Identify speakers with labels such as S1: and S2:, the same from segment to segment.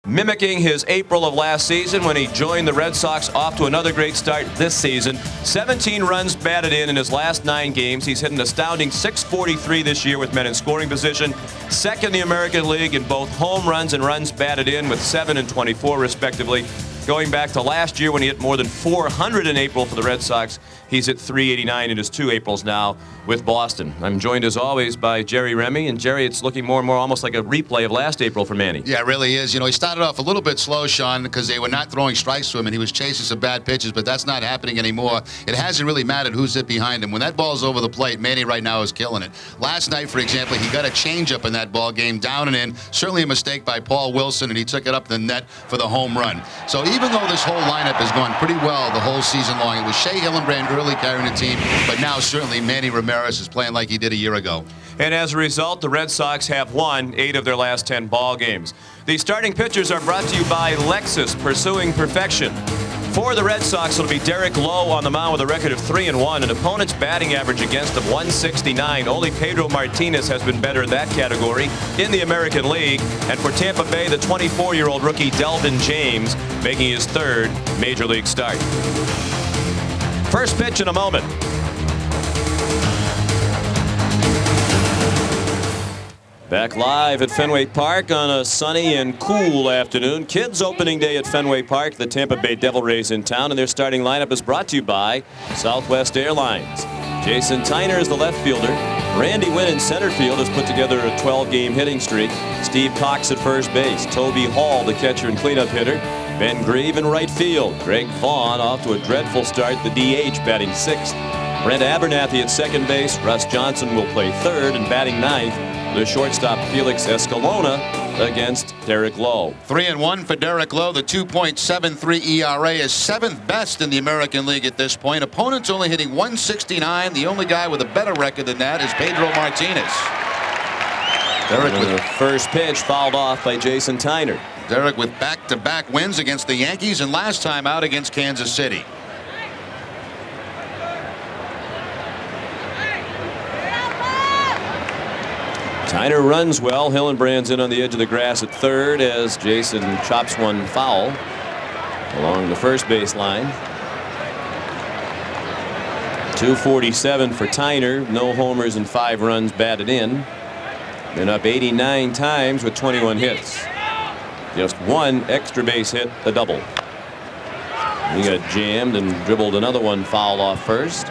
S1: mimicking his April of last season when he joined the Red Sox. Off to another great start this season. 17 runs batted in his last 9 games. He's hit an astounding .643 this year with men in scoring position. Second in the American League in both home runs and runs batted in with 7 and 24 respectively. Going back to last year when he hit more than 400 in April for the Red Sox, he's hit .389 in his 2 Aprils now with Boston. I'm joined as always by Jerry Remy. And Jerry, it's looking more and more almost like a replay of last April for Manny.
S2: Yeah, it really is. You know, he started off a little bit slow, Sean, because they were not throwing strikes to him and he was chasing some bad pitches, but that's not happening anymore. It hasn't really mattered who's hit behind him. When that ball's over the plate, Manny right now is killing it. Last night, for example, he got a changeup in that ball game, down and in. Certainly a mistake by Paul Wilson, and he took it up the net for the home run. So even though this whole lineup has gone pretty well the whole season long, it was Shea Hillenbrand early carrying the team, but now certainly Manny Ramirez is playing like he did a year ago.
S1: And as a result, the Red Sox have won 8 of their last 10 ball games. The starting pitchers are brought to you by Lexus, pursuing perfection. For the Red Sox, it'll be Derek Lowe on the mound with a record of 3-1. An opponent's batting average against of 169. Only Pedro Martinez has been better in that category in the American League. And for Tampa Bay, the 24-year-old rookie Delvin James making his 3rd Major League start. First pitch in a moment. Back live at Fenway Park on a sunny and cool afternoon. Kids opening day at Fenway Park. The Tampa Bay Devil Rays in town, and their starting lineup is brought to you by Southwest Airlines. Jason Tyner is the left fielder. Randy Wynn in center field has put together a 12-game hitting streak. Steve Cox at first base. Toby Hall, the catcher and cleanup hitter. Ben Grieve in right field. Greg Vaughn off to a dreadful start, the DH, batting 6th. Brent Abernathy at second base. Russ Johnson will play 3rd, and batting 9th. The shortstop Felix Escalona against Derek Lowe.
S2: 3-1 for Derek Lowe. The 2.73 ERA is 7th best in the American League at this point. Opponents only hitting .169. The only guy with a better record than that is Pedro Martinez.
S1: Derek with the first pitch fouled off by Jason Tyner.
S2: Derek with back-to-back wins against the Yankees and last time out against Kansas City.
S1: Tyner runs well. Hillenbrand's in on the edge of the grass at 3rd as Jason chops one foul along the first base line. 247 for Tyner. No homers and 5 runs batted in. Been up 89 times with 21 hits. Just 1 extra base hit, a double. He got jammed and dribbled another one foul off first.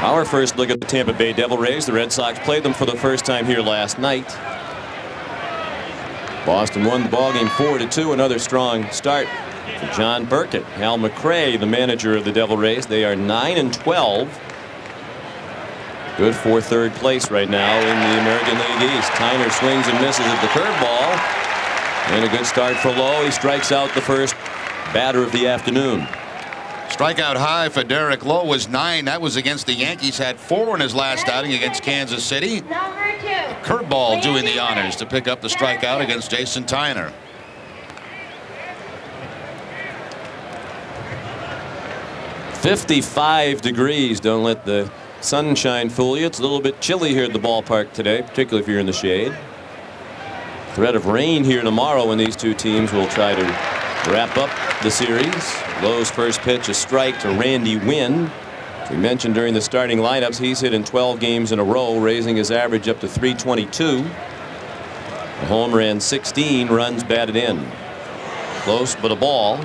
S1: Our first look at the Tampa Bay Devil Rays. The Red Sox played them for the first time here last night. Boston won the ballgame 4-2. Another strong start for John Burkett. Hal McRae, the manager of the Devil Rays. They are 9-12. Good for 3rd place right now in the American League East. Tyner swings and misses at the curveball. And a good start for Lowe. He strikes out the first batter of the afternoon.
S2: Strikeout high for Derek Lowe was 9. That was against the Yankees. Had 4 in his last outing against Kansas City. Curveball doing the honors to pick up the strikeout against Jason Tyner.
S1: .55 degrees. Don't let the sunshine fool you. It's a little bit chilly here at the ballpark today, particularly if you're in the shade. Threat of rain here tomorrow when these two teams will try to wrap up the series. Lowe's first pitch, a strike to Randy Wynn. As we mentioned during the starting lineups, he's hit in 12 games in a row, raising his average up to .322. A home ran 16 runs batted in. Close but a ball.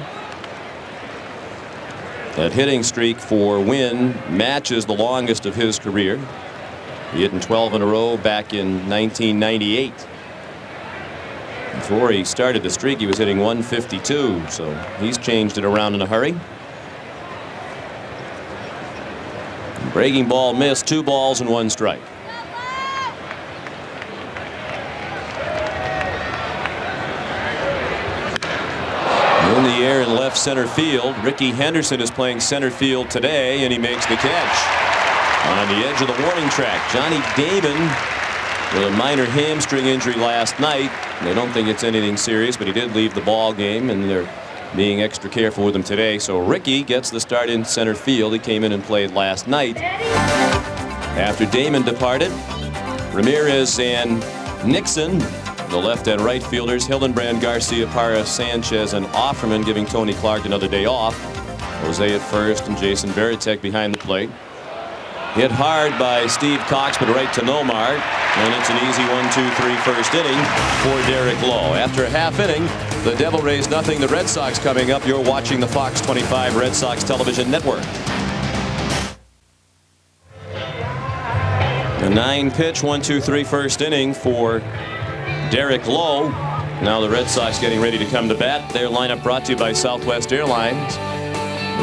S1: That hitting streak for Wynn matches the longest of his career. He hit in 12 in a row back in 1998. Before he started the streak, he was hitting .152, so he's changed it around in a hurry. Breaking ball missed. 2 balls and 1 strike. In the air in left center field. Ricky Henderson is playing center field today, and he makes the catch. On the edge of the warning track, Johnny Damon with a minor hamstring injury last night. They don't think it's anything serious, but he did leave the ball game, and they're being extra careful with him today. So Ricky gets the start in center field. He came in and played last night. After Damon departed, Ramirez and Nixon The left and right fielders, Hillenbrand, Garcia, Parra, Sanchez, and Offerman, giving Tony Clark another day off. Jose at first and Jason Varitek behind the plate. Hit hard by Steve Cox, but right to Nomar. And it's an easy 1-2-3 first inning for Derek Lowe. After a half inning, the Devil Rays nothing. The Red Sox coming up. You're watching the Fox 25 Red Sox television network. A 9-pitch 1-2-3 first inning for Derek Lowe. Now the Red Sox getting ready to come to bat. Their lineup brought to you by Southwest Airlines.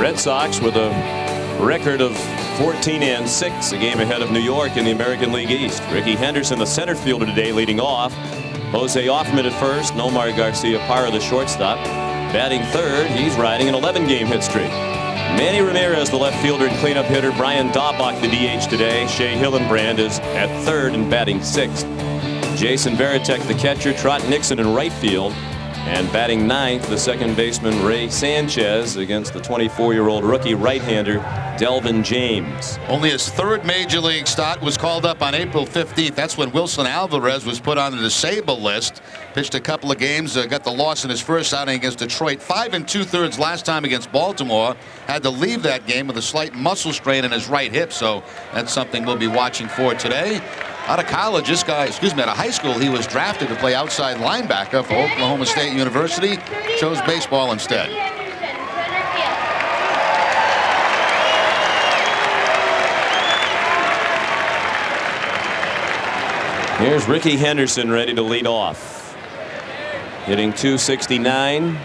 S1: Red Sox with a record of 14-6, a game ahead of New York in the American League East. Ricky Henderson, the center fielder today, leading off. Jose Offerman at first. Nomar Garcia Parra, the shortstop. Batting third, he's riding an 11-game hit streak. Manny Ramirez, the left fielder and cleanup hitter. Brian Daubach, the DH today. Shea Hillenbrand is at third and batting sixth. Jason Varitek, the catcher. Trot Nixon in right field. And batting ninth, the second baseman Ray Sanchez against the 24-year-old rookie right-hander Delvin James.
S2: Only his third major league start was called up on April 15th. That's when Wilson Alvarez was put on the disabled list. Pitched a couple of games, got the loss in his first outing against Detroit. 5 2/3 last time against Baltimore. Had to leave that game with a slight muscle strain in his right hip, so that's something we'll be watching for today. Out of college, this guy, out of high school, he was drafted to play outside linebacker for Oklahoma State University. Chose baseball instead.
S1: Here's Ricky Henderson ready to lead off. Hitting .269.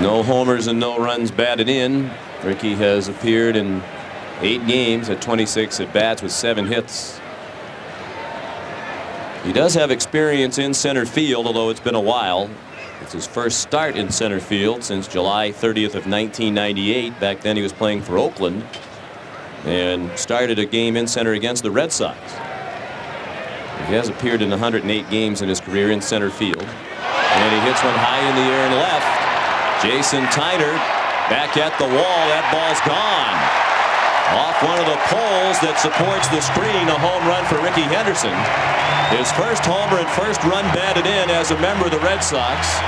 S1: No homers and no runs batted in. Ricky has appeared in 8 games at 26 at bats with 7 hits. He does have experience in center field, although it's been a while. It's his first start in center field since July 30th of 1998. Back then he was playing for Oakland and started a game in center against the Red Sox. He has appeared in 108 games in his career in center field. And he hits one high in the air and left. Jason Tyner back at the wall. That ball's gone. Off one of the poles that supports the screen. A home run for Ricky Henderson. His first homer and first run batted in as a member of the Red Sox.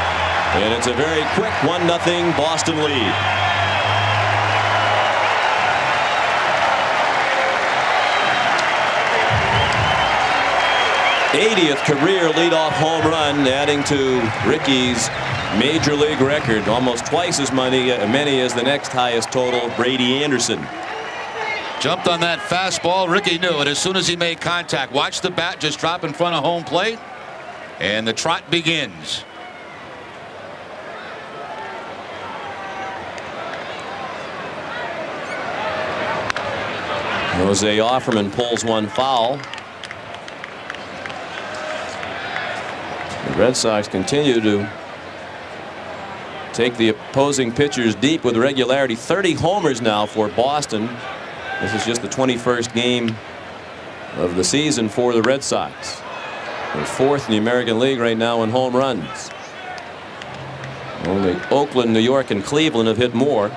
S1: And it's a very quick 1-0 Boston lead. '80th career leadoff home run, adding to Ricky's major league record. Almost twice as many as the next highest total, Brady Anderson.
S2: Jumped on that fastball. Ricky knew it as soon as he made contact. Watch the bat just drop in front of home plate. And the trot begins.
S1: Jose Offerman pulls one foul. The Red Sox continue to take the opposing pitchers deep with regularity. 30 homers now for Boston. This is just the 21st game of the season for the Red Sox. They're 4th in the American League right now in home runs. Only Oakland, New York, and Cleveland have hit more.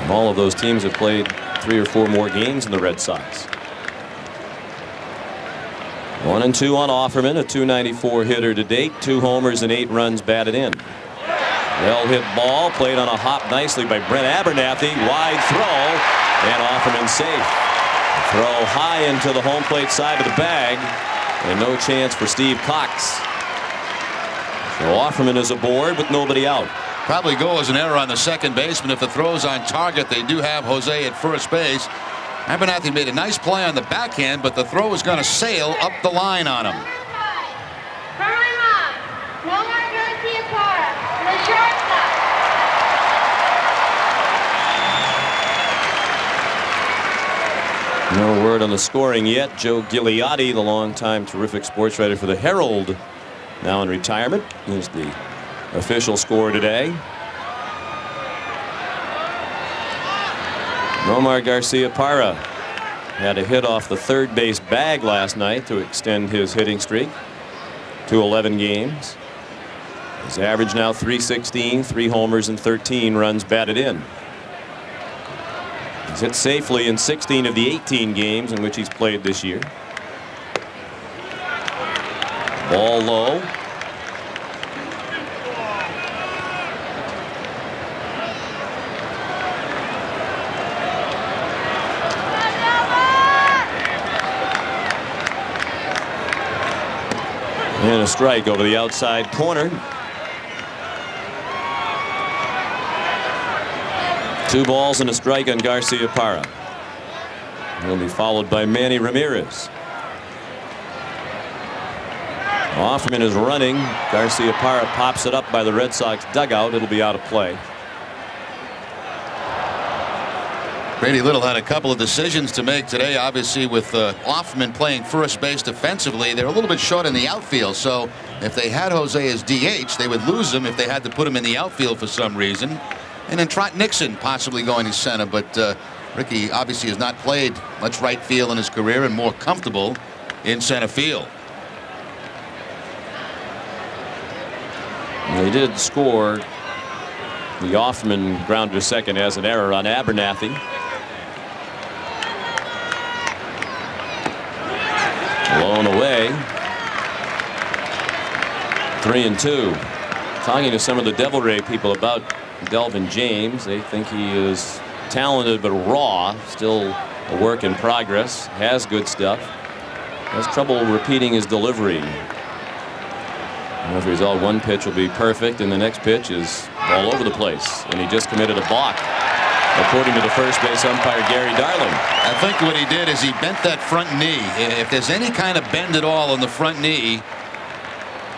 S1: All of those teams have played 3 or 4 more games than the Red Sox. 1-2 on Offerman, a .294 hitter to date. 2 homers and 8 runs batted in. Well hit ball, played on a hop nicely by Brent Abernathy. Wide throw, and Offerman safe. Throw high into the home plate side of the bag, and no chance for Steve Cox. So Offerman is aboard with nobody out.
S2: Probably go as an error on the second baseman. If the throw's on target, they do have Jose at first base. Abernathy made a nice play on the backhand, but the throw is going to sail up the line on him.
S1: No word on the scoring yet. Joe Gigliotti, the longtime terrific sports writer for the Herald, now in retirement, is the official score today. Nomar Garcia Parra had a hit off the third base bag last night to extend his hitting streak to 11 games. His average now .316, 3 homers and 13 runs batted in. He's hit safely in 16 of the 18 games in which he's played this year. Ball low. And a strike over the outside corner. 2 balls and a strike on Garciaparra. He'll be followed by Manny Ramirez. Offerman is running. Garciaparra pops it up by the Red Sox dugout. It'll be out of play.
S2: Brady Little had a couple of decisions to make today. Obviously, with Offerman playing first base defensively, they're a little bit short in the outfield. So if they had Jose as DH, they would lose him if they had to put him in the outfield for some reason. And then Trot Nixon possibly going to center. But Ricky obviously has not played much right field in his career and more comfortable in center field.
S1: They did score. The Offerman ground to second as an error on Abernathy. Blown away. 3-2. Talking to some of the Devil Ray people about Delvin James, they think he is talented but raw, still a work in progress, has good stuff, has trouble repeating his delivery. As a result, one pitch will be perfect and the next pitch is all over the place, and he just committed a balk, according to the first base umpire Gary Darling.
S2: I think what he did is he bent that front knee. If there's any kind of bend at all on the front knee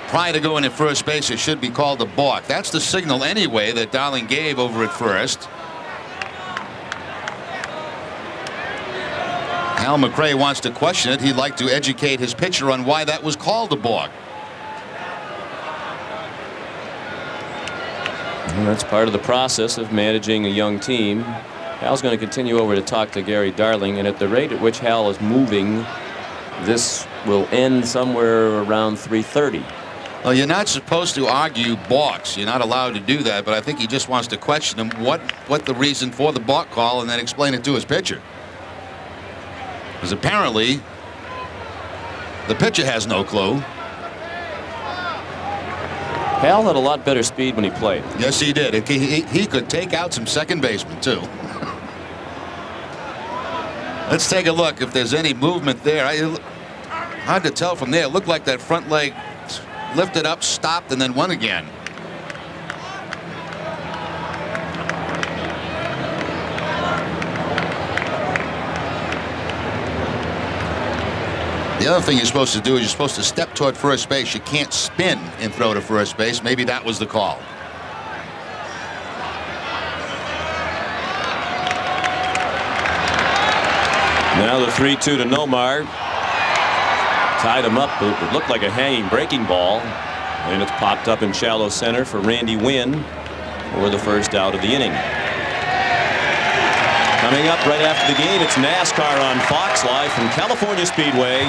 S2: prior to going at first base, it should be called a balk. That's the signal anyway that Darling gave over at first. Al McRae wants to question it. He'd like to educate his pitcher on why that was called a balk.
S1: And that's part of the process of managing a young team. Hal's going to continue over to talk to Gary Darling, and at the rate at which Hal is moving, this will end somewhere around 3:30.
S2: Well, you're not supposed to argue balks. You're not allowed to do that, but I think he just wants to question him what the reason for the balk call and then explain it to his pitcher. Because apparently the pitcher has no clue.
S1: Hal had a lot better speed when he played.
S2: Yes, he did. He could take out some second basemen, too. Let's take a look if there's any movement there. Hard to tell from there. It looked like that front leg lifted up, stopped, and then won again. The other thing you're supposed to do is you're supposed to step toward first base. You can't spin and throw to first base. Maybe that was the call.
S1: Now the 3-2 to Nomar. Tied him up. It looked like a hanging breaking ball. And it's popped up in shallow center for Randy Wynn for the first out of the inning. Coming up right after the game, it's NASCAR on Fox, live from California Speedway.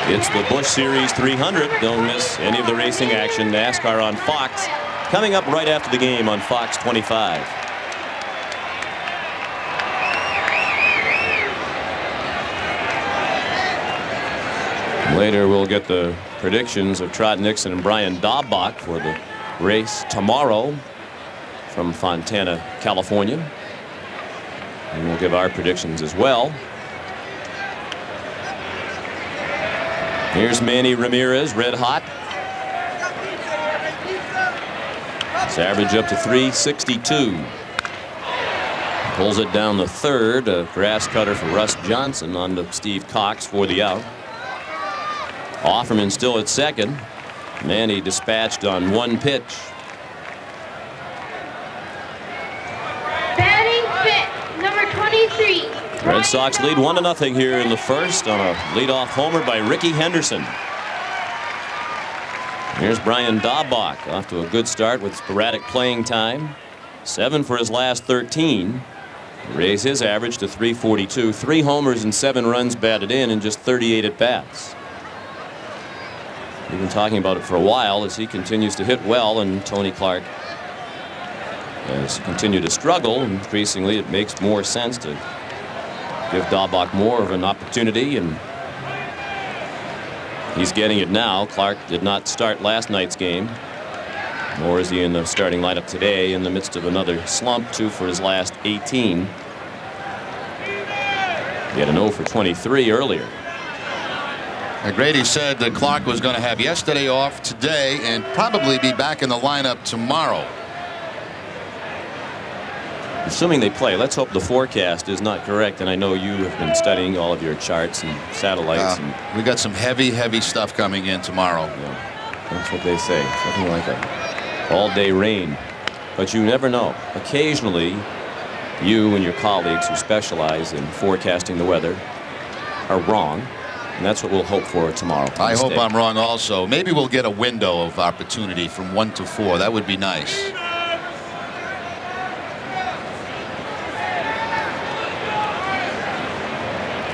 S1: It's the Busch Series 300. Don't miss any of the racing action. NASCAR on Fox, coming up right after the game on Fox 25. Later, we'll get the predictions of Trot Nixon and Brian Daubach for the race tomorrow from Fontana, California. And we'll give our predictions as well. Here's Manny Ramirez, red hot. His average up to 362. Pulls it down the third. A grass cutter for Russ Johnson on to Steve Cox for the out. Offerman still at second. Manny dispatched on one pitch.
S3: Batting fifth, number 23.
S1: Red Sox lead 1-0 here in the first on a leadoff homer by Ricky Henderson. Here's Brian Daubach off to a good start with sporadic playing time. 7 for his last 13. Raise his average to 342. 3 homers and 7 runs batted in just 38 at bats. We've been talking about it for a while as he continues to hit well, and Tony Clark has continued to struggle. Increasingly, it makes more sense to give Dahlbach more of an opportunity, and he's getting it now. Clark did not start last night's game, nor is he in the starting lineup today, in the midst of another slump, 2 for his last 18. He had an 0 for 23 earlier.
S2: Grady said that Clark was going to have yesterday off, today, and probably be back in the lineup tomorrow.
S1: Assuming they play. Let's hope the forecast is not correct, and I know you have been studying all of your charts and satellites.
S2: We got some heavy stuff coming in tomorrow.
S1: Yeah, that's what they say. Something like a all-day rain. But you never know. Occasionally, you and your colleagues who specialize in forecasting the weather are wrong. And that's what we'll hope for tomorrow.
S2: I hope I'm wrong also. Maybe we'll get a window of opportunity from 1 to 4. That would be nice.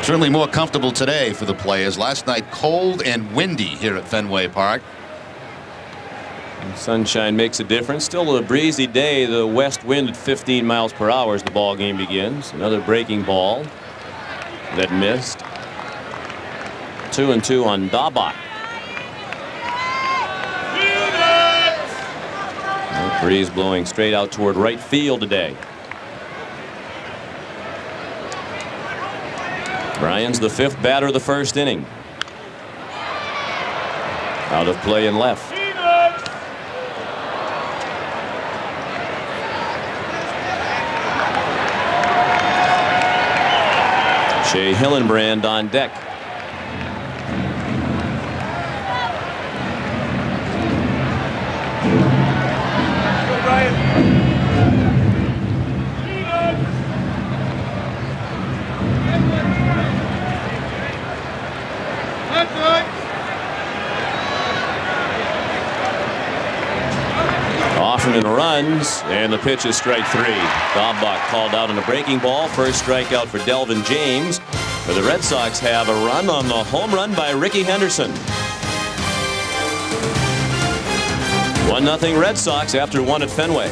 S2: Certainly more comfortable today for the players. Last night cold and windy here at Fenway Park.
S1: And sunshine makes a difference. Still a breezy day. The west wind at 15 miles per hour as the ball game begins. Another breaking ball that missed. 2-2 on Dahlbach. Breeze blowing straight out toward right field today. Bryan's the 5th batter of the 1st inning. Out of play and left. Shea Hillenbrand on deck. Offerman runs, and the pitch is strike 3. Dahlbach called out on a breaking ball. First strikeout for Delvin James. But the Red Sox have a run on the home run by Ricky Henderson. 1-0 Red Sox after 1 at Fenway.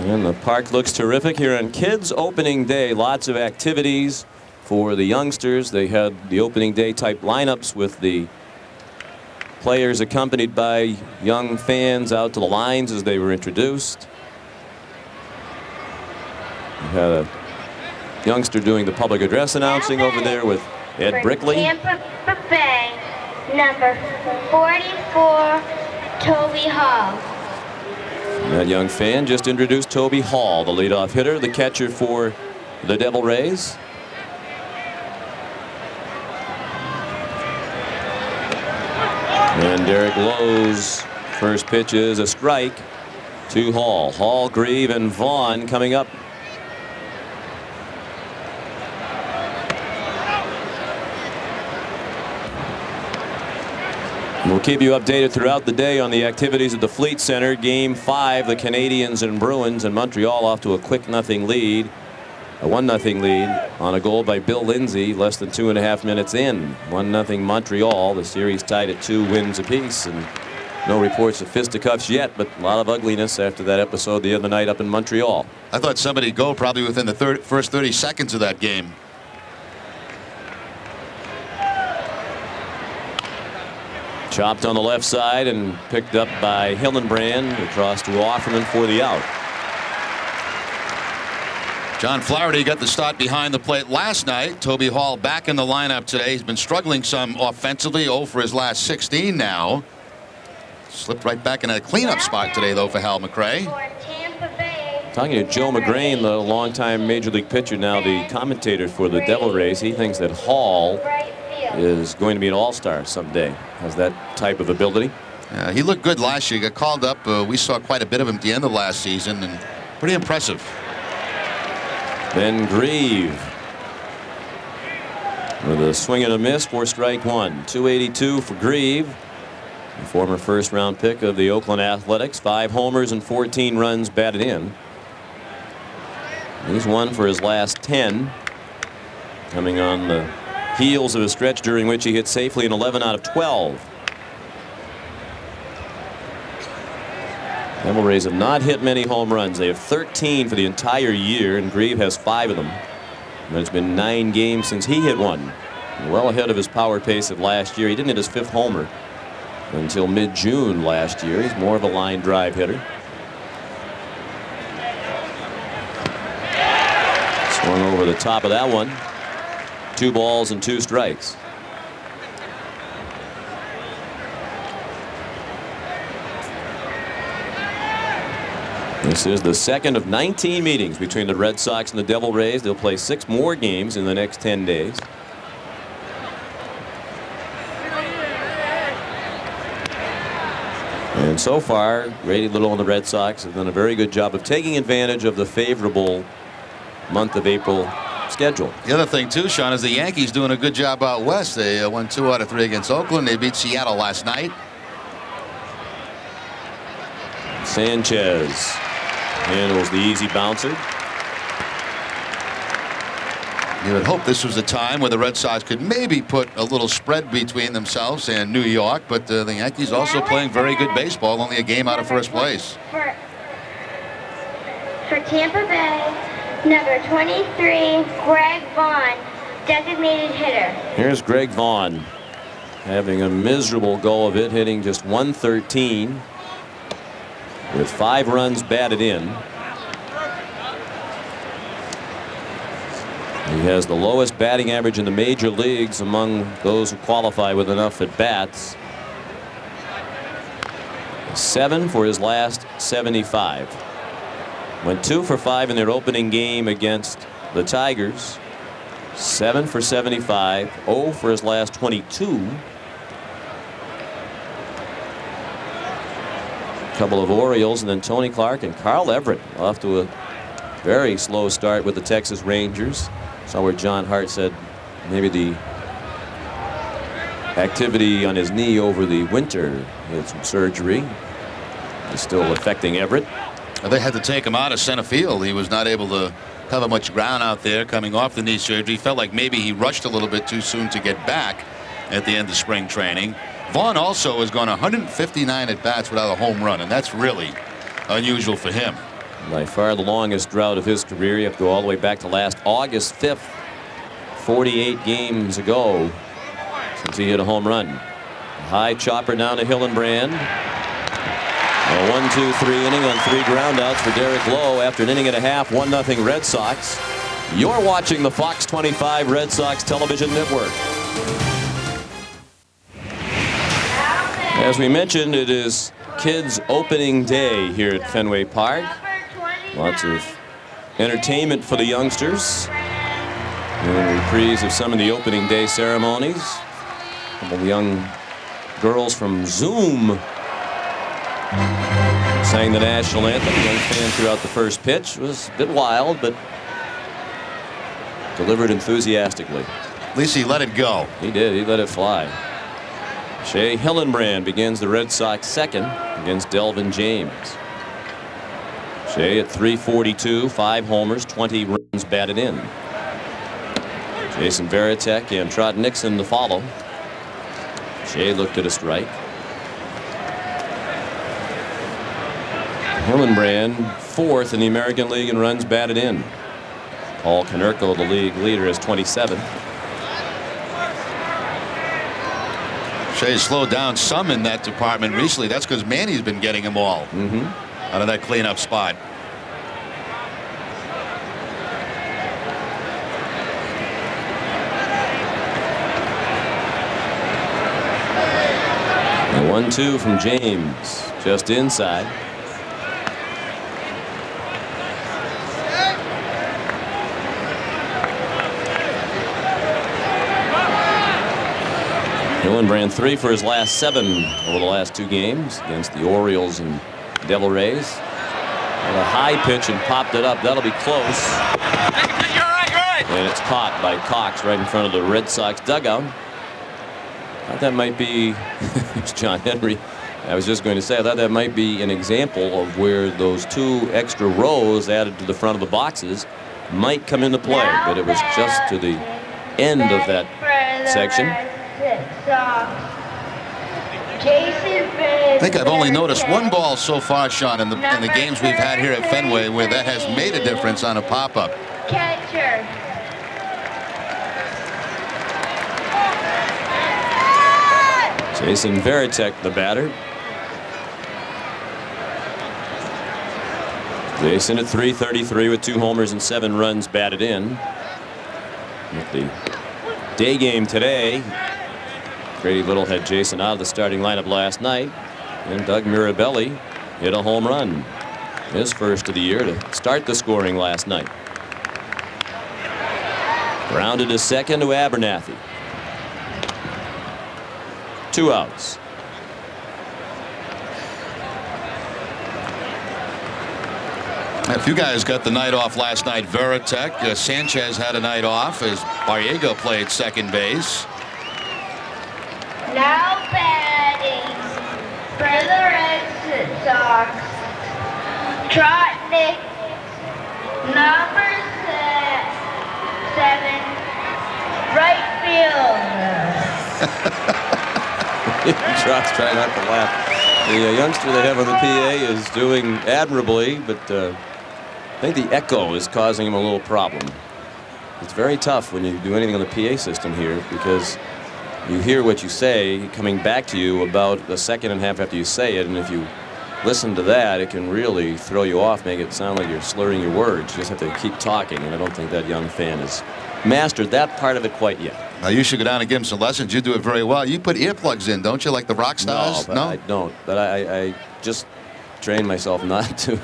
S1: And the park looks terrific here on Kids Opening Day. Lots of activities for the youngsters. They had the opening day type lineups with the players accompanied by young fans out to the lines as they were introduced. We had a youngster doing the public address announcing over there with Ed Brickley.
S3: Tampa Bay, number 44, Toby Hall.
S1: That young fan just introduced Toby Hall, the leadoff hitter, the catcher for the Devil Rays. And Derek Lowe's first pitch is a strike to Hall. Hall, Grieve, and Vaughn coming up. We'll keep you updated throughout the day on the activities at the Fleet Center. Game 5, the Canadians and Bruins, and Montreal off to a quick 0 lead. A 1-0 lead on a goal by Bill Lindsay less than 2.5 minutes in. 1-0 Montreal. The series tied at 2 wins apiece, and no reports of fisticuffs yet, but a lot of ugliness after that episode the other night up in Montreal.
S2: I thought somebody would go probably within the first 30 seconds of that game.
S1: Chopped on the left side and picked up by Hillenbrand across to Offerman for the out.
S2: John Flaherty got the start behind the plate last night. Toby Hall back in the lineup today. He's been struggling some offensively. 0 for his last 16 now. Slipped right back in a cleanup spot today, though, for Hal McRae.
S1: Talking to Joe McGrain, the longtime major league pitcher, now the commentator for the Devil Rays. He thinks that Hall is going to be an all-star someday. Has that type of ability.
S2: He looked good last year. He got called up. We saw quite a bit of him at the end of last season, and pretty impressive.
S1: Then Grieve with a swing and a miss for strike 1. 282 for Grieve, the former first-round pick of the Oakland Athletics. 5 homers and 14 runs batted in. He's 1 for his last 10. coming on the heels of a stretch during which he hit safely in 11 out of 12. Devil Rays have not hit many home runs. They have 13 for the entire year, and Grieve has 5 of them. And it's been 9 games since he hit one. Well ahead of his power pace of last year. He didn't hit his 5th homer until mid-June last year. He's more of a line drive hitter. Swung over the top of that one. 2 balls and 2 strikes. This is the second of 19 meetings between the Red Sox and the Devil Rays. They'll play 6 more games in the next 10 days. And so far, Grady Little and the Red Sox have done a very good job of taking advantage of the favorable month of April schedule.
S2: The other thing, too, Sean, is the Yankees doing a good job out west. They won 2 out of 3 against Oakland. They beat Seattle last night.
S1: Sanchez handles the easy bouncer.
S2: You would hope this was a time where the Red Sox could maybe put a little spread between themselves and New York, but the Yankees also playing very good baseball, only a game out of first place.
S3: For Tampa Bay, number 23, Greg Vaughn, designated hitter.
S1: Here's Greg Vaughn having a miserable go of it, hitting just 113 with 5 runs batted in. He has the lowest batting average in the major leagues among those who qualify with enough at bats. 7 for his last 75. Went 2 for 5 in their opening game against the Tigers. 7 for 75. 0 for his last 22. A couple of Orioles, and then Tony Clark and Carl Everett off to a very slow start with the Texas Rangers. Saw where John Hart said maybe the activity on his knee over the winter, he had some surgery, is still affecting Everett.
S2: They had to take him out of center field. He was not able to cover much ground out there coming off the knee surgery. Felt like maybe he rushed a little bit too soon to get back at the end of spring training. Vaughn also has gone 159 at bats without a home run, and that's really unusual for him.
S1: By far the longest drought of his career. You have to go all the way back to last August 5th, 48 games ago, since he hit a home run. A high chopper down to Hillenbrand. A 1-2-3 inning on 3 groundouts for Derek Lowe after an inning and a half. 1-0 Red Sox. You're watching the Fox 25 Red Sox television network. As we mentioned, it is kids opening day here at Fenway Park. Lots of entertainment for the youngsters. A reprise of some of the opening day ceremonies. A couple of young girls from Zoom sang the national anthem. Young fans throughout the first pitch. It was a bit wild, but delivered enthusiastically.
S2: At least he let it go.
S1: He did. He let it fly. Shea Hillenbrand begins the Red Sox second against Delvin James. Shea at .342, 5 homers, 20 runs batted in. Jason Varitek and Trot Nixon to follow. Shea looked at a strike. Hillenbrand 4th in the American League in runs batted in. Paul Konerko, the league leader, is 27.
S2: Shea's slowed down some in that department recently. That's because Manny's been getting them all out of that cleanup spot.
S1: The 1-2 from James, just inside. Hillenbrand 3 for his last 7 over the last 2 games against the Orioles and Devil Rays. And a high pitch and popped it up. That'll be close. And it's caught by Cox right in front of the Red Sox dugout. I thought that might be it's John Henry. I was just going to say I thought that might be an example of where those 2 extra rows added to the front of the boxes might come into play, but it was just to the end of that section.
S2: I think I've only noticed one ball so far, Sean, in the games we've had here at Fenway where that has made a difference on a pop-up.
S3: Catcher.
S1: Jason Varitek, the batter. Jason at .333 with 2 homers and 7 runs batted in. With the day game today, Grady Little had Jason out of the starting lineup last night, and Doug Mirabelli hit a home run, his first of the year, to start the scoring last night. Grounded to second to Abernathy. 2 outs.
S2: A few guys got the night off last night. Varitek, Sanchez had a night off as Barriego played second base.
S3: Now batting for the Red Sox, Trotnick, number 7, right field.
S1: Trot's trying not to laugh. The youngster they have on the PA is doing admirably, but I think the echo is causing him a little problem. It's very tough when you do anything on the PA system here, because you hear what you say coming back to you about a second and a half after you say it, and if you listen to that, it can really throw you off, make it sound like you're slurring your words. You just have to keep talking, and I don't think that young fan has mastered that part of it quite yet.
S2: Now you should go down and give him some lessons. You do it very well. You put earplugs in, don't you, like the rock stars?
S1: No, I don't. But I just train myself not to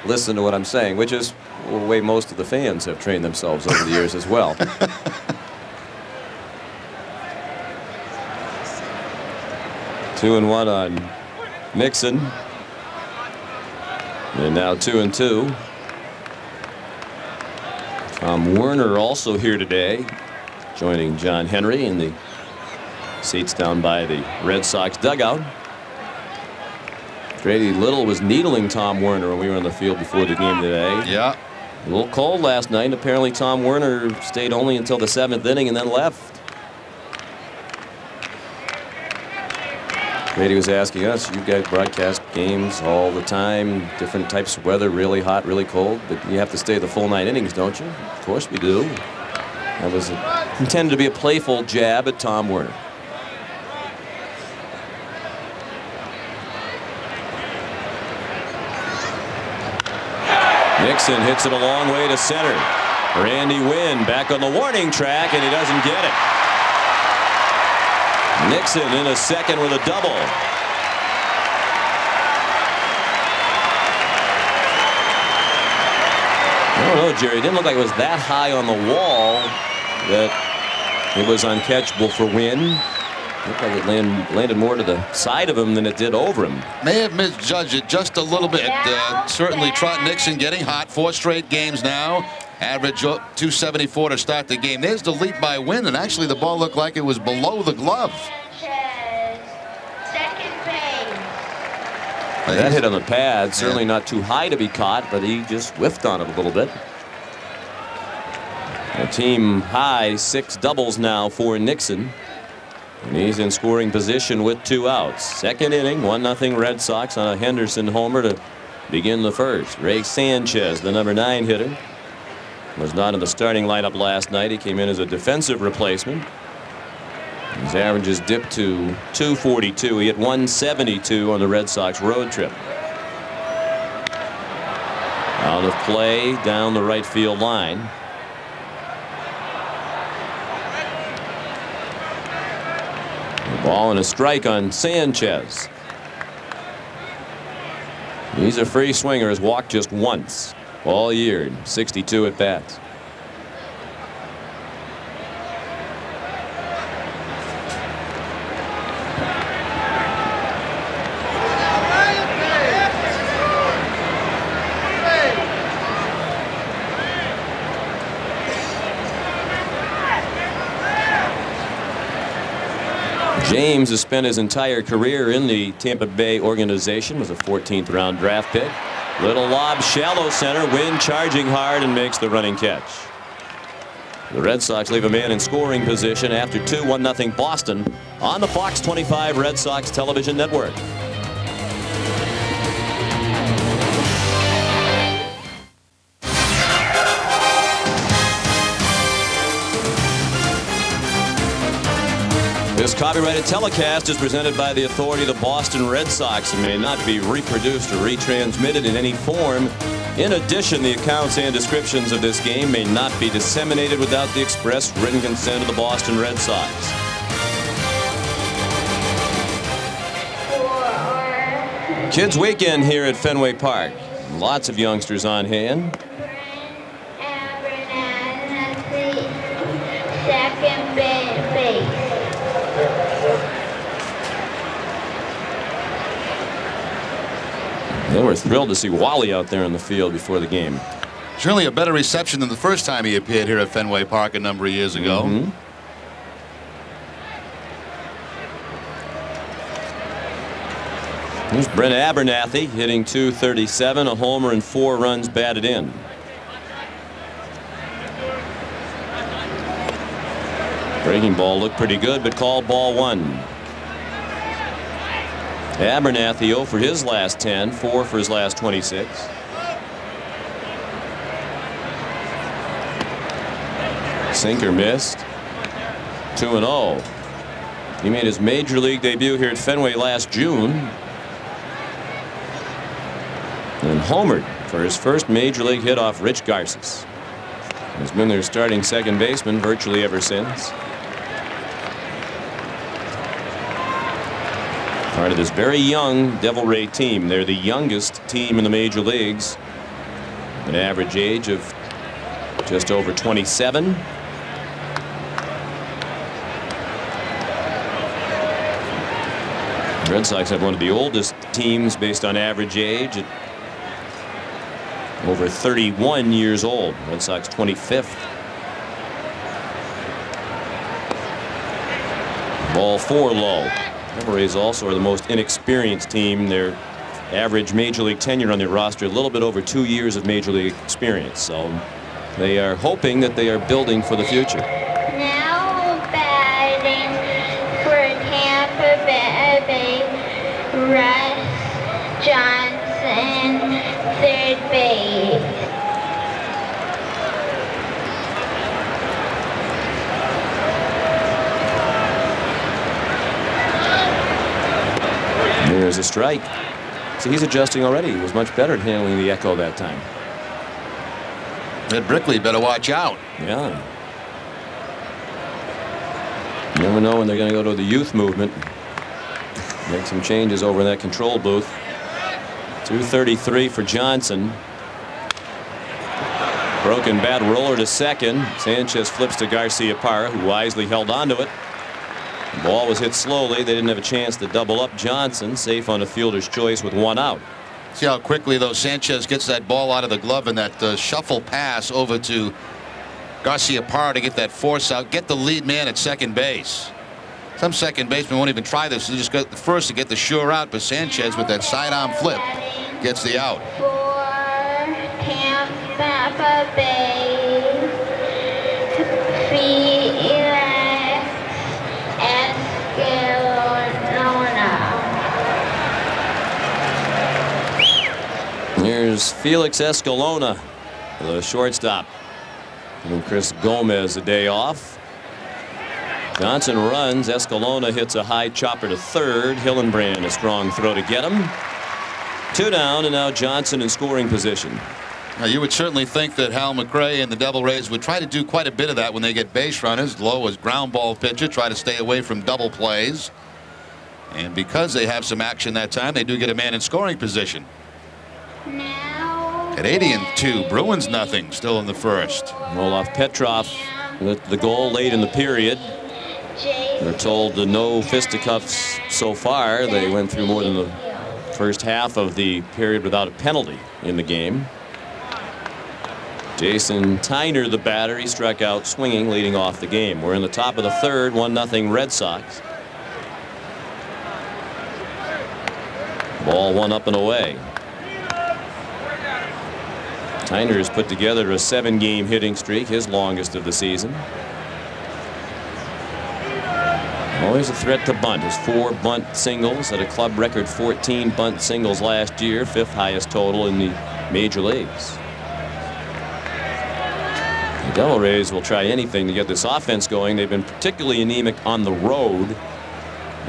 S1: listen to what I'm saying, which is the way most of the fans have trained themselves over the years as well. 2-1 on Nixon. And now 2-2. Tom Werner also here today, joining John Henry in the seats down by the Red Sox dugout. Grady Little was needling Tom Werner when we were on the field before the game today.
S2: Yeah.
S1: A little cold last night, and apparently Tom Werner stayed only until the 7th inning and then left. Grady was asking us, you guys broadcast games all the time, different types of weather, really hot, really cold, but you have to stay the full 9 innings, don't you? Of course we do. That was intended to be a playful jab at Tom Werner. Nixon hits it a long way to center. Randy Wynn back on the warning track, and he doesn't get it. Nixon in a second with a double. I don't know, Jerry. It didn't look like it was that high on the wall that it was uncatchable for Wynn. Looked like it landed more to the side of him than it did over him.
S2: May have misjudged it just a little bit. Certainly Trot Nixon getting hot. 4 straight games now. Average 274 to start the game. There's the leap by Wynn, and actually the ball looked like it was below the glove.
S1: That hit on the pad, certainly not too high to be caught, but he just whiffed on it a little bit. A team high 6 doubles now for Nixon. And he's in scoring position with 2 outs. Second inning, 1-0 Red Sox on a Henderson homer to begin the first. Ray Sanchez, the number 9 hitter, was not in the starting lineup last night. He came in as a defensive replacement. His averages dipped to 242. He hit 172 on the Red Sox road trip. Out of play down the right field line. A ball and a strike on Sanchez. He's a free swinger, has walked just once all year, 62 at bats. James has spent his entire career in the Tampa Bay organization, was a 14th round draft pick. Little lob, shallow center. Wynn charging hard and makes the running catch. The Red Sox leave a man in scoring position after 2, 1-0 Boston on the Fox 25 Red Sox television network. This copyrighted telecast is presented by the authority of the Boston Red Sox and may not be reproduced or retransmitted in any form. In addition, the accounts and descriptions of this game may not be disseminated without the express written consent of the Boston Red Sox. Kids Weekend here at Fenway Park. Lots of youngsters on hand.
S3: Second base.
S1: They were thrilled to see Wally out there in the field before the game.
S2: Certainly a better reception than the first time he appeared here at Fenway Park a number of years ago.
S1: Here's Brent Abernathy hitting .237, a homer and 4 runs batted in. Breaking ball looked pretty good, but called ball 1. Abernathy 0 for his last 10, 4 for his last 26. Sinker missed. 2-0. He made his major league debut here at Fenway last June and homered for his first major league hit off Rich Garces. He's been their starting second baseman virtually ever since. Part of this very young Devil Ray team. They're the youngest team in the major leagues. An average age of just over 27. The Red Sox have one of the oldest teams based on average age at over 31 years old. Red Sox 25th. Ball 4 low. The Rays also are the most inexperienced team. Their average major league tenure on their roster a little bit over 2 years of major league experience. So they are hoping that they are building for the future.
S3: Now batting for Tampa Bay, Russ Johnson, third base.
S1: There's a strike. See, he's adjusting already. He was much better at handling the echo that time.
S2: Ed Brickley better watch out.
S1: Yeah. You never know when they're going to go to the youth movement. Make some changes over in that control booth. 233 for Johnson. Broken bat roller to second. Sanchez flips to Garcia-Parra, who wisely held on to it. The ball was hit slowly. They didn't have a chance to double up Johnson. Safe on a fielder's choice with 1 out.
S2: See how quickly, though, Sanchez gets that ball out of the glove and that shuffle pass over to Garcia-Parra to get that force out. Get the lead man at second base. Some second basemen won't even try this. They just got the first to get the sure out, but Sanchez with that sidearm flip gets the out.
S3: For Tampa Bay, Felix Escalona.
S1: Here's Felix Escalona, the shortstop. Giving Chris Gomez a day off. Johnson runs. Escalona hits a high chopper to third. Hillenbrand a strong throw to get him. 2 down, and now Johnson in scoring position.
S2: Now, you would certainly think that Hal McRae and the Devil Rays would try to do quite a bit of that when they get base runners. Lowe is ground ball pitcher, try to stay away from double plays. And because they have some action that time, they do get a man in scoring position.
S3: Now
S2: At 80-2, Bruins nothing, still in the first.
S1: Olaf Petrov with the goal late in the period. They're told to no fisticuffs so far. They went through more than the first half of the period without a penalty in the game. Jason Tyner, the batter, he struck out swinging, leading off the game. We're in the top of the third, 1-0 Red Sox. Ball 1 up and away. Tyner has put together a 7-game hitting streak, his longest of the season. Always a threat to bunt. His 4 bunt singles at a club record 14 bunt singles last year, 5th highest total in the major leagues. The Devil Rays will try anything to get this offense going. They've been particularly anemic on the road.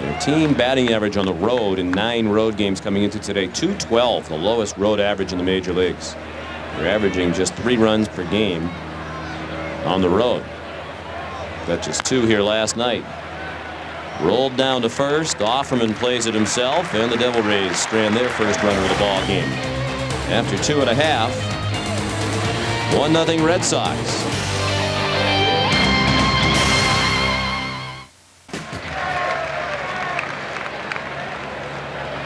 S1: Their team batting average on the road in 9 road games coming into today, .212, the lowest road average in the major leagues. They're averaging just 3 runs per game on the road. Got just 2 here last night. Rolled down to first. Offerman plays it himself, and the Devil Rays strand their first runner of the ball game. After 2.5, 1-0 Red Sox.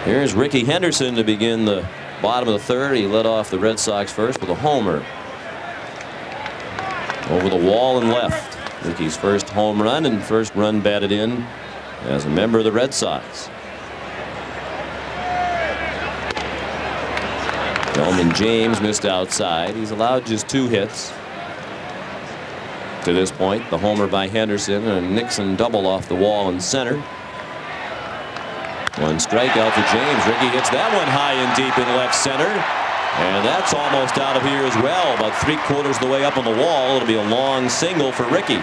S1: Here's Rickey Henderson to begin the bottom of the 3rd. He led off the Red Sox first with a homer over the wall and left. Rickey's first home run and first run batted in as a member of the Red Sox. Elman James missed outside. He's allowed just 2 hits to this point. The homer by Henderson and a Nixon double off the wall in center. 1 strikeout for James. Rickey hits that one high and deep in left center. And that's almost out of here as well. About 3/4 of the way up on the wall. It'll be a long single for Rickey.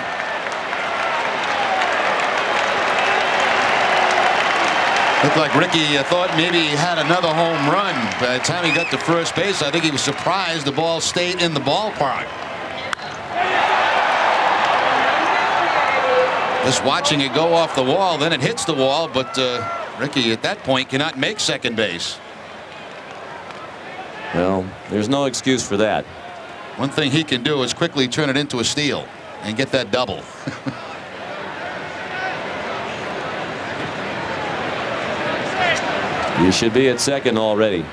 S2: Looked like Rickey thought maybe he had another home run. By the time he got to first base, I think he was surprised the ball stayed in the ballpark. Just watching it go off the wall, then it hits the wall, but Rickey at that point cannot make second base.
S1: Well, there's no excuse for that.
S2: One thing he can do is quickly turn it into a steal and get that double.
S1: You should be at second already.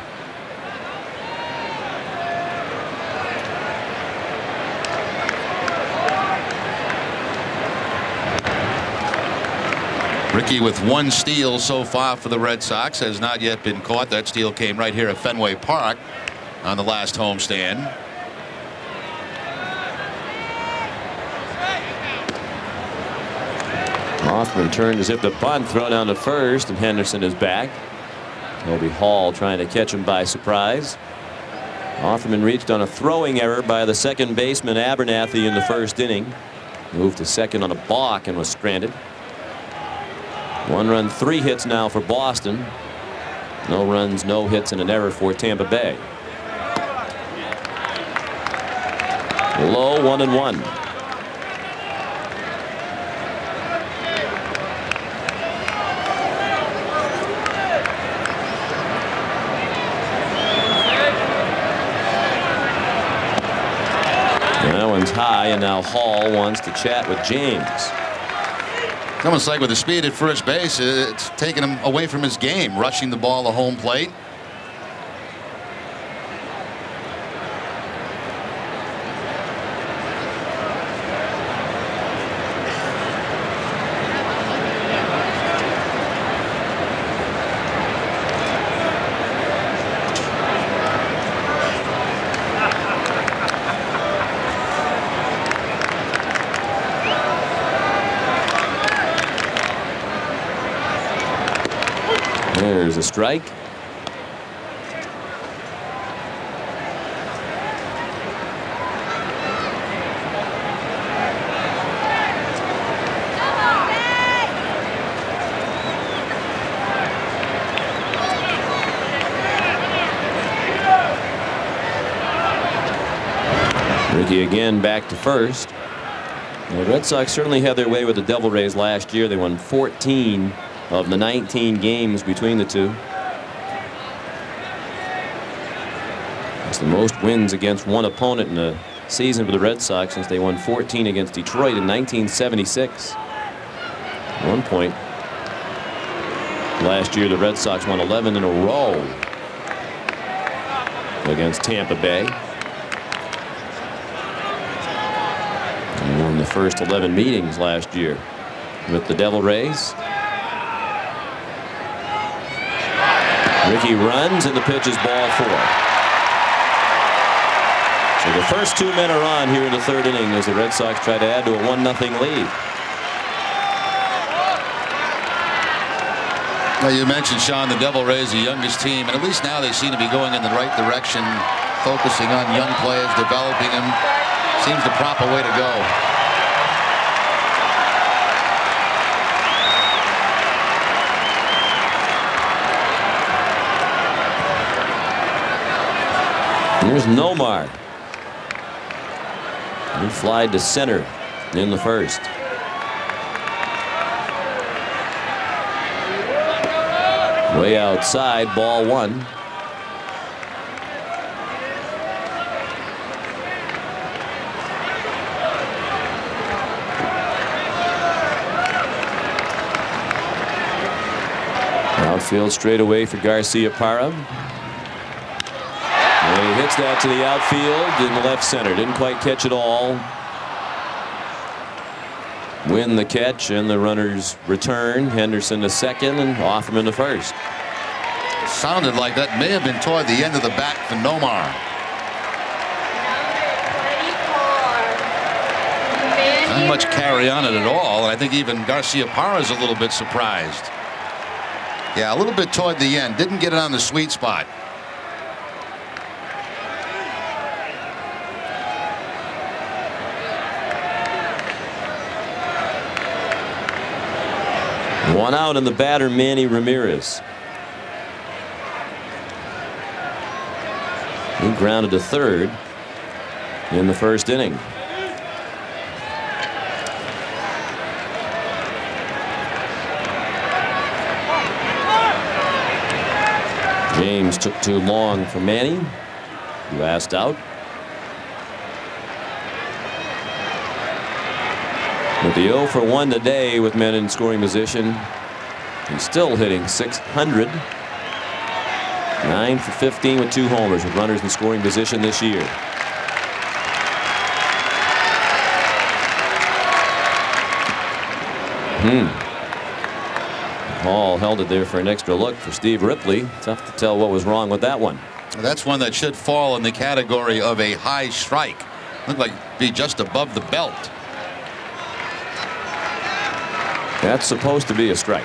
S2: Rickey with 1 steal so far for the Red Sox has not yet been caught. That steal came right here at Fenway Park on the last homestand.
S1: Hoffman turned as if to bunt, throw down to first, and Henderson is back. Toby Hall trying to catch him by surprise. Offerman reached on a throwing error by the second baseman Abernathy in the first inning. Moved to second on a balk and was stranded. 1 run, 3 hits now for Boston. No runs, no hits, and an error for Tampa Bay. Lowe 1-1. That one's high, and now Hall wants to chat with James.
S2: It's almost like with the speed at first base, it's taking him away from his game, rushing the ball to home plate.
S1: There's a strike. Rickey again back to first. The Red Sox certainly had their way with the Devil Rays last year. They won 14 of the 19 games between the two. It's the most wins against one opponent in a season for the Red Sox since they won 14 against Detroit in 1976. At one point last year, the Red Sox won 11 in a row against Tampa Bay. And won the first 11 meetings last year with the Devil Rays. Rickey runs, and the pitch is ball 4. first 2 men are on here in the 3rd inning as the Red Sox try to add to a 1-0 lead.
S2: Well, you mentioned, Sean, the Devil Rays, the youngest team, and at least now they seem to be going in the right direction, focusing on young players, developing them. Seems the proper way to go.
S1: Here's Nomar. He flied to center in the 1st. Way outside, ball 1. Outfield straight away for Garcia-Parra. And he hits that to the outfield in the left center. Didn't quite catch it all. Win the catch, and the runners return. Henderson to second, and off him in the 1st.
S2: Sounded like that may have been toward the end of the bat for Nomar. Not much carry on it at all, and I think even Garcia-Parra is a little bit surprised. Yeah, a little bit toward the end. Didn't get it on the sweet spot.
S1: One out, and the batter, Manny Ramirez. He grounded to 3rd in the 1st inning. James took too long for Manny. Last out. With the 0 for 1 today with men in scoring position, he's still hitting .600. 9 for 15 with 2 homers with runners in scoring position this year. Hall held it there for an extra look for Steve Ripley. Tough to tell what was wrong with that one.
S2: That's one that should fall in the category of a high strike. Looked like it'd be just above the belt.
S1: That's supposed to be a strike.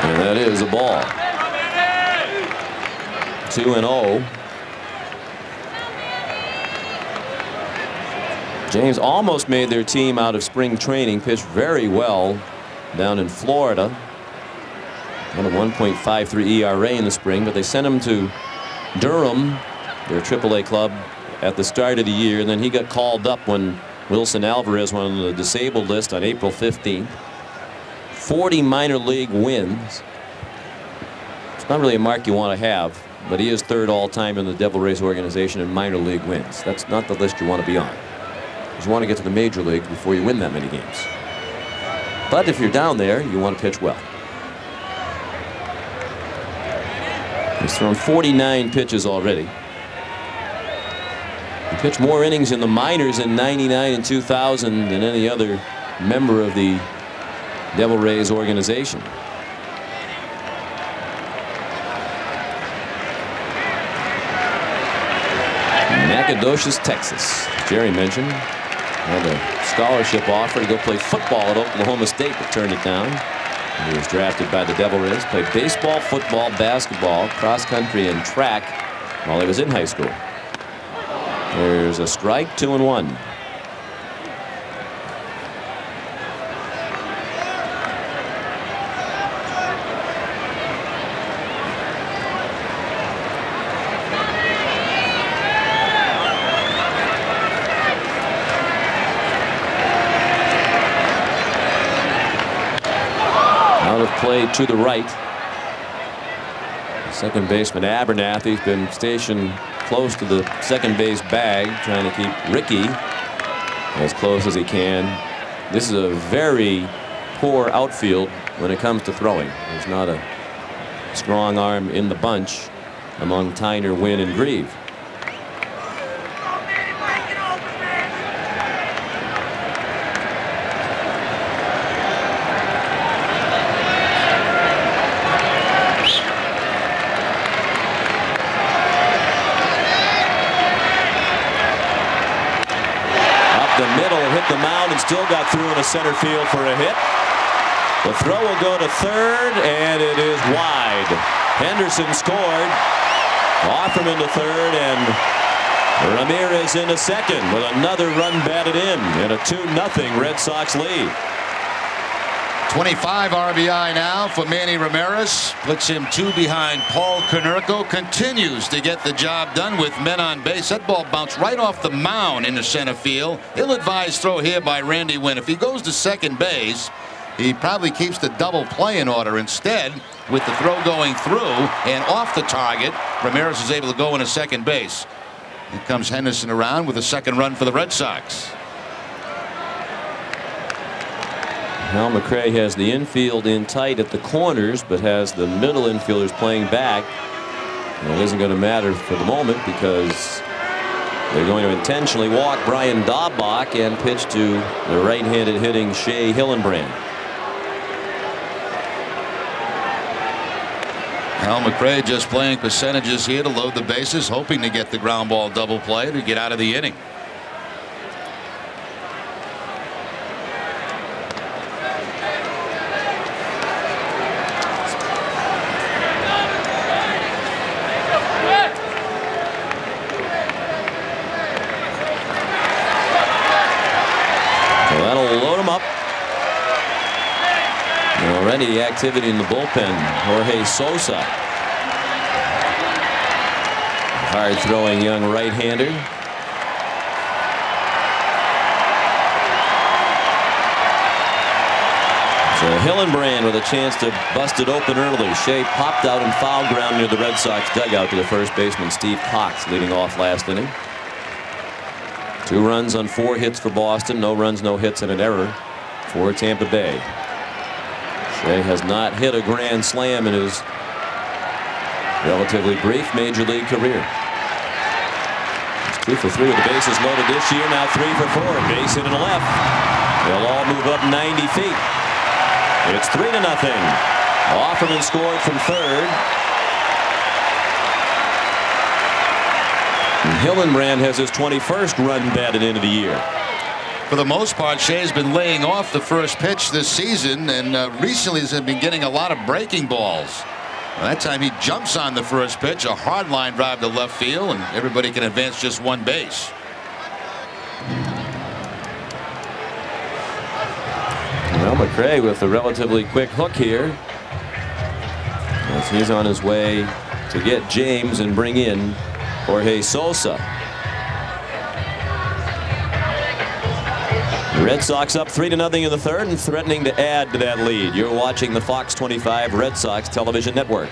S1: And that is a ball. 2-0. James almost made their team out of spring training. Pitched very well down in Florida. Had a 1.53 ERA in the spring, but they sent him to Durham, their AAA club, at the start of the year. And then he got called up when Wilson Alvarez went on the disabled list on April 15th. 40 minor league wins. It's not really a mark you want to have, but he is 3rd all-time in the Devil Rays organization in minor league wins. That's not the list you want to be on. You want to get to the major leagues before you win that many games. But if you're down there, you want to pitch well. He's thrown 49 pitches already. He pitched more innings in the minors in '99 and 2000 than any other member of the Devil Rays organization. Nacogdoches, Texas. Jerry mentioned, had a scholarship offer to go play football at Oklahoma State, but turned it down. He was drafted by the Devil Rays, played baseball, football, basketball, cross country, and track while he was in high school. There's a strike, 2-1. Play to the right. Second baseman Abernathy's been stationed close to the second base bag, trying to keep Ricky as close as he can. This is a very poor outfield when it comes to throwing. There's not a strong arm in the bunch among Tyner, Wynn, and Grieve. and still got through in a center field for a hit. The throw will go to third, and it is wide. Henderson scored. Offerman into third, and Ramirez into second with another run batted in a 2-0 Red Sox lead.
S2: 25 RBI now for Manny Ramirez. Puts him 2 behind Paul Konerko. Continues to get the job done with men on base. That ball bounced right off the mound into center field. Ill-advised throw here by Randy Wynn. If he goes to second base, he probably keeps the double play in order. Instead, with the throw going through and off the target, Ramirez is able to go into second base. Here comes Henderson around with a second run for the Red Sox.
S1: Hal McRae has the infield in tight at the corners, but has the middle infielders playing back. And it isn't going to matter for the moment because they're going to intentionally walk Brian Daubach and pitch to the right-handed hitting Shea Hillenbrand.
S2: Hal McRae just playing percentages here to load the bases, hoping to get the ground ball double play to get out of the inning.
S1: Already activity in the bullpen. Jorge Sosa, hard throwing young right-hander. So Hillenbrand with a chance to bust it open early. Shea popped out and foul ground near the Red Sox dugout to the first baseman Steve Cox, leading off last inning. 2 runs on 4 hits for Boston. No runs, no hits, and an error for Tampa Bay. Shea has not hit a grand slam in his relatively brief major league career. He's 2 for 3 with the bases loaded this year. Now 3 for 4. Base hit to the left. They'll all move up 90 feet. It's 3-0. Offerman scored from third. And Hillenbrand has his 21st run batted into the year.
S2: For the most part, Shea's been laying off the first pitch this season, and recently has been getting a lot of breaking balls. Well, that time he jumps on the first pitch, a hard line drive to left field, and everybody can advance just 1 base.
S1: Well, McRae with a relatively quick hook here, as he's on his way to get James and bring in Jorge Sosa. Red Sox up 3-0 in the third and threatening to add to that lead. You're watching the Fox 25 Red Sox television network.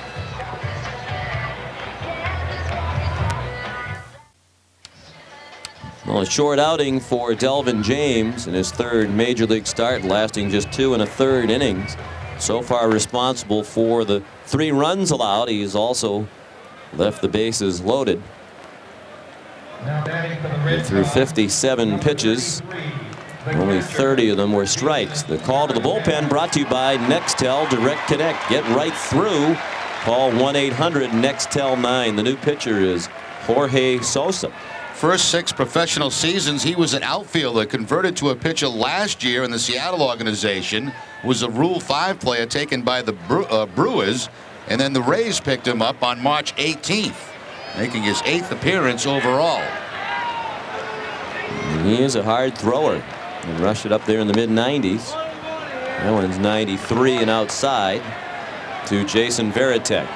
S1: Well, a short outing for Delvin James in his 3rd major league start, lasting just 2 1/3 innings. So far responsible for the 3 runs allowed. He's also left the bases loaded. He threw 57 pitches. Only 30 of them were strikes. The call to the bullpen brought to you by Nextel Direct Connect. Get right through. Call 1-800-NEXTEL-9. The new pitcher is Jorge Sosa.
S2: First 6 professional seasons, he was an outfielder, converted to a pitcher last year in the Seattle organization. Was a Rule 5 player taken by the Brewers, and then the Rays picked him up on March 18th, making his 8th appearance overall.
S1: He is a hard thrower. He rushed it up there in the mid-90s. That one's 93 and outside to Jason Varitek.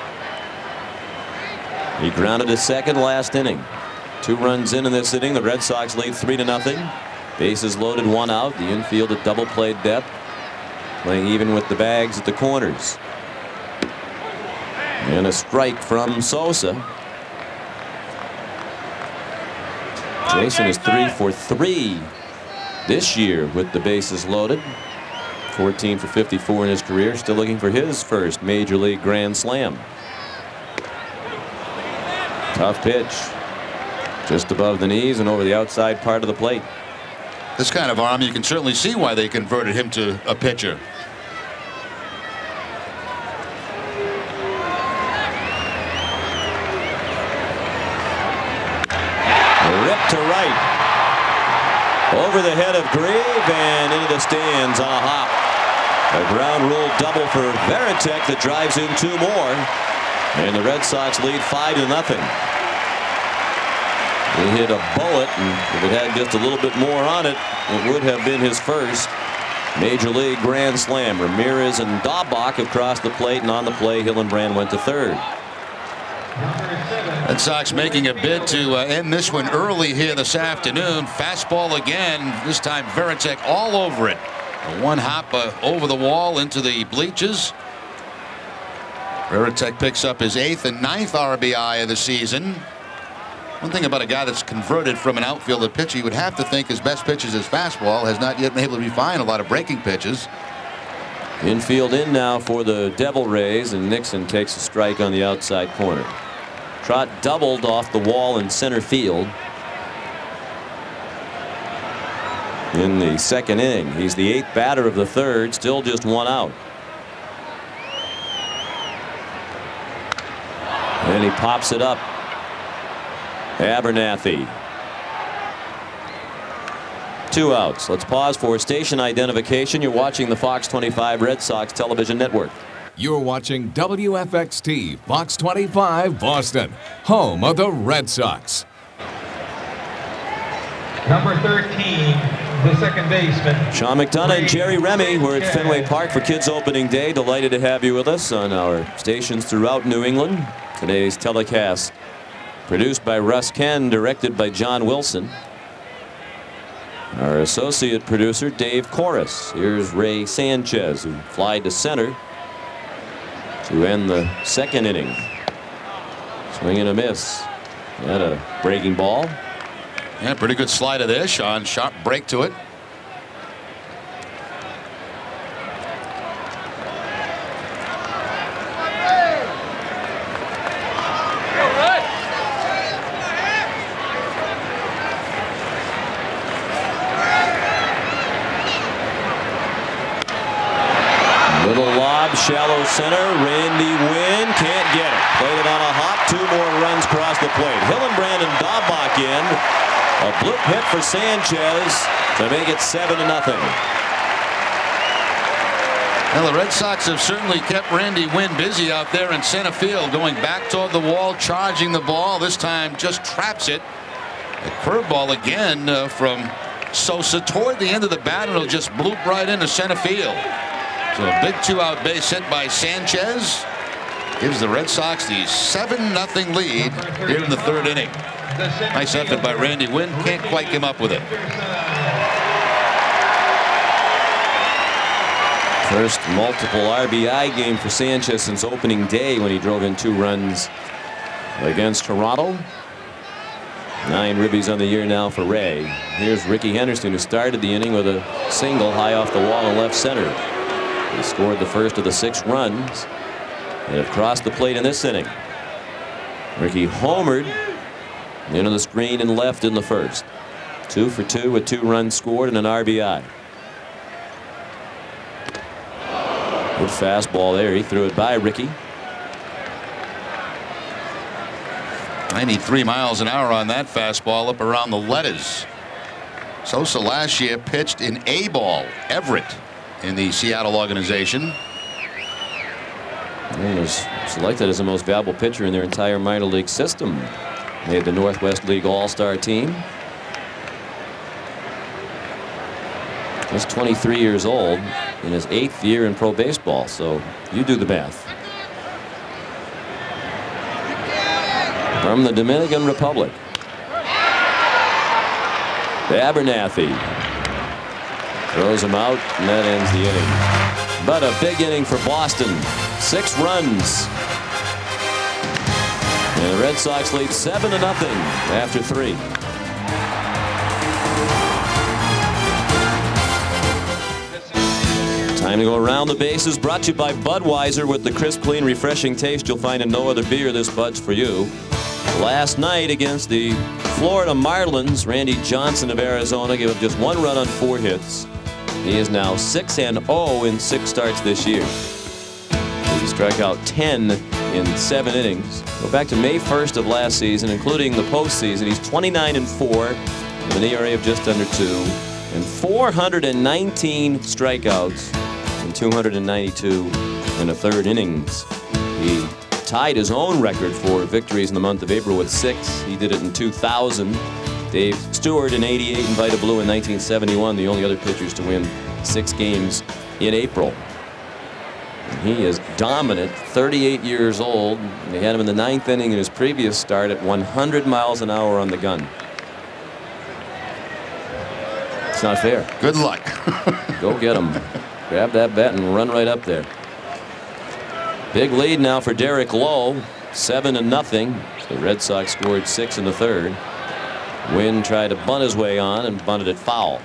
S1: He grounded to second last inning. 2 runs in this inning. The Red Sox lead 3-0. Bases loaded, 1 out. The infield at double play depth, playing even with the bags at the corners. And a strike from Sosa. Jason is 3 for 3 this year with the bases loaded. 14 for 54 in his career. Still looking for his first major league grand slam. Tough pitch. Just above the knees and over the outside part of the plate.
S2: This kind of arm, you can certainly see why they converted him to a pitcher.
S1: Rip to right. Over the head of Grieve and into the stands on a hop. A ground rule double for Varitek that drives in 2 more. And the Red Sox lead 5-0. He hit a bullet, and if it had just a little bit more on it, it would have been his first Major League Grand Slam. Ramirez and Daubach have crossed the plate, and on the play, Hillenbrand went to third.
S2: Red Sox making a bid to end this one early here this afternoon. Fastball again, this time Varitek all over it. A 1 hop over the wall into the bleachers. Varitek picks up his 8th and 9th RBI of the season. One thing about a guy that's converted from an outfielder pitcher, you would have to think his best pitch is his fastball. Has not yet been able to refine a lot of breaking pitches.
S1: Infield in now for the Devil Rays, and Nixon takes a strike on the outside corner. Trot doubled off the wall in center field in the 2nd inning. He's the 8th batter of the 3rd, still just 1 out. And he pops it up. Abernathy. 2 outs. Let's pause for station identification. You're watching the Fox 25 Red Sox television network.
S4: You're watching WFXT Fox 25 Boston, home of the Red Sox.
S5: Number 13, the second baseman.
S1: Sean McDonough and Jerry Remy were at Fenway Park for Kids Opening Day. Delighted to have you with us on our stations throughout New England. Today's telecast produced by Russ Ken, directed by John Wilson. Our associate producer, Dave Corris. Here's Ray Sanchez, who flied to center to end the 2nd inning. Swing and a miss. And a breaking ball.
S2: Yeah, pretty good slider there, Sean. Sharp break to it.
S1: Shallow center. Randy Wynn can't get it. Played it on a hop. 2 more runs across the plate. Hillenbrand and Daubach in. A bloop hit for Sanchez to make it 7-0.
S2: Well, the Red Sox have certainly kept Randy Wynn busy out there in center field, going back toward the wall, charging the ball. This time just traps it. A curveball again from Sosa toward the end of the bat, and it'll just bloop right into center field. So a big 2-out base hit by Sanchez gives the Red Sox the 7-0 lead here in the 3rd inning. Nice effort by Randy Wynn. Can't quite come up with it.
S1: First multiple RBI game for Sanchez since opening day when he drove in 2 runs against Toronto. 9 ribbies on the year now for Ray. Here's Ricky Henderson, who started the inning with a single high off the wall in left center. He scored the first of the 6 runs and have crossed the plate in this inning. Ricky homered into the screen and left in the first. 2 for 2 with 2 runs scored and an RBI. Good fastball there. He threw it by Ricky.
S2: 93 miles an hour on that fastball up around the letters. Sosa last year pitched in A-ball, Everett, in the Seattle organization.
S1: He was selected as the most valuable pitcher in their entire minor league system. Made the Northwest League All-Star team. He's 23 years old in his 8th year in pro baseball, so you do the math. From the Dominican Republic, Abernathy throws him out, and that ends the inning. But a big inning for Boston. 6 runs. And the Red Sox lead 7-0 after 3. Time to go around the bases. Brought to you by Budweiser. With the crisp, clean, refreshing taste you'll find in no other beer. This Bud's for you. Last night against the Florida Marlins, Randy Johnson of Arizona gave up just 1 run on 4 hits. He is now 6-0 in 6 starts this year. He struck out 10 in 7 innings. Go back to May 1st of last season, including the postseason. He's 29-4 with an ERA of just under 2 and 419 strikeouts and 292 in the third innings. He tied his own record for victories in the month of April with 6. He did it in 2000. Dave Stewart in '88 and Vita Blue in 1971, the only other pitchers to win 6 games in April. And he is dominant, 38 years old. And they had him in the 9th inning in his previous start at 100 miles an hour on the gun. It's not fair.
S2: Good luck.
S1: Go get him. Grab that bat and run right up there. Big lead now for Derek Lowe, 7-0. The Red Sox scored 6 in the third. Wynn tried to bunt his way on and bunted it foul.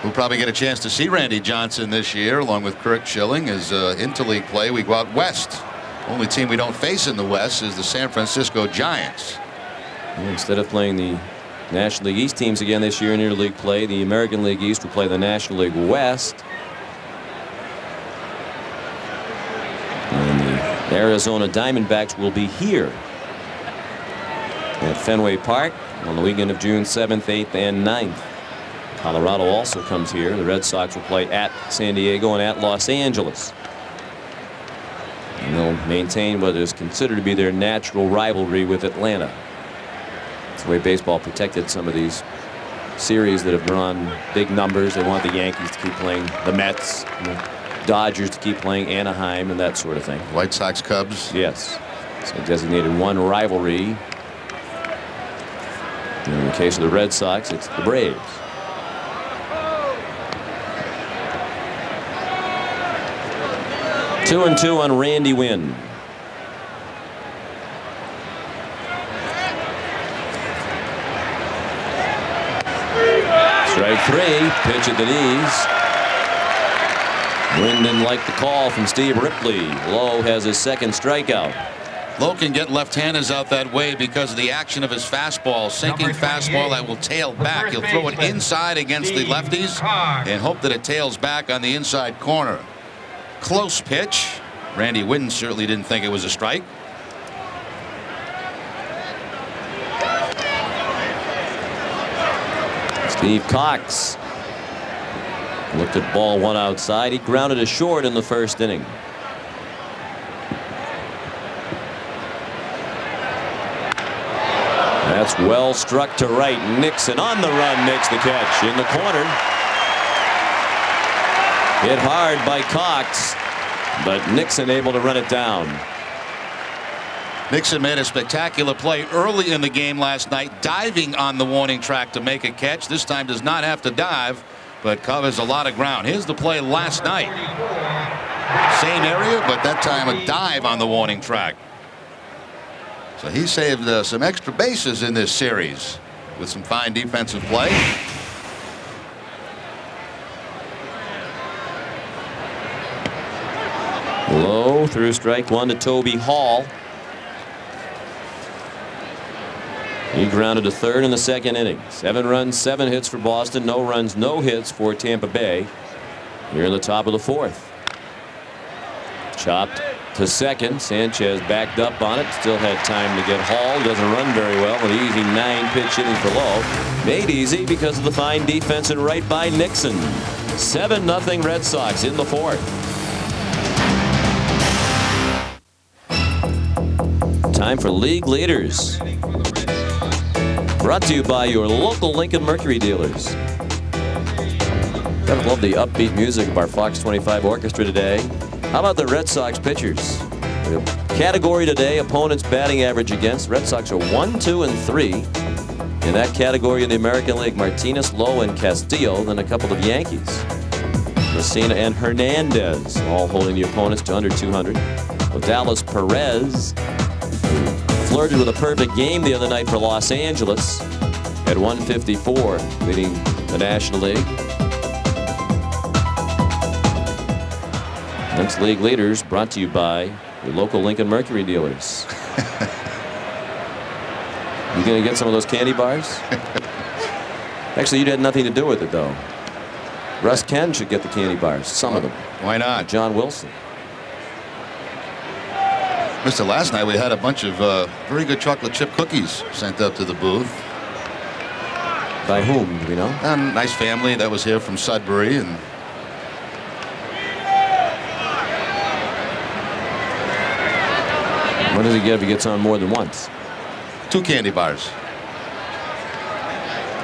S2: We'll probably get a chance to see Randy Johnson this year, along with Kirk Schilling, as interleague play. We go out west. Only team we don't face in the West is the San Francisco Giants.
S1: Instead of playing the National League East teams again this year in interleague play, the American League East will play the National League West. And the Arizona Diamondbacks will be here at Fenway Park on the weekend of June 7th, 8th, and 9th. Colorado also comes here. The Red Sox will play at San Diego and at Los Angeles. And they'll maintain what is considered to be their natural rivalry with Atlanta. That's the way baseball protected some of these series that have drawn big numbers. They want the Yankees to keep playing the Mets, and the Dodgers to keep playing Anaheim, and that sort of thing.
S2: White Sox, Cubs.
S1: Yes. So designated one rivalry. In the case of the Red Sox, it's the Braves. 2-2 on Randy Wynn. Strike 3, pitch at the knees. Wynn didn't like the call from Steve Ripley. Lowe has his second strikeout.
S2: Lowe can get left-handers out that way because of the action of his fastball, sinking fastball that will tail back. He'll throw it inside against the lefties and hope that it tails back on the inside corner. Close pitch. Randy Wynn certainly didn't think it was a strike.
S1: Steve Cox looked at ball one outside. He grounded a short in the first inning. That's well struck to right. Nixon on the run makes the catch in the corner. Hit hard by Cox, but Nixon able to run it down.
S2: Nixon made a spectacular play early in the game last night, diving on the warning track to make a catch. This time does not have to dive, but covers a lot of ground. Here's the play last night. Same area, but that time a dive on the warning track. So he saved some extra bases in this series with some fine defensive play.
S1: Lowe threw strike 1 to Toby Hall. He grounded to third in the second inning. 7 runs, 7 hits for Boston. No runs, no hits for Tampa Bay. Here in the top of the 4th. Chopped to second. Sanchez backed up on it. Still had time to get Hall. Doesn't run very well. An easy 9-pitch inning for Lowe. Made easy because of the fine defense and right by Nixon. 7-0 Red Sox in the 4th. Time for League Leaders. Brought to you by your local Lincoln Mercury dealers. Gotta love the upbeat music of our Fox 25 orchestra today. How about the Red Sox pitchers? The category today, opponents batting average against. Red Sox are 1-2-3 in that category in the American League. Martinez, Lowe, and Castillo, then a couple of Yankees. Messina and Hernandez all holding the opponents to under 200. Dallas Perez, who flirted with a perfect game the other night for Los Angeles at 154, leading the National League. Next League Leaders brought to you by your local Lincoln Mercury dealers. You gonna get some of those candy bars? Actually, you had nothing to do with it, though. Russ Ken should get the candy bars, some of them.
S2: Why not?
S1: John Wilson.
S2: Mr. Last night we had a bunch of very good chocolate chip cookies sent up to the booth.
S1: By whom, do we know?
S2: A nice family that was here from Sudbury. And
S1: what does he get if he gets on more than once?
S2: 2 candy bars.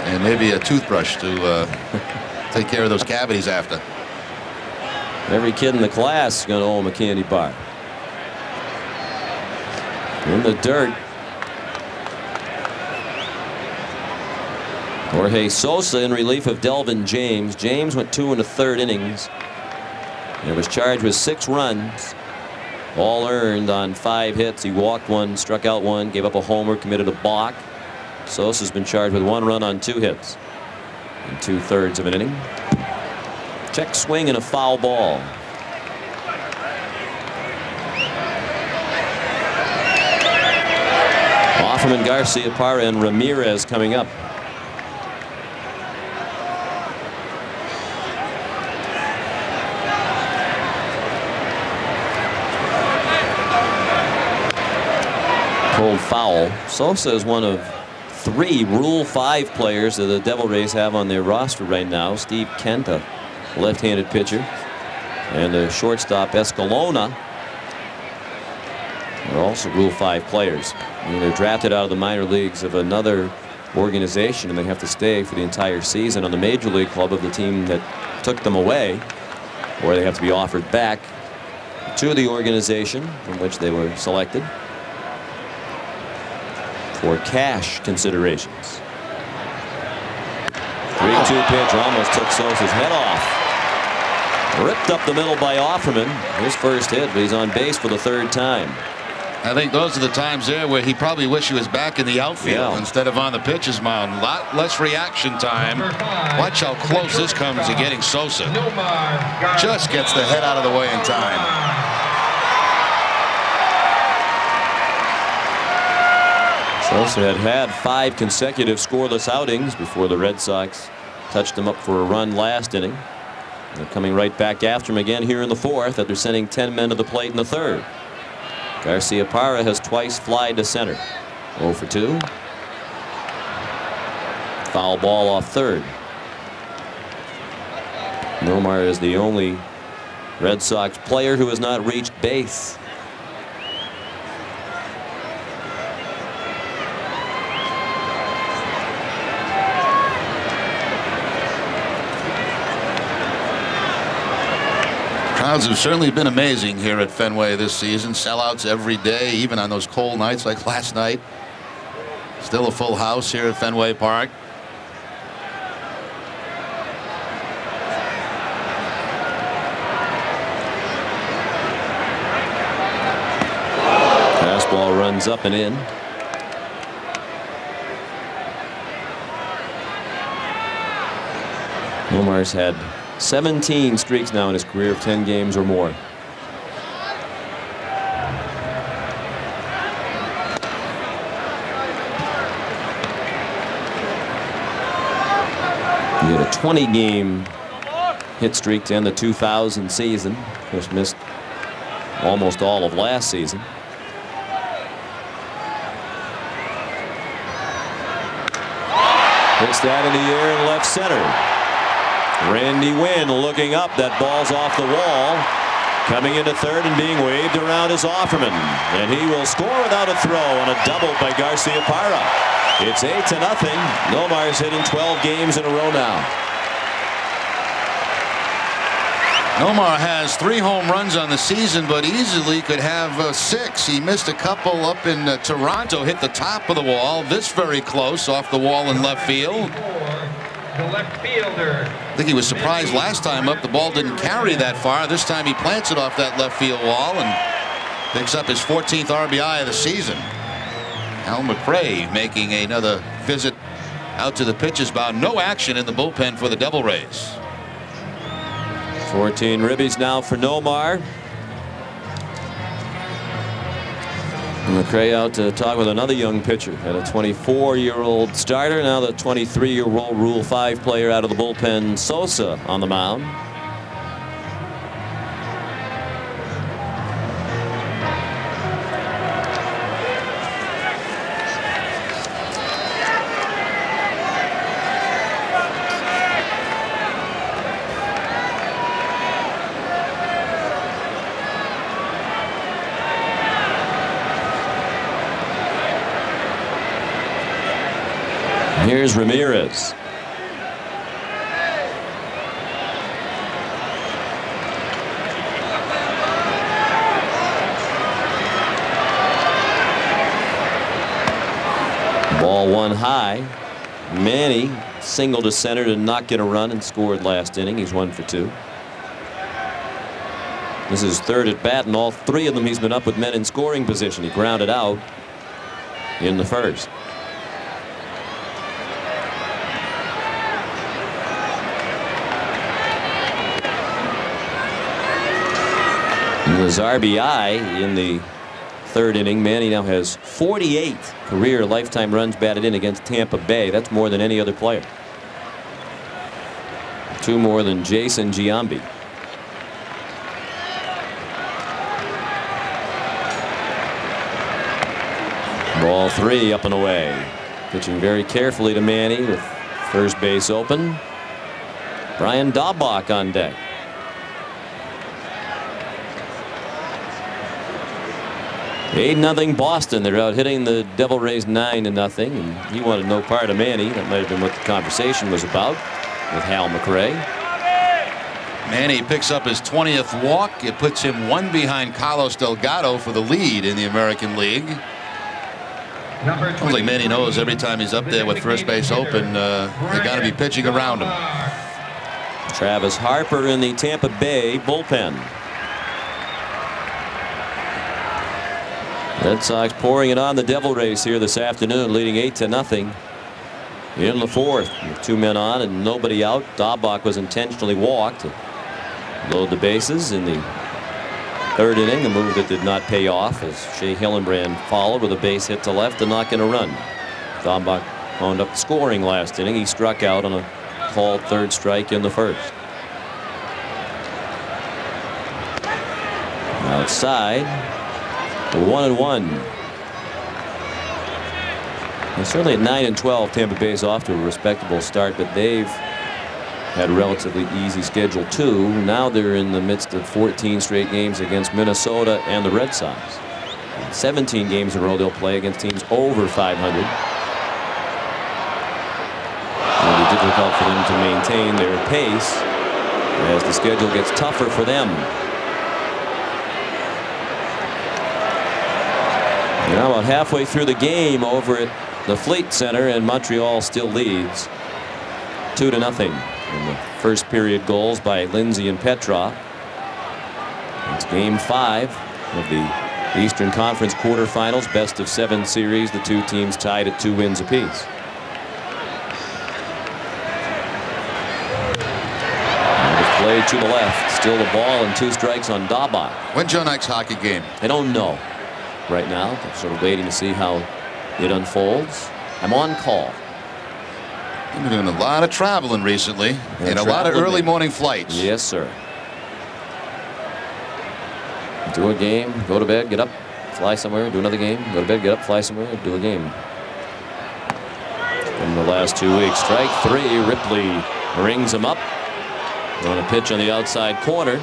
S2: And maybe a toothbrush to take care of those cavities after.
S1: Every kid in the class is going to owe him a candy bar. In the dirt. Jorge Sosa in relief of Delvin James. James went 2 1/3 innings. He was charged with 6 runs. All earned on 5 hits. He walked 1, struck out 1, gave up a homer, committed a balk. Sosa's been charged with 1 run on 2 hits in 2/3 of an inning. Check swing and a foul ball. Offerman, Garcia Parra, and Ramirez coming up. Cold foul. Sosa is one of 3 Rule 5 players that the Devil Rays have on their roster right now. Steve Kent, a left-handed pitcher, and the shortstop Escalona are also Rule 5 players. I mean, they're drafted out of the minor leagues of another organization, and they have to stay for the entire season on the major league club of the team that took them away, or they have to be offered back to the organization from which they were selected for cash considerations. 3-2 pitch almost took Sosa's head off. Ripped up the middle by Offerman. His first hit, but he's on base for the 3rd time.
S2: I think those are the times there where he probably wished he was back in the outfield instead of on the pitcher's mound. A lot less reaction time. Watch how close this comes to getting Sosa. Just gets the head out of the way in time.
S1: Sosa had 5 consecutive scoreless outings before the Red Sox touched him up for a run last inning. They're coming right back after him again here in the 4th after sending 10 men to the plate in the 3rd. Garcia Parra has twice flied to center. 0 for 2. Foul ball off 3rd. Nomar is the only Red Sox player who has not reached base.
S2: Crowds have certainly been amazing here at Fenway this season. Sellouts every day, even on those cold nights like last night. Still a full house here at Fenway Park.
S1: Fastball runs up and in. Nomar's had 17 streaks now in his career of 10 games or more. He had a 20-game hit streak to end the 2000 season, which missed almost all of last season. Hits that in the air in left center. Randy Wynn looking up. That ball's off the wall. Coming into 3rd and being waved around is Offerman. And he will score without a throw on a double by Garcia Parra. It's 8-0. Nomar's hitting 12 games in a row now.
S2: Nomar has 3 home runs on the season, but easily could have 6. He missed a couple up in Toronto, hit the top of the wall. This very close off the wall in left field.
S5: The left fielder.
S2: I think he was surprised last time up the ball didn't carry that far. This time he plants it off that left field wall and picks up his 14th RBI of the season. Al McRae making another visit out to the pitcher's mound. No action in the bullpen for the Devil Rays.
S1: 14 ribbies now for Nomar. McRae out to talk with another young pitcher. Had a 24-year-old starter. Now the 23-year-old Rule 5 player out of the bullpen, Sosa, on the mound. Here's Ramirez. Ball one high. Manny singled to center to not get a run and scored last inning. He's 1 for 2. This is third at bat, and all 3 of them he's been up with men in scoring position. He grounded out in the first. And his RBI in the third inning. Manny now has 48 career lifetime runs batted in against Tampa Bay. That's more than any other player. 2 more than Jason Giambi. Ball 3 up and away. Pitching very carefully to Manny with first base open. Brian Daubach on deck. Nothing Boston. They're out hitting the Devil Rays 9-0, and he wanted no part of Manny. That might have been what the conversation was about with Hal McRae.
S2: Manny picks up his 20th walk. It puts him 1 behind Carlos Delgado for the lead in the American League. Sounds like Manny knows every time he's up there with first base open, they got to be pitching around him.
S1: Travis Harper in the Tampa Bay bullpen. Red Sox pouring it on the Devil Rays here this afternoon, leading 8-0 in the fourth. With 2 men on and nobody out. Daubach was intentionally walked to load the bases in the third inning, a move that did not pay off as Shea Hillenbrand followed with a base hit to left and not going to run. Daubach wound up scoring last inning. He struck out on a called third strike in the first. Outside. 1-1. And certainly at 9-12, Tampa Bay's off to a respectable start, but they've had a relatively easy schedule too. Now they're in the midst of 14 straight games against Minnesota and the Red Sox. 17 games in a row they'll play against teams over 500. It'll be difficult for them to maintain their pace as the schedule gets tougher for them. Now about halfway through the game over at the Fleet Center, and Montreal still leads 2-0 in the first period goals by Lindsay and Petrov. It's game 5 of the Eastern Conference quarterfinals, best of 7 series. The 2 teams tied at 2 wins apiece. Play to the left, still the ball and 2 strikes on Daubach.
S2: When's your next hockey game?
S1: I don't know right now. I'm sort of waiting to see how it unfolds. I'm on call.
S2: You've been doing a lot of traveling recently and a lot of early morning flights.
S1: Yes, sir. Do a game, go to bed, get up, fly somewhere, do another game, go to bed, get up, fly somewhere, do a game. In the last 2 weeks, strike 3. Ripley rings him up. On a pitch on the outside corner.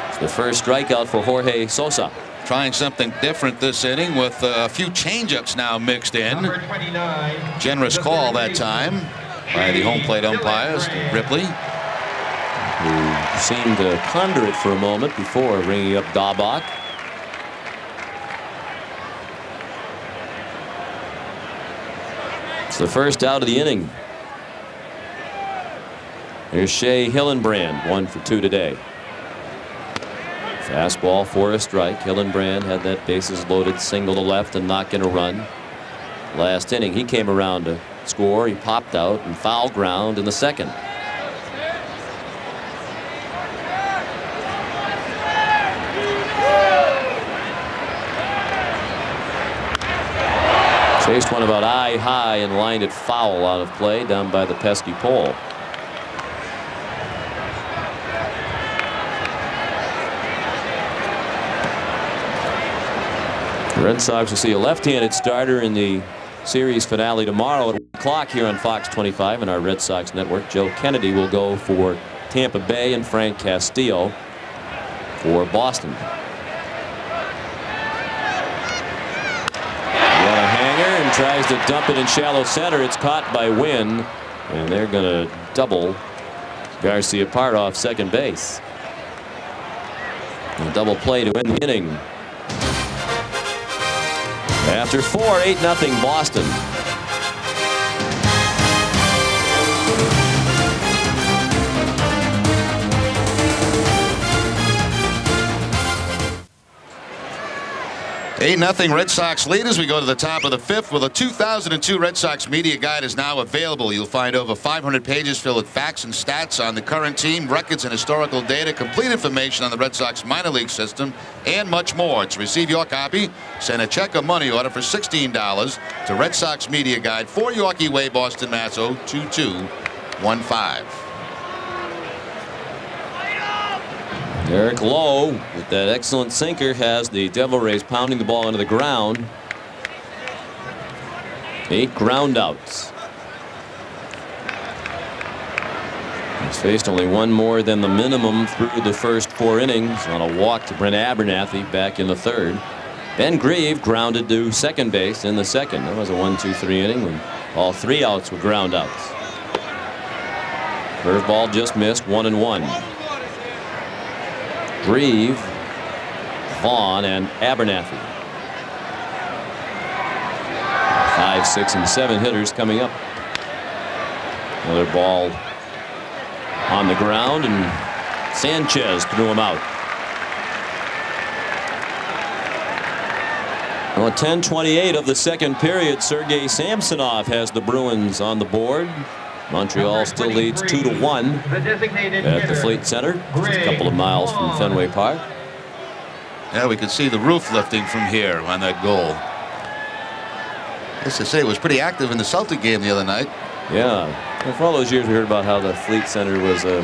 S1: It's the first strikeout for Jorge Sosa.
S2: Trying something different this inning with a few changeups now mixed in. Generous call that time by the home plate umpires, Ripley,
S1: who seemed to ponder it for a moment before ringing up Daubach. It's the first out of the inning. Here's Shea Hillenbrand, 1 for 2 today. Fastball for a strike. Hillenbrand had that bases loaded single to left and not going to run. Last inning, he came around to score. He popped out and foul ground in the second. Chased one about eye high and lined it foul out of play down by the pesky pole. The Red Sox will see a left-handed starter in the series finale tomorrow at 1 o'clock here on Fox 25 and our Red Sox network. Joe Kennedy will go for Tampa Bay and Frank Castillo for Boston. Got a hanger and tries to dump it in shallow center. It's caught by Wynn, and they're going to double Garcia Part off second base. A double play to end the inning. After 4, 8-0 Boston.
S2: Nothing Red Sox lead as we go to the top of the 5th. Well, the 2002 Red Sox media guide is now available. You'll find over 500 pages filled with facts and stats on the current team, records and historical data, complete information on the Red Sox minor league system, and much more. To receive your copy, send a check or money order for $16 to Red Sox Media Guide, 4 Yorkie Way, Boston, Mass. 02215.
S1: Eric Lowe, with that excellent sinker, has the Devil Rays pounding the ball into the ground. 8 ground outs. He's faced only one more than the minimum through the first 4 innings on a walk to Brent Abernathy back in the 3rd. Ben Grieve grounded to second base in the 2nd. That was a 1-2-3 inning when all 3 outs were ground outs. Curveball just missed, 1-1. Grieve, Vaughn, and Abernathy. 5, 6, and 7 hitters coming up. Another ball on the ground, and Sanchez threw him out. Well, 10:28 of the 2nd period, Sergei Samsonov has the Bruins on the board. Montreal still leads 2-1 at the Fleet Center, just a couple of miles from Fenway Park.
S2: Yeah, we could see the roof lifting from here on that goal. As to say, it was pretty active in the Celtic game the other night.
S1: Yeah, and for all those years we heard about how the Fleet Center was a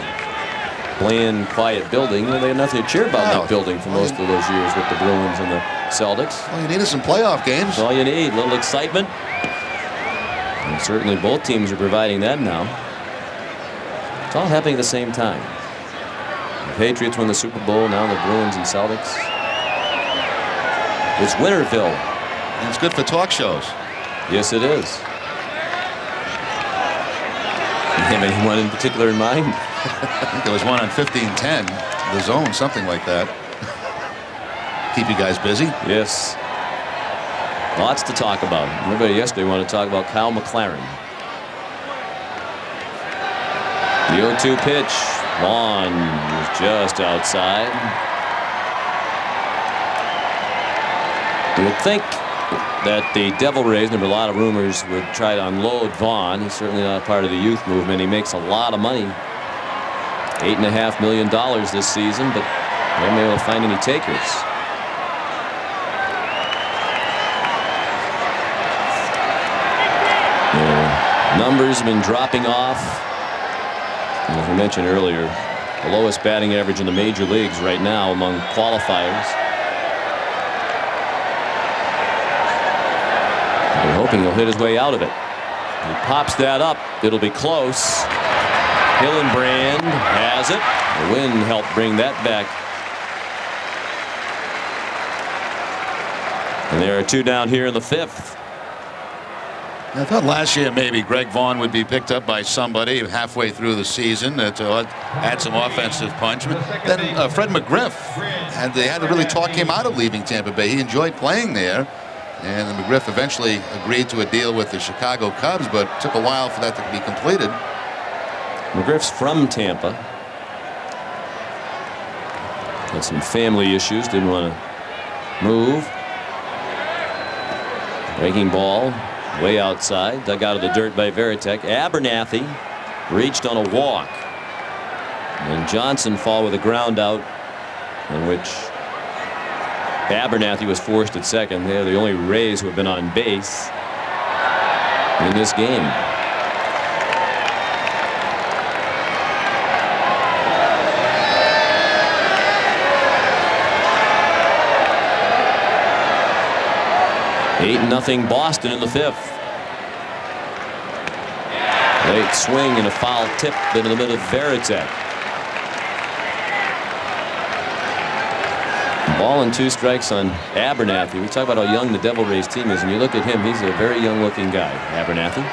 S1: bland, quiet building. Well, they had nothing to cheer about in that building for most of those years with the Bruins and the Celtics.
S2: Well, you needed some playoff games.
S1: That's all you need, a little excitement. And certainly both teams are providing that now. It's all happening at the same time. The Patriots win the Super Bowl, now the Bruins and Celtics. It's Winterville.
S2: And it's good for talk shows.
S1: Yes, it is. You have anyone in particular in mind?
S2: I think there was one on 1510, The Zone, something like that. Keep you guys busy.
S1: Yes. Lots to talk about. Everybody yesterday wanted to talk about Kyle McLaren. The 0-2 pitch. Vaughn was just outside. You would think that the Devil Rays, there were a lot of rumors, would try to unload Vaughn. He's certainly not a part of the youth movement. He makes a lot of money. $8.5 million this season, but they haven't been able to find any takers. Numbers have been dropping off. As we mentioned earlier, the lowest batting average in the major leagues right now among qualifiers. We're hoping he'll hit his way out of it. He pops that up. It'll be close. Hillenbrand has it. The wind helped bring that back. And there are 2 down here in the 5th.
S2: I thought last year maybe Greg Vaughn would be picked up by somebody halfway through the season to add some offensive punch. Then Fred McGriff, and they had to really talk him out of leaving Tampa Bay. He enjoyed playing there, and McGriff eventually agreed to a deal with the Chicago Cubs, but it took a while for that to be completed.
S1: McGriff's from Tampa. Had some family issues, didn't want to move. Breaking ball. Way outside, dug out of the dirt by Veritek. Abernathy reached on a walk. And Johnson fall with a ground out, in which Abernathy was forced at second. They're the only Rays who have been on base in this game. Nothing Boston in the 5th. Late swing and a foul tip into the middle of Veritek. Ball and 2 strikes on Abernathy. We talk about how young the Devil Rays team is, and you look at him, he's a very young-looking guy, Abernathy.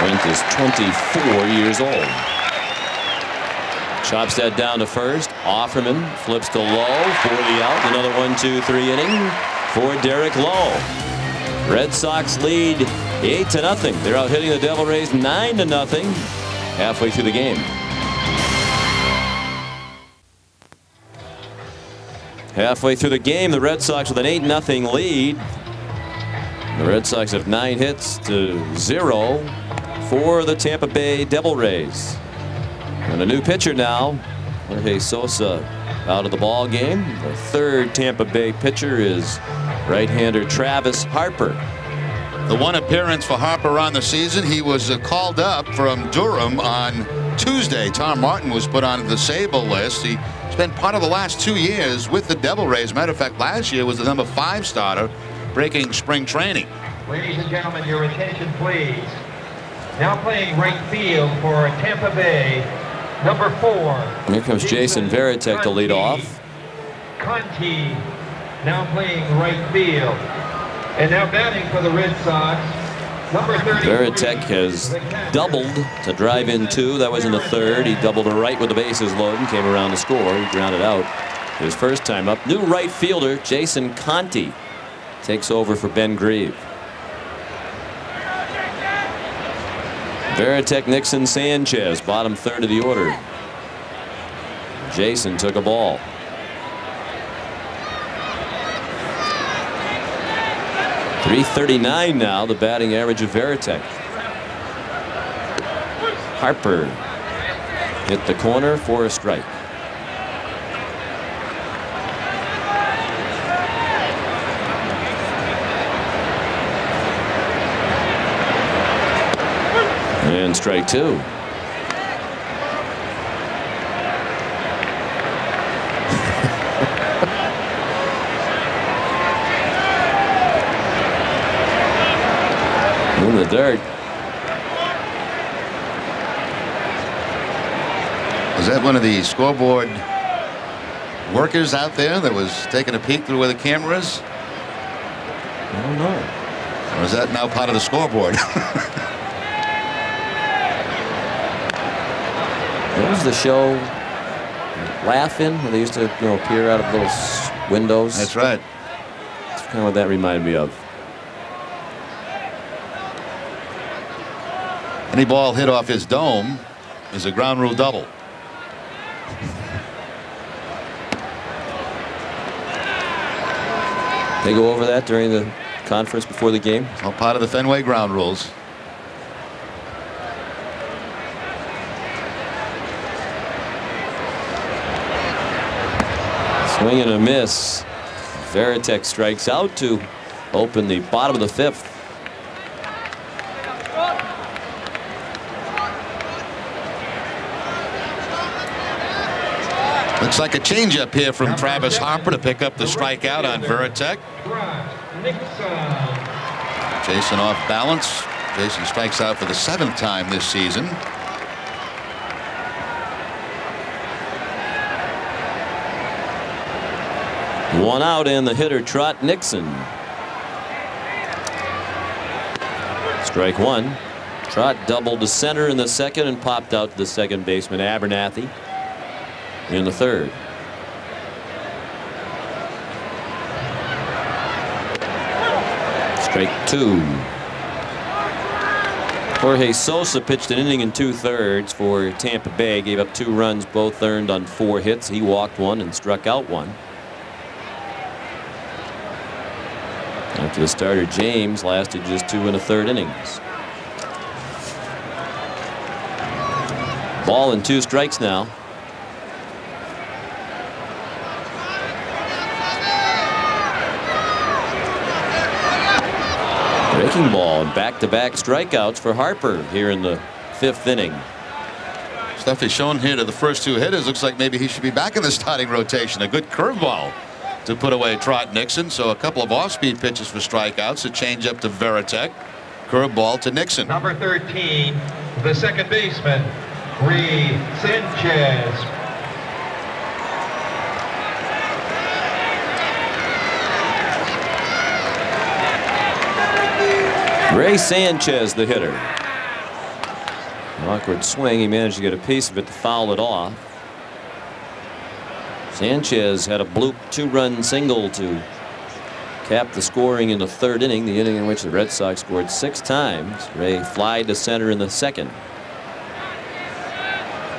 S1: Brent is 24 years old. Chops that down to first. Offerman flips to Lowe for the out. Another 1-2-3 inning for Derek Lowe. Red Sox lead 8-0. They're out hitting the Devil Rays 9-0 halfway through the game. Halfway through the game, the Red Sox with an 8-0 lead. The Red Sox have 9 hits to 0 for the Tampa Bay Devil Rays. And a new pitcher now, Jorge Sosa, out of the ball game. The third Tampa Bay pitcher is right-hander Travis Harper.
S2: The one appearance for Harper on the season, he was called up from Durham on Tuesday. Tom Martin was put on the disabled list. He spent part of the last 2 years with the Devil Rays. Matter of fact, last year was the number 5 starter, breaking spring training.
S5: Ladies and gentlemen, your attention, please. Now playing right field for Tampa Bay, number 4.
S1: Here comes Jason Varitek to lead off.
S5: Conti now playing right field. And now batting for the Red Sox, number 30.
S1: Varitek has doubled to drive in 2. That was in the third. He doubled to right with the bases loaded and came around to score. He grounded out his first time up. New right fielder Jason Conti takes over for Ben Grieve. Varitek, Nixon, Sanchez, bottom third of the order. Jason took a ball. .339 now, the batting average of Varitek. Harper hit the corner for a strike. And strike 2. In the dirt.
S2: Was that one of the scoreboard workers out there that was taking a peek through where the camera is?
S1: I don't know.
S2: Or is that now part of the scoreboard?
S1: What was the show? Laughing, where they used to, peer out of little windows.
S2: That's right.
S1: That's kind of what that reminded me of.
S2: Any ball hit off his dome is a ground rule double.
S1: They go over that during the conference before the game.
S2: It's all part of the Fenway ground rules.
S1: Swing and a miss. Varitek strikes out to open the bottom of the 5th.
S2: Looks like a changeup here from Travis Harper to pick up the strikeout on Varitek. Jason off balance. Jason strikes out for the 7th time this season.
S1: One out, and the hitter Trot Nixon. Strike 1. Trot doubled to center in the 2nd and popped out to the second baseman Abernathy in the 3rd. Strike 2. Jorge Sosa pitched an inning and 2/3 for Tampa Bay. Gave up 2 runs, both earned on 4 hits. He walked 1 and struck out 1. After the starter James lasted just 2 1/3 innings. Ball and 2 strikes now. Breaking ball and back-to-back strikeouts for Harper here in the 5th inning.
S2: Stuff he's shown here to the first 2 hitters. Looks like maybe he should be back in the starting rotation. A good curveball to put away Trot Nixon. So a couple of off-speed pitches for strikeouts. A changeup to Veritek. Curveball to Nixon.
S5: Number 13, the second baseman, Ray Sanchez.
S1: Ray Sanchez, the hitter. An awkward swing. He managed to get a piece of it to foul it off. Sanchez had a bloop 2-run single to cap the scoring in the third inning, the inning in which the Red Sox scored 6 times. Ray flied to center in the second.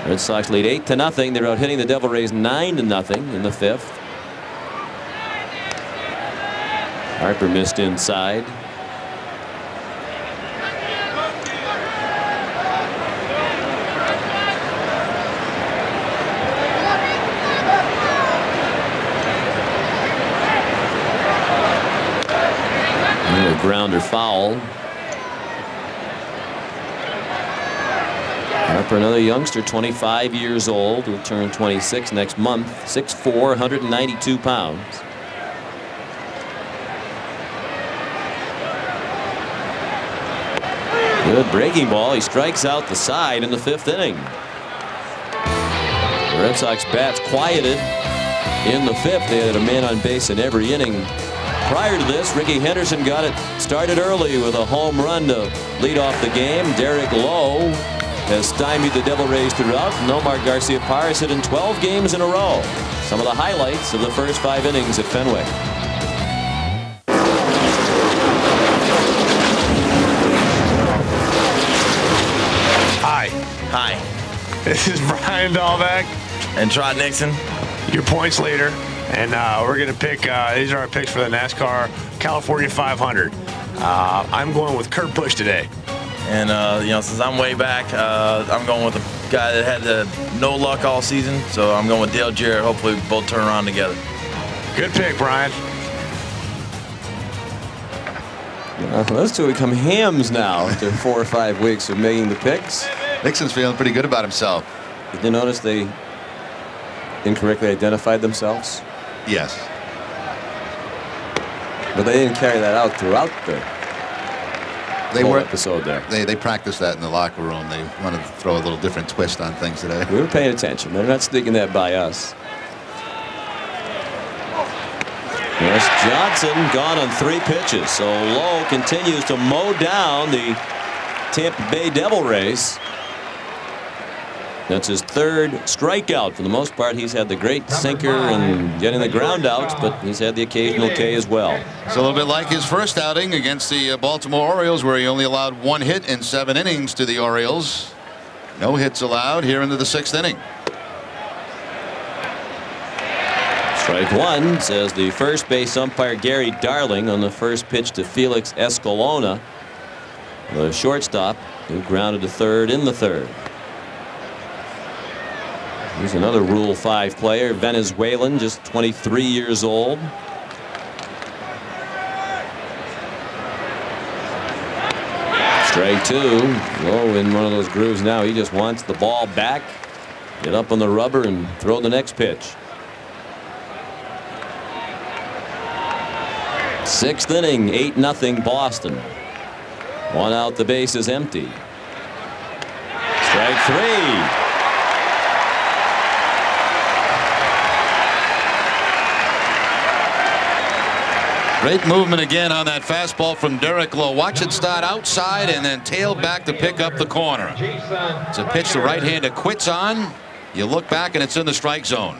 S1: Red Sox lead 8-0. They're out hitting the Devil Rays 9-0 in the 5th. Harper missed inside. Grounder foul. Harper, another youngster, 25 years old, will turn 26 next month. 6'4", 192 pounds. Good breaking ball. He strikes out the side in the 5th inning. The Red Sox bats quieted in the 5th. They had a man on base in every inning. Prior to this, Ricky Henderson got it started early with a home run to lead off the game. Derek Lowe has stymied the Devil Rays throughout. Nomar Garcia-Parra hit in 12 games in a row. Some of the highlights of the first 5 innings at Fenway.
S6: Hi. This is Brian Dahlbeck and Trot Nixon, your points leader. And we're going to pick, these are our picks for the NASCAR California 500. I'm going with Kurt Busch today.
S7: And, since I'm way back, I'm going with a guy that had no luck all season. So I'm going with Dale Jarrett. Hopefully we both turn around together.
S6: Good pick, Brian.
S1: Those two become hams now after 4 or 5 weeks of making the picks.
S2: Nixon's feeling pretty good about himself.
S1: Did you notice they incorrectly identified themselves?
S2: Yes.
S1: But they didn't carry that out throughout the whole episode there.
S2: They practiced that in the locker room. They wanted to throw a little different twist on things today.
S1: We were paying attention. They're not sneaking that by us. Wes Johnson gone on 3 pitches. So Lowe continues to mow down the Tampa Bay Devil Rays. That's his 3rd strikeout. For the most part, he's had the great sinker and getting the ground outs, but he's had the occasional K as well.
S2: It's a little bit like his first outing against the Baltimore Orioles, where he only allowed 1 hit in 7 innings to the Orioles. No hits allowed here into the 6th inning.
S1: Strike 1, says the first base umpire Gary Darling on the first pitch to Felix Escalona, the shortstop, who grounded to 3rd in the 3rd. He's another Rule 5 player, Venezuelan, just 23 years old. Strike 2. Lowe in one of those grooves now. He just wants the ball back, get up on the rubber, and throw the next pitch. 6th inning, 8-0 Boston. 1 out, the base is empty. Strike 3.
S2: Great movement again on that fastball from Derek Lowe. Watch it start outside and then tail back to pick up the corner. It's a pitch the right-hander quits on. You look back and it's in the strike zone.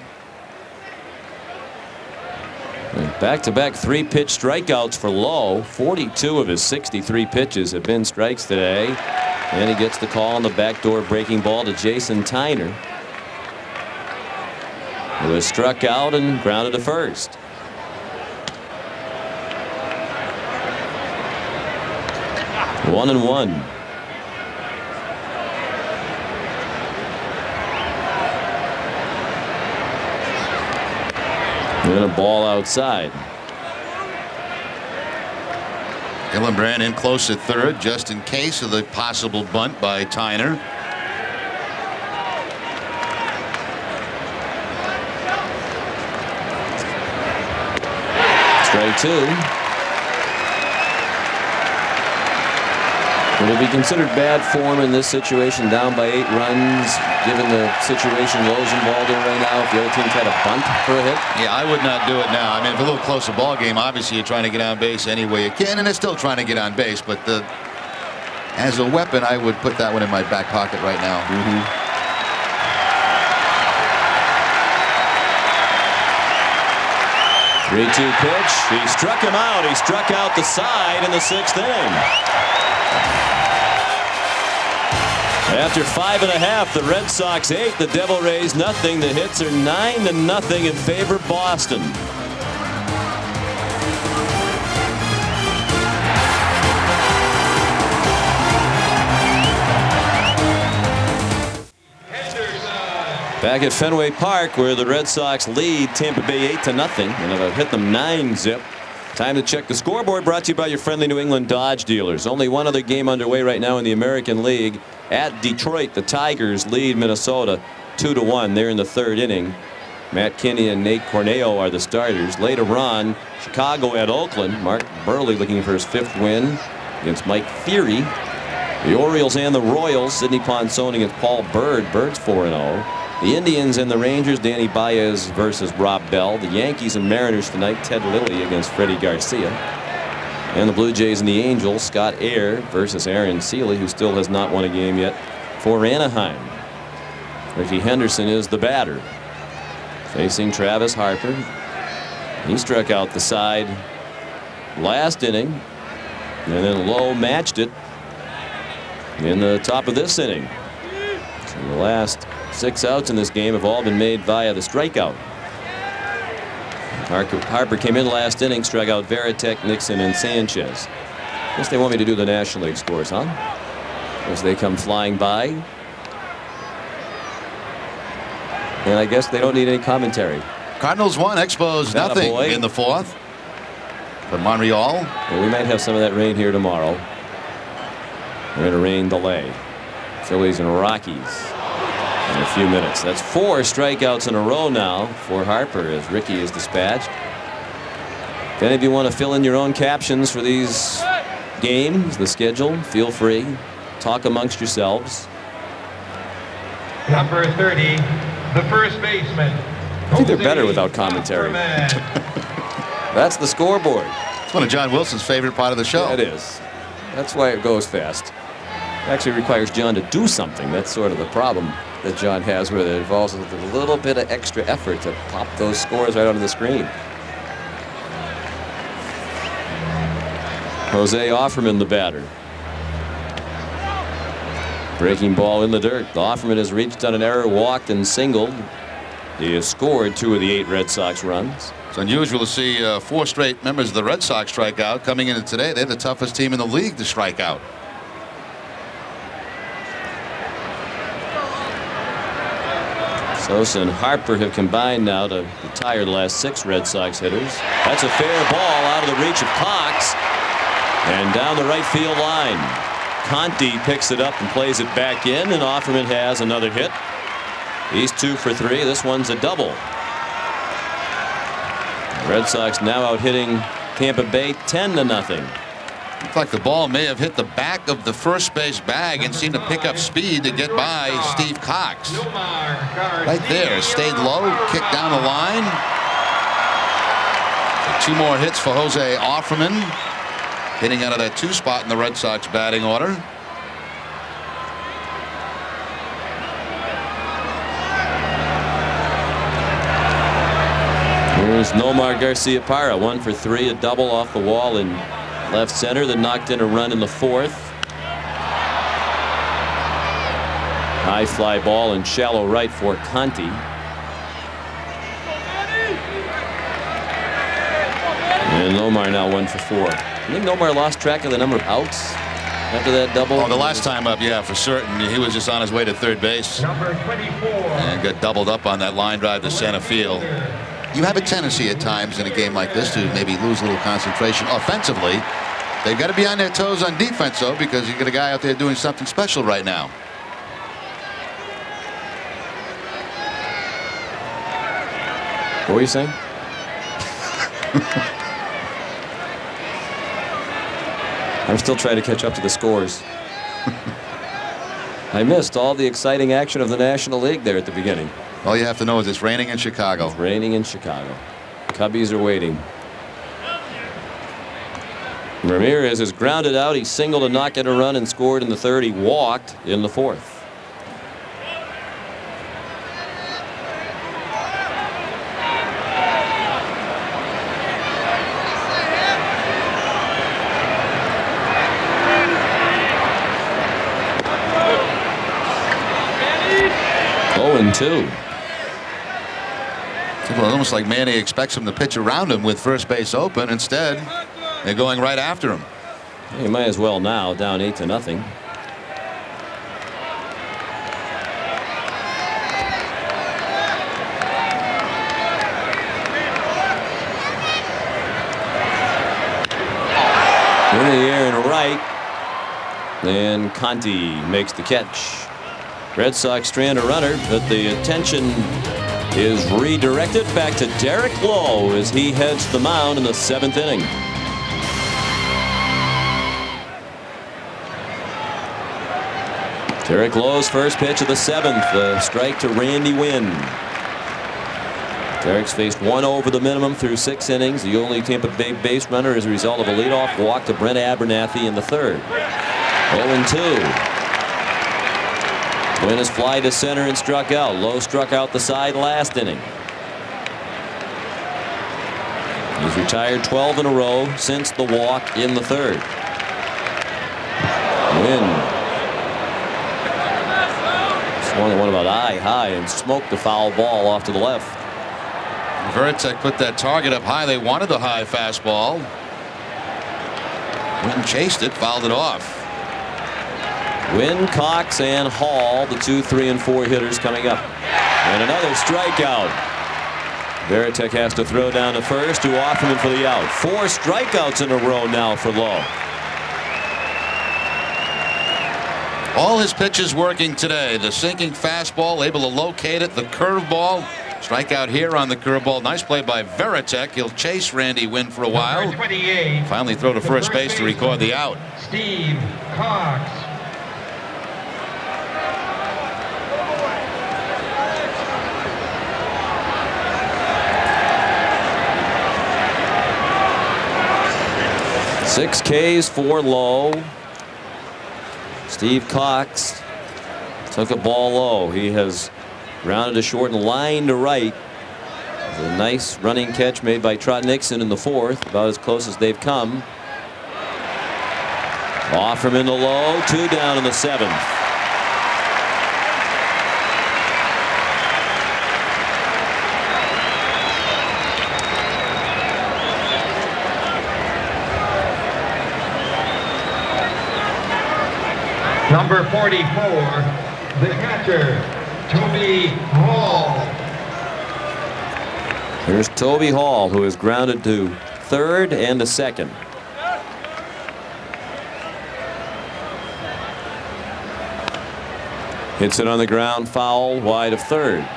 S1: Back-to-back 3-pitch strikeouts for Lowe. 42 of his 63 pitches have been strikes today. And he gets the call on the backdoor breaking ball to Jason Tyner, who was struck out and grounded to first. One and one. And a ball outside.
S2: Hillenbrand in close at 3rd, just in case of the possible bunt by Tyner.
S1: Strike two. Will it be considered bad form in this situation, down by 8 runs, given the situation Lowe's involved in right now, if the other team had a bunt for a hit?
S2: Yeah, I would not do it now. I mean, if a little closer ball game, obviously you're trying to get on base any way you can, and they're still trying to get on base. But as a weapon, I would put that one in my back pocket right now.
S1: 3-2 pitch. He struck him out. He struck out the side in the 6th inning. After 5.5, the Red Sox 8, the Devil Rays nothing. The hits are 9-0 in favor of Boston. Back at Fenway Park, where the Red Sox lead Tampa Bay 8-0 and have hit them 9-zip. Time to check the scoreboard, brought to you by your friendly New England Dodge dealers. Only one other game underway right now in the American League. At Detroit, the Tigers lead Minnesota 2-1. They're in the 3rd inning. Matt Kinney and Nate Corneo are the starters. Later on, Chicago at Oakland. Mark Burley looking for his 5th win against Mike Fury. The Orioles and the Royals, Sidney Ponson against Paul Bird. Bird's 4-0. The Indians and the Rangers, Danny Baez versus Rob Bell. The Yankees and Mariners tonight, Ted Lilly against Freddie Garcia. And the Blue Jays and the Angels, Scott Air versus Aaron Seeley, who still has not won a game yet for Anaheim. Ricky Henderson is the batter, facing Travis Harper. He struck out the side last inning, and then Lowe matched it in the top of this inning. So the last 6 outs in this game have all been made via the strikeout. Harper came in last inning, struck out Varitek, Nixon, and Sanchez. Guess they want me to do the National League scores, huh? As they come flying by. And I guess they don't need any commentary.
S2: Cardinals won, Expos nothing in the 4th. But Montreal.
S1: Well, we might have some of that rain here tomorrow. We're in a rain delay. Phillies and Rockies in a few minutes. That's 4 strikeouts in a row now for Harper as Ricky is dispatched. If any of you want to fill in your own captions for these games, the schedule, feel free. Talk amongst yourselves.
S5: Number 30, the first baseman.
S1: I think they're better without commentary. That's the scoreboard.
S2: It's one of John Wilson's favorite part of the show.
S1: Yeah, it is. That's why it goes fast. It actually requires John to do something. That's sort of the problem that John has with it. It involves a little bit of extra effort to pop those scores right onto the screen. Jose Offerman, the batter. Breaking ball in the dirt. Offerman has reached on an error, walked, and singled. He has scored 2 of the 8 Red Sox runs.
S2: It's unusual to see 4 straight members of the Red Sox strike out. Coming into today, they're the toughest team in the league to strike out.
S1: Sosa and Harper have combined now to retire the last 6 Red Sox hitters. That's a fair ball out of the reach of Cox and down the right field line. Conti picks it up and plays it back in, and Offerman has another hit. He's 2 for 3. This one's a double. The Red Sox now out hitting Tampa Bay 10-0.
S2: Looks like the ball may have hit the back of the first base bag and seemed to pick up speed to get by Steve Cox. Right there, stayed low, kicked down the line. 2 more hits for Jose Offerman, hitting out of that 2 spot in the Red Sox batting order.
S1: Here's Nomar Garciaparra, 1 for 3, a double off the wall in left center that knocked in a run in the 4th. High fly ball in shallow right for Conti. And Nomar now 1 for 4. I think Nomar lost track of the number of outs after that double.
S2: Oh, the last time up, yeah, for certain. He was just on his way to third base.
S5: Number 24.
S2: And got doubled up on that line drive to center field. You have a tendency at times in a game like this to maybe lose a little concentration offensively. They've got to be on their toes on defense, though, because you got a guy out there doing something special right now.
S1: What were you saying? I'm still trying to catch up to the scores. I missed all the exciting action of the National League there at the beginning.
S2: All you have to know is it's raining in Chicago.
S1: It's raining in Chicago. Cubbies are waiting. Ramirez is grounded out. He singled and knocked in a run and scored in the third. He walked in the fourth. Two.
S2: Well, almost like Manny expects him to pitch around him with first base open. Instead, they're going right after him.
S1: He might as well now, down 8-0. In the air and right, and Conti makes the catch. Red Sox strand a runner, but the attention is redirected back to Derek Lowe as he heads the mound in the 7th inning. Derek Lowe's first pitch of the 7th, a strike to Randy Wynn. Derek's faced 1 over the minimum through 6 innings. The only Tampa Bay base runner as a result of a leadoff walk to Brent Abernathy in the 3rd. 0-2. Wynn has fly to center and struck out. Lowe struck out the side last inning. He's retired 12 in a row since the walk in the 3rd. Wynn swung one about eye high and smoked the foul ball off to the left.
S2: Veritek put that target up high. They wanted the high fastball. Wynn chased it, fouled it off.
S1: Wynn, Cox, and Hall, the 2, 3, and 4 hitters coming up. And another strikeout. Veritek has to throw down to first to Offerman for the out. 4 strikeouts in a row now for Lowe.
S2: All his pitches working today. The sinking fastball, able to locate it. The curveball. Strikeout here on the curveball. Nice play by Veritek. He'll chase Randy Wynn for a while. Finally throw to first base to record the out.
S5: Steve Cox.
S1: Six Ks for Lowe. Steve Cox took a ball low. He has grounded to short and line to right. A nice running catch made by Trot Nixon in the 4th, about as close as they've come. Offerman to Lowe, 2 down in the 7th.
S5: Number 44, the catcher, Toby Hall.
S1: Here's Toby Hall, who is grounded to 3rd and to 2nd. Hits it on the ground, foul, wide of 3rd.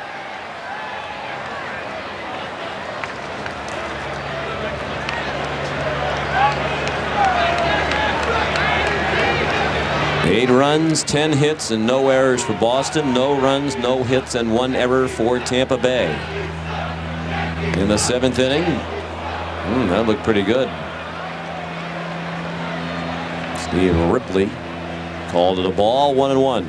S1: Eight runs, 10 hits, and no errors for Boston. No runs, no hits, and 1 error for Tampa Bay. In the 7th inning, that looked pretty good. Steve Ripley called it a ball, 1-1.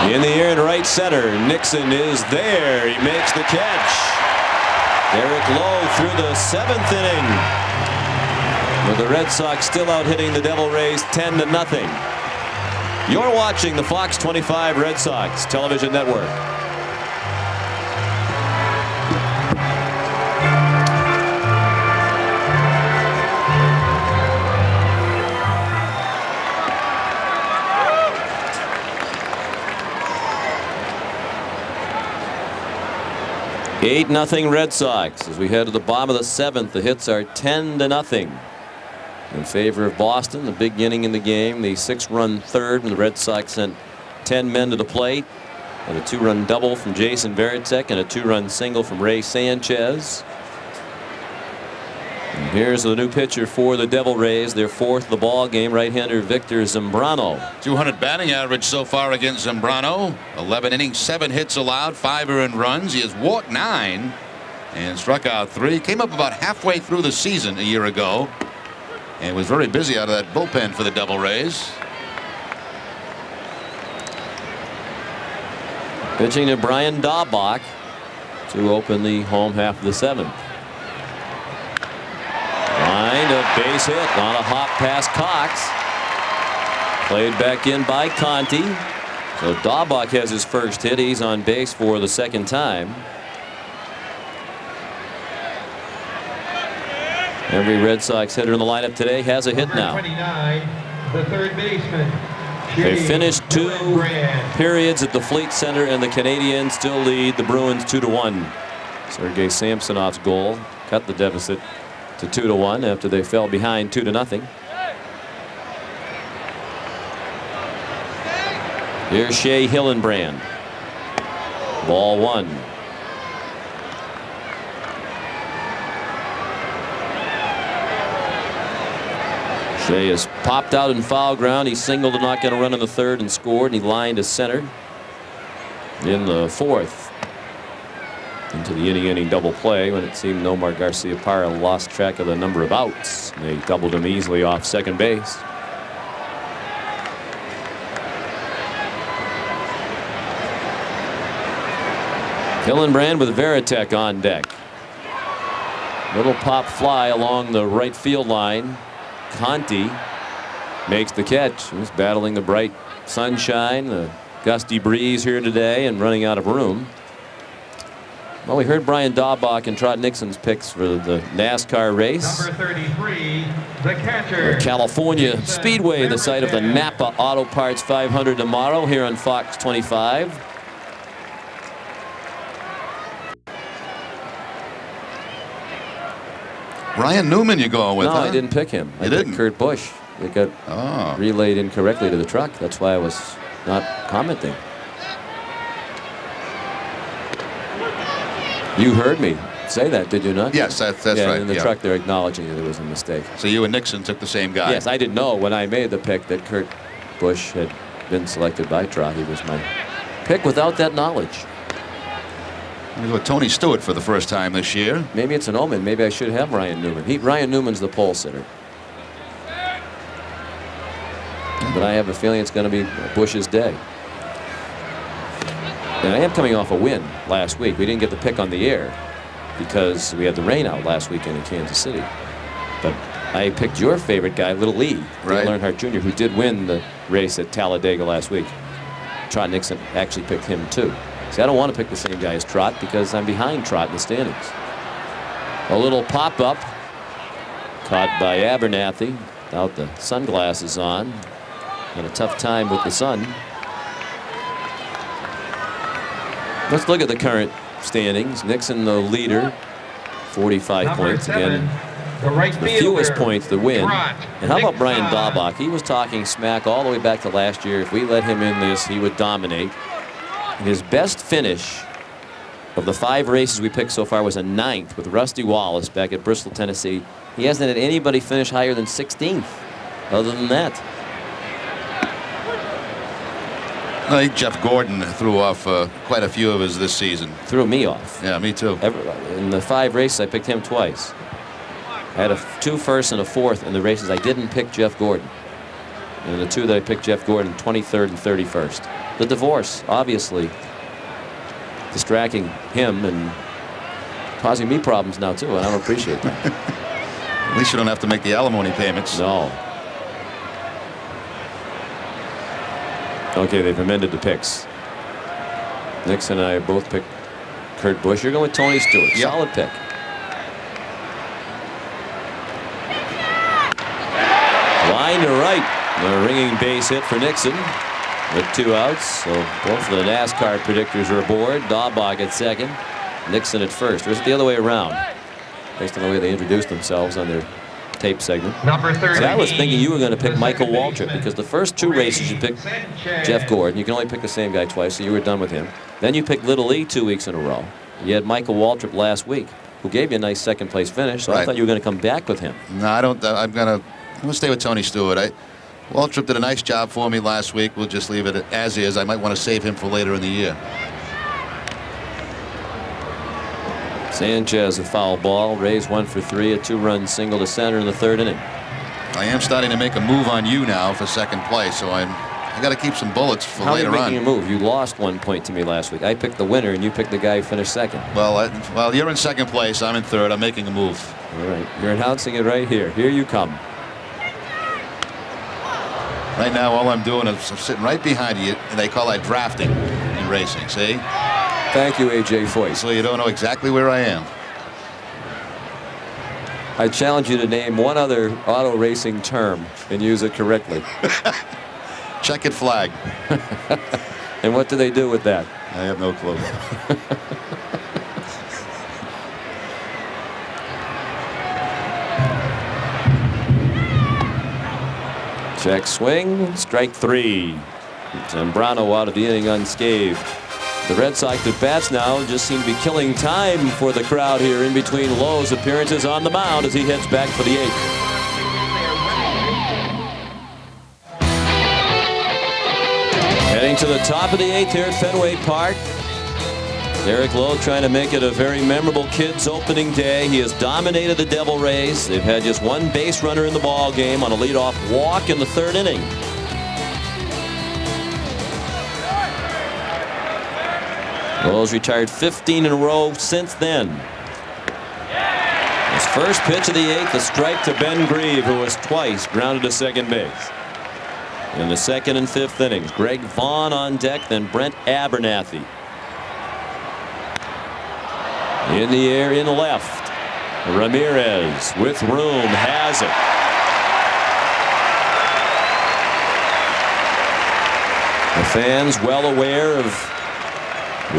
S1: In the air in right center, Nixon is there. He makes the catch. Derek Lowe through the 7th inning, with the Red Sox still out hitting the Devil Rays 10-0. You're watching the Fox 25 Red Sox television network. Eight-0 Red Sox as we head to the bottom of the 7th. The hits are 10-0. in favor of Boston. The big inning in the game, the 6-run third, and the Red Sox sent 10 men to the plate. And a 2-run double from Jason Varitek and a 2-run single from Ray Sanchez. And here's the new pitcher for the Devil Rays, their 4th of the ball game, right-hander Victor Zambrano.
S2: 200 batting average so far against Zambrano. 11 innings, 7 hits allowed, 5 earned runs. He has walked 9 and struck out 3. Came up about halfway through the season a year ago and was very busy out of that bullpen for the Devil Rays.
S1: Pitching to Brian Daubach to open the home half of the 7th. Line, a base hit on a hop past Cox. Played back in by Conti. So Daubach has his first hit. He's on base for the 2nd time. Every Red Sox hitter in the lineup today has a hit now.
S5: 29, the third baseman.
S1: They finished 2 periods at the Fleet Center, and the Canadiens still lead the Bruins 2-1. Sergei Samsonov's goal cut the deficit to 2-1 after they fell behind 2-0. Here's Shea Hillenbrand. Ball 1. Shea has popped out in foul ground. He singled to knock in a run in the 3rd and scored, and he lined to center in the 4th. Into the inning double play when it seemed Nomar Garciaparra lost track of the number of outs. They doubled him easily off second base. Hillenbrand with Varitek on deck. Little pop fly along the right field line. Conti makes the catch. He's battling the bright sunshine, the gusty breeze here today, and running out of room. Well, we heard Brian Daubach and Trot Nixon's picks for the NASCAR race.
S5: Number 33, the catcher.
S1: California Speedway, the site of the Napa Auto Parts 500 tomorrow here on Fox 25.
S2: Ryan Newman you going with,
S1: No,
S2: huh?
S1: I didn't pick him. I picked Kurt Busch. It got relayed incorrectly to the truck. That's why I was not commenting. You heard me say that, did you not?
S2: Yes, that's right.
S1: In the truck, they're acknowledging that it was a mistake.
S2: So you and Nixon took the same guy.
S1: Yes, I didn't know when I made the pick that Kurt Busch had been selected by Trot. He was my pick without that knowledge.
S2: He's with Tony Stewart for the first time this year.
S1: Maybe it's an omen. Maybe I should have Ryan Newman. Ryan Newman's the pole sitter. But I have a feeling it's going to be Bush's day. And I am coming off a win last week. We didn't get the pick on the air because we had the rain out last weekend in Kansas City. But I picked your favorite guy, Little Lee, Dale Earnhardt Jr., who did win the race at Talladega last week. Trot Nixon actually picked him too. See, I don't want to pick the same guy as Trot because I'm behind Trot in the standings. A little pop-up caught by Abernathy without the sunglasses on. Had a tough time with the sun. Let's look at the current standings. Nixon the leader, 45 points. Again, the fewest points to win. And how about Brian Daubach? He was talking smack all the way back to last year. If we let him in this, he would dominate. His best finish of the 5 races we picked so far was a 9th with Rusty Wallace back at Bristol, Tennessee. He hasn't had anybody finish higher than 16th other than that.
S2: I think Jeff Gordon threw off quite a few of his this season.
S1: Threw me off.
S2: Yeah, me too.
S1: In the 5 races, I picked him twice. I had 2 firsts and a 4th in the races I didn't pick Jeff Gordon. And the 2 that I picked Jeff Gordon, 23rd and 31st. The divorce, obviously, distracting him and causing me problems now, too, and I don't appreciate that.
S2: At least you don't have to make the alimony payments.
S1: No. Okay, they've amended the picks. Nixon and I both picked Kurt Busch. You're going with Tony Stewart. Yep. Solid pick. Line to right. A ringing base hit for Nixon with 2 outs. So both of the NASCAR predictors are aboard. Daubach at second, Nixon at first. Or is it the other way around? Based on the way they introduced themselves on their tape segment.
S5: Number 30.
S1: So I was thinking you were going to pick Michael Waltrip because the first 2 races you picked Jeff Gordon. You can only pick the same guy twice, so you were done with him. Then you picked Little E 2 weeks in a row. You had Michael Waltrip last week, who gave you a nice second-place finish. So I thought you were going to come back with him.
S2: No, I don't. I'm going to stay with Tony Stewart. Waltrip did a nice job for me last week. We'll just leave it as is. I might want to save him for later in the year.
S1: Sanchez, a foul ball. Rays 1 for 3, a 2-run single to center in the 3rd inning.
S2: I am starting to make a move on you now for second place, so I got to keep some bullets for later on.
S1: How are you making a move? You lost 1 point to me last week. I picked the winner, and you picked the guy who finished second.
S2: Well, you're in second place. I'm in third. I'm making a move.
S1: All right. You're announcing it right here. Here you come.
S2: Right now, all I'm doing is I'm sitting right behind you, and they call that drafting in racing. See?
S1: Thank you, A.J. Foyt.
S2: So you don't know exactly where I am.
S1: I challenge you to name one other auto racing term and use it correctly.
S2: Checkered flag.
S1: And what do they do with that?
S2: I have no clue.
S1: Check swing, strike 3. Zambrano out of the inning unscathed. The Red Sox at bats now just seem to be killing time for the crowd here in between Lowe's appearances on the mound as he heads back for the 8th. Heading to the top of the 8th here at Fenway Park. Derek Lowe trying to make it a very memorable kids opening day. He has dominated the Devil Rays. They've had just 1 base runner in the ball game on a leadoff walk in the 3rd inning. Lowe's retired 15 in a row since then. His first pitch of the 8th, a strike to Ben Grieve, who was twice grounded to second base. In the 2nd and 5th innings, Greg Vaughn on deck, then Brent Abernathy. In the air in left. Ramirez with room has it. The fans well aware of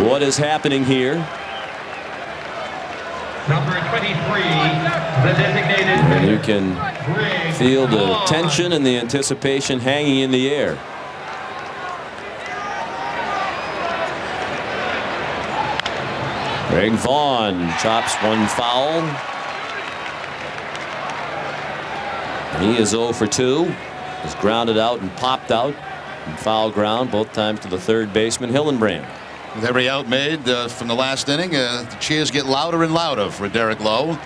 S1: what is happening here.
S5: Number 23, the designated
S1: And you can feel the tension and the anticipation hanging in the air. Greg Vaughn chops 1 foul. He is 0 for 2. Is grounded out and popped out. And foul ground both times to the 3rd baseman Hillenbrand.
S2: With every out made from the last inning, the cheers get louder and louder for Derek Lowe.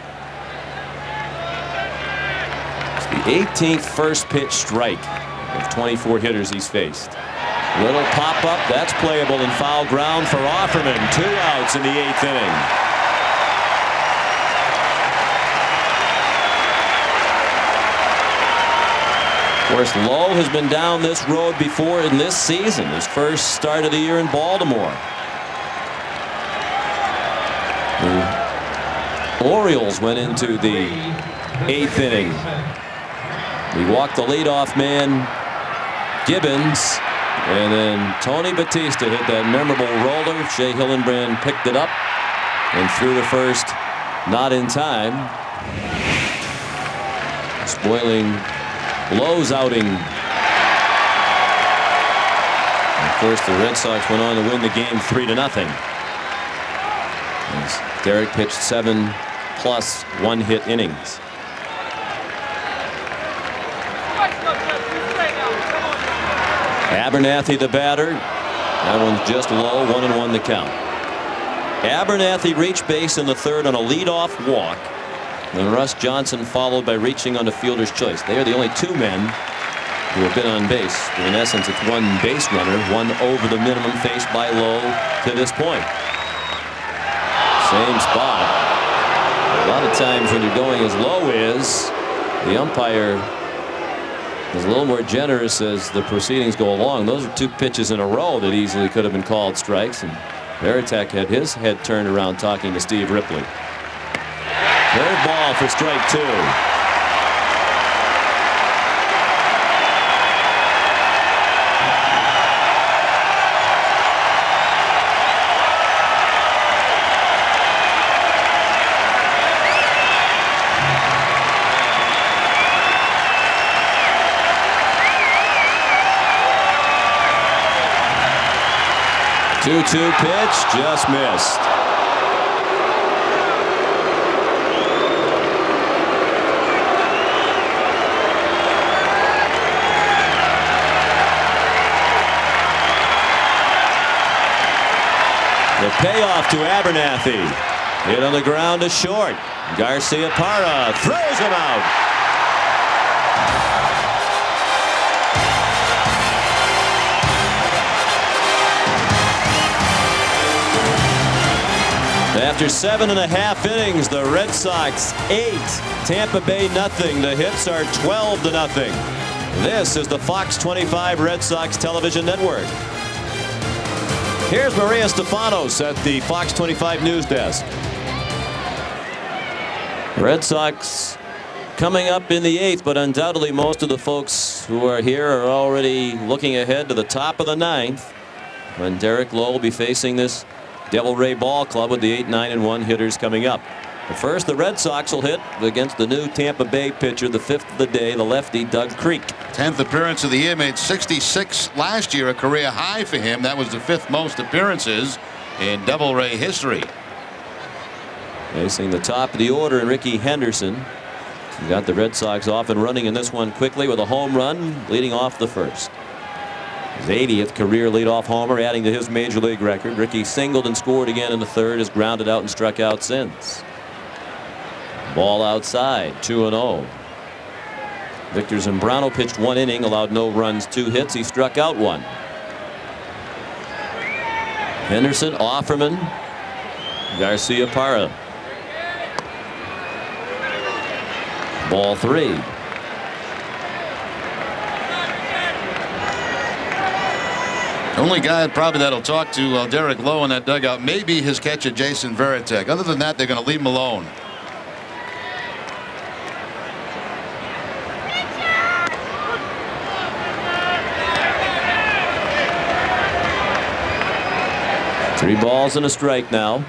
S1: It's the 18th first pitch strike of 24 hitters he's faced. Little pop-up, that's playable, and foul ground for Offerman. 2 outs in the 8th inning. Of course, Lowe has been down this road before in this season, his first start of the year in Baltimore. The Orioles went into the 8th inning. He walked the leadoff man, Gibbons, and then Tony Batista hit that memorable roller. Shea Hillenbrand picked it up and threw to first, not in time, spoiling Lowe's outing. And of course, the Red Sox went on to win the game 3-0. As Derek pitched 7+ 1-hit innings. Abernathy the batter. That one's just low, 1-1 the count. Abernathy reached base in the 3rd on a leadoff walk. And Russ Johnson followed by reaching on the fielder's choice. They are the only 2 men who have been on base. In essence, it's 1 base runner, 1 over the minimum faced by Lowe to this point. Same spot. A lot of times when you're going as low is, the umpire is a little more generous as the proceedings go along. Those are 2 pitches in a row that easily could have been called strikes, and Veritek had his head turned around talking to Steve Ripley. Third ball for strike 2. 2-2 pitch, just missed. The payoff to Abernathy. Hit on the ground to short. Garcia Parra throws him out. After 7.5 innings, the Red Sox 8, Tampa Bay nothing. The hits are 12-0. This is the Fox 25 Red Sox television network. Here's Maria Stefanos at the Fox 25 news desk. Red Sox coming up in the 8th, but undoubtedly most of the folks who are here are already looking ahead to the top of the 9th when Derek Lowe will be facing this Devil Ray Ball Club with the 8, 9, and 1 hitters coming up. But first, the Red Sox will hit against the new Tampa Bay pitcher, the 5th of the day, the lefty Doug Creek.
S2: 10th appearance of the year, made 66 last year, a career high for him. That was the 5th most appearances in Devil Ray history.
S1: Facing the top of the order, Ricky Henderson. He got the Red Sox off and running in this one quickly with a home run leading off the first. His 80th career leadoff homer, adding to his major league record. Ricky singled and scored again in the 3rd, has grounded out and struck out since. Ball outside, 2-0. Victor Zambrano pitched 1 inning, allowed no runs, 2 hits. He struck out 1. Henderson, Offerman, Garcia Parra. Ball 3.
S2: Only guy probably that'll talk to Derek Lowe in that dugout may be his catcher Jason Varitek. Other than that, they're going to leave him alone.
S1: Three balls and a strike now.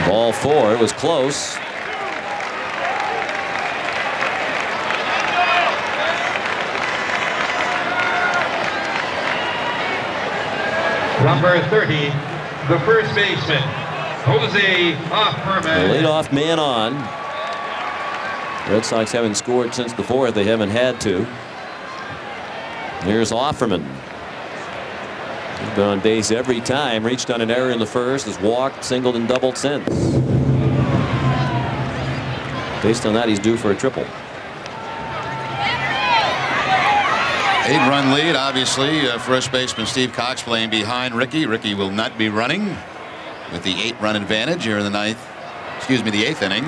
S1: Ball 4 was close.
S5: Number 30, the first baseman, Jose Offerman.
S1: The leadoff man on. Red Sox haven't scored since the 4th. They haven't had to. Here's Offerman. He's been on base every time. Reached on an error in the 1st. Has walked, singled, and doubled since. Based on that, he's due for a triple.
S2: 8-run lead, obviously. First baseman Steve Cox playing behind Ricky. Ricky will not be running with the 8-run advantage here in the 8th inning.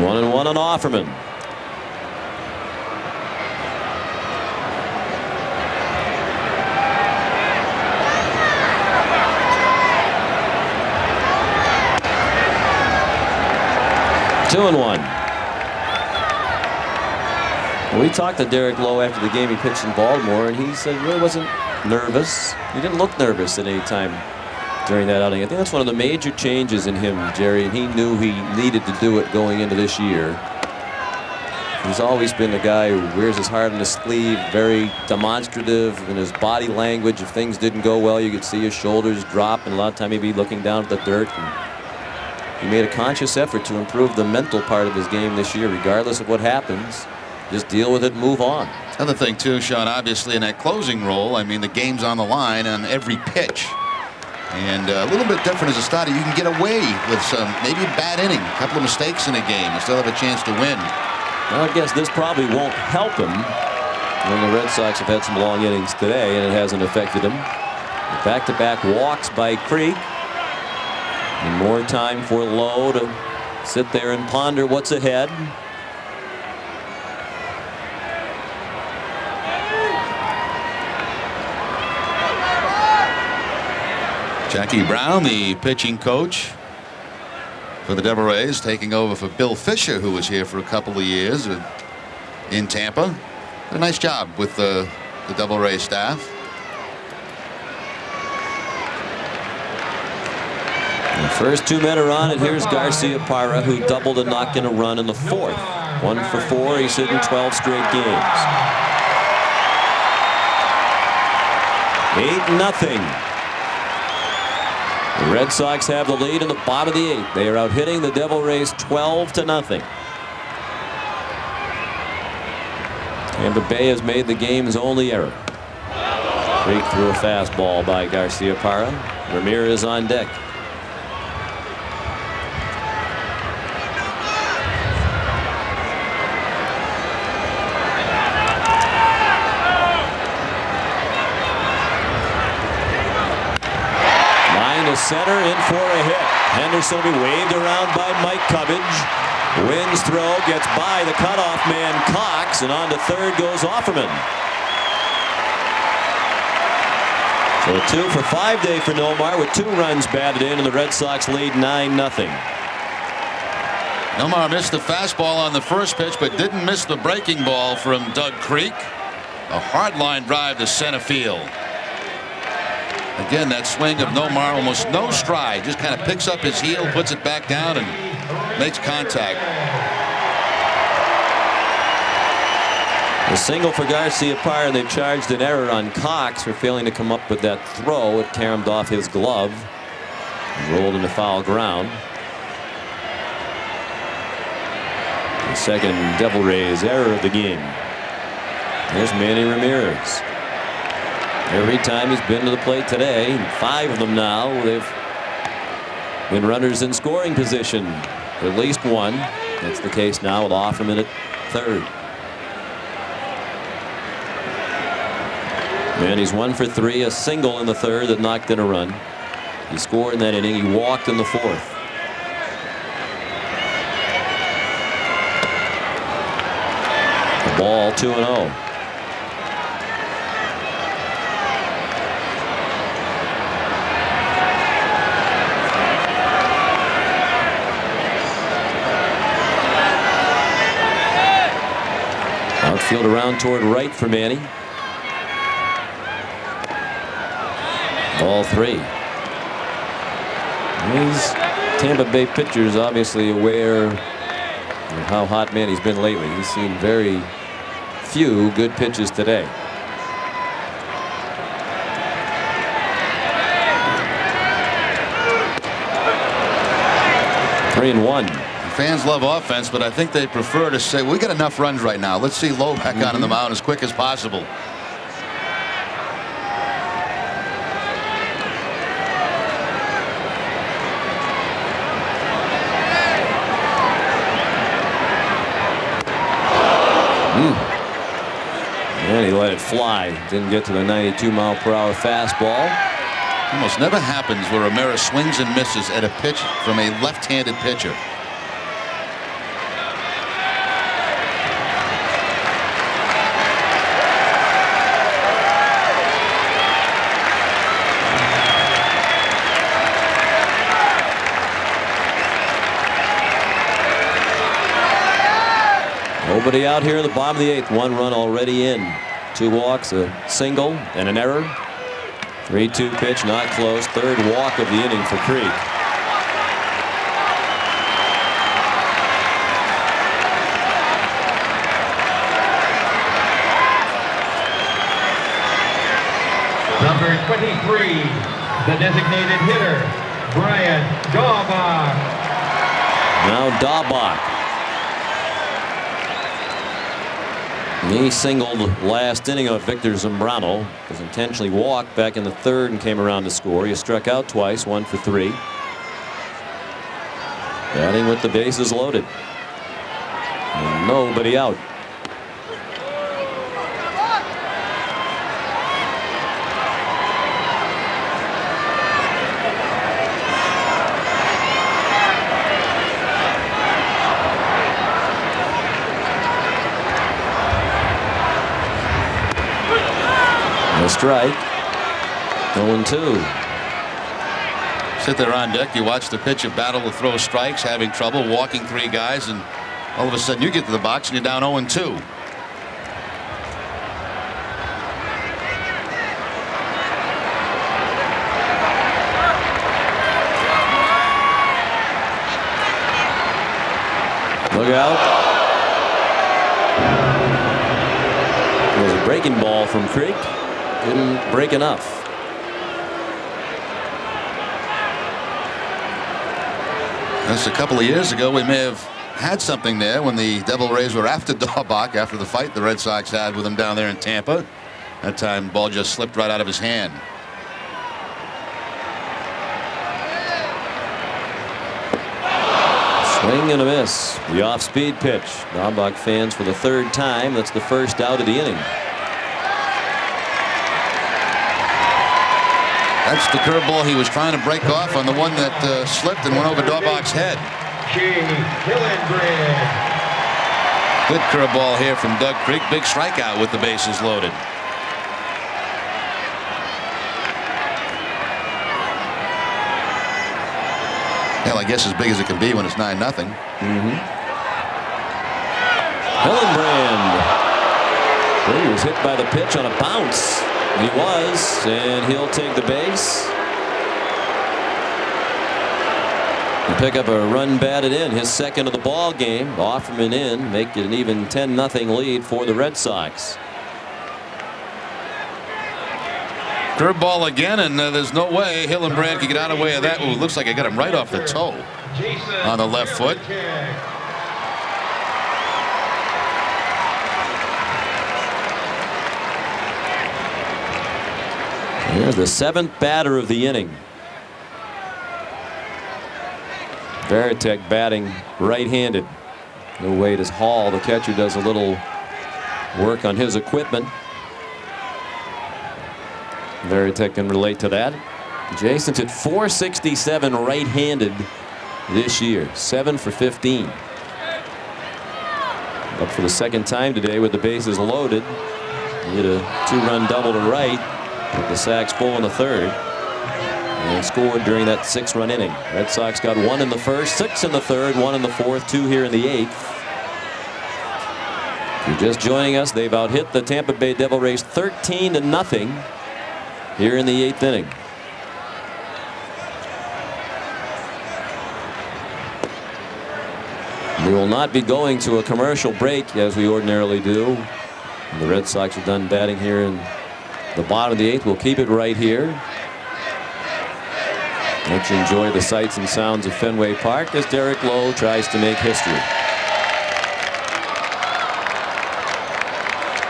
S1: One and one on Offerman. Two and one. We talked to Derek Lowe after the game he pitched in Baltimore, and he said he really wasn't nervous. He didn't look nervous at any time during that outing. I think that's one of the major changes in him, Jerry, and he knew he needed to do it going into this year. He's always been the guy who wears his heart on his sleeve, very demonstrative in his body language. If things didn't go well, you could see his shoulders drop, and a lot of time he'd be looking down at the dirt. And he made a conscious effort to improve the mental part of his game this year, regardless of what happens. Just deal with it and move on.
S2: Other thing, too, Sean, obviously in that closing role, I mean, the game's on the line on every pitch. And a little bit different as a starter. You can get away with some maybe a bad inning, a couple of mistakes in a game, and still have a chance to win.
S1: Well, I guess this probably won't help him when the Red Sox have had some long innings today, and it hasn't affected him. Back-to-back walks by Creek. And more time for Lowe to sit there and ponder what's ahead.
S2: Jackie Brown, the pitching coach for the Devil Rays, taking over for Bill Fisher, who was here for a couple of years in Tampa. Did a nice job with the Devil Rays staff.
S1: The first 2 men are on, and here's Garcia Parra, who doubled a knock in a run in the 4th. 1 for 4. He's hitting 12 straight games. 8-0. The Red Sox have the lead in the bottom of the 8th. They are out hitting the Devil Rays 12-0. Tampa Bay has made the game's only error. Creek threw a fastball by Garcia Parra. Ramirez on deck. Center in for a hit. Henderson will be waved around by Mike Cubbage. Wins throw, gets by the cutoff man Cox, and on to third goes Offerman. So a 2 for 5 day for Nomar with 2 runs batted in, and the Red Sox lead 9-0.
S2: Nomar missed the fastball on the first pitch, but didn't miss the breaking ball from Doug Creek. A hard line drive to center field. Again, that swing of Nomar, almost no stride, just kind of picks up his heel, puts it back down, and makes contact.
S1: A single for Garcia Parra. They've charged an error on Cox for failing to come up with that throw. It caromed off his glove and rolled into foul ground. The second Devil Rays error of the game. There's Manny Ramirez. Every time he's been to the plate today, 5 of them now, they've been runners in scoring position. At least 1. That's the case now with Offerman at third. And he's 1 for 3, a single in the 3rd that knocked in a run. He scored in that inning. He walked in the 4th. The ball 2-0. Outfield around toward right for Manny. Ball 3. These Tampa Bay pitchers obviously aware of how hot Manny's been lately. He's seen very few good pitches today. Three and 1.
S2: Fans love offense, but I think they prefer to say, we got enough runs right now. Let's see Lowe back on the mound as quick as possible.
S1: And he let it fly. Didn't get to the 92-mile-per-hour fastball.
S2: Almost never happens where Ramirez swings and misses at a pitch from a left-handed pitcher.
S1: Nobody out here in the bottom of the 8th. 1 run already in. 2 walks, a single, and an error. 3-2 pitch, not close. 3rd walk of the inning for Creek.
S5: Number 23, the designated hitter, Brian Daubach.
S1: Now Daubach. He singled last inning of Victor Zambrano. Was intentionally walked back in the 3rd and came around to score. He struck out twice, 1 for 3. Batting with the bases loaded. And nobody out. Strike. 0-2.
S2: Sit there on deck. You watch the pitcher battle to throw strikes, having trouble, walking 3 guys, and all of a sudden you get to the box and you're down 0-2.
S1: Look out. It was a breaking ball from Creek. Didn't break enough.
S2: Just a couple of years ago, we may have had something there when the Devil Rays were after Daubach after the fight the Red Sox had with him down there in Tampa. That time, the ball just slipped right out of his hand.
S1: Swing and a miss. The off-speed pitch. Daubach fans for the third time. That's the first out of the inning.
S2: That's the curveball he was trying to break off on the one that slipped and went over Daubach's head. Good curveball here from Doug Creek. Big strikeout with the bases loaded. Hell, I guess as big as it can be when it's 9-0.
S1: Hillenbrand. He was hit by the pitch on a bounce. He was, and he'll take the base. And pick up a run batted in, his second of the ball game. Offerman in, make it an even 10-0 lead for the Red Sox.
S2: Curveball again, and there's no way Hillenbrand can get out of the way of that. Ooh, looks like I got him right off the toe on the left foot.
S1: Here's the seventh batter of the inning. Varitek batting right-handed. No wait as Hall, the catcher, does a little work on his equipment. Varitek can relate to that. Jason's at .467 right-handed this year, 7 for 15. Up for the second time today with the bases loaded. He hit a 2-run double to right with the Sox full in the third, and scored during that 6-run inning. Red Sox got 1 in the first, 6 in the third, 1 in the fourth, 2 here in the 8th. If you're just joining us, they've out-hit the Tampa Bay Devil Rays 13-0 here in the 8th inning. We will not be going to a commercial break as we ordinarily do. And the Red Sox are done batting here in the bottom of the 8th. We'll keep it right here. Let's enjoy the sights and sounds of Fenway Park as Derek Lowe tries to make history.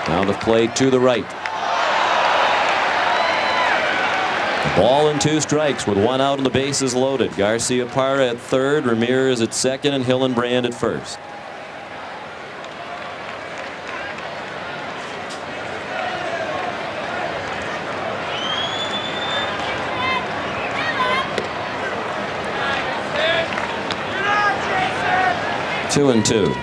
S1: Now the play to the right. The ball and 2 strikes with 1 out and the bases loaded. Garcia Parra at third, Ramirez at second, and Hillenbrand at first. Two and 2.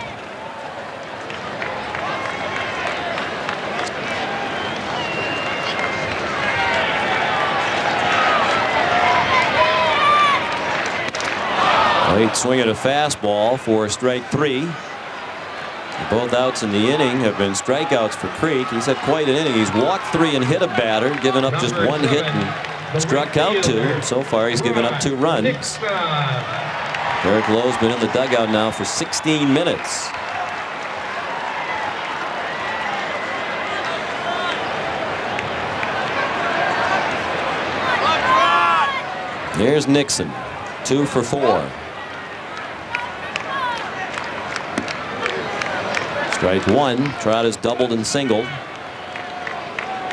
S1: Late swing at a fastball for strike 3. Both outs in the inning have been strikeouts for Creek. He's had quite an inning. He's walked 3 and hit a batter, given up just 1 hit and struck out 2. So far he's given up 2 runs. Derek Lowe's been in the dugout now for 16 minutes. Here's Nixon, 2 for 4. Strike 1. Trout has doubled and singled.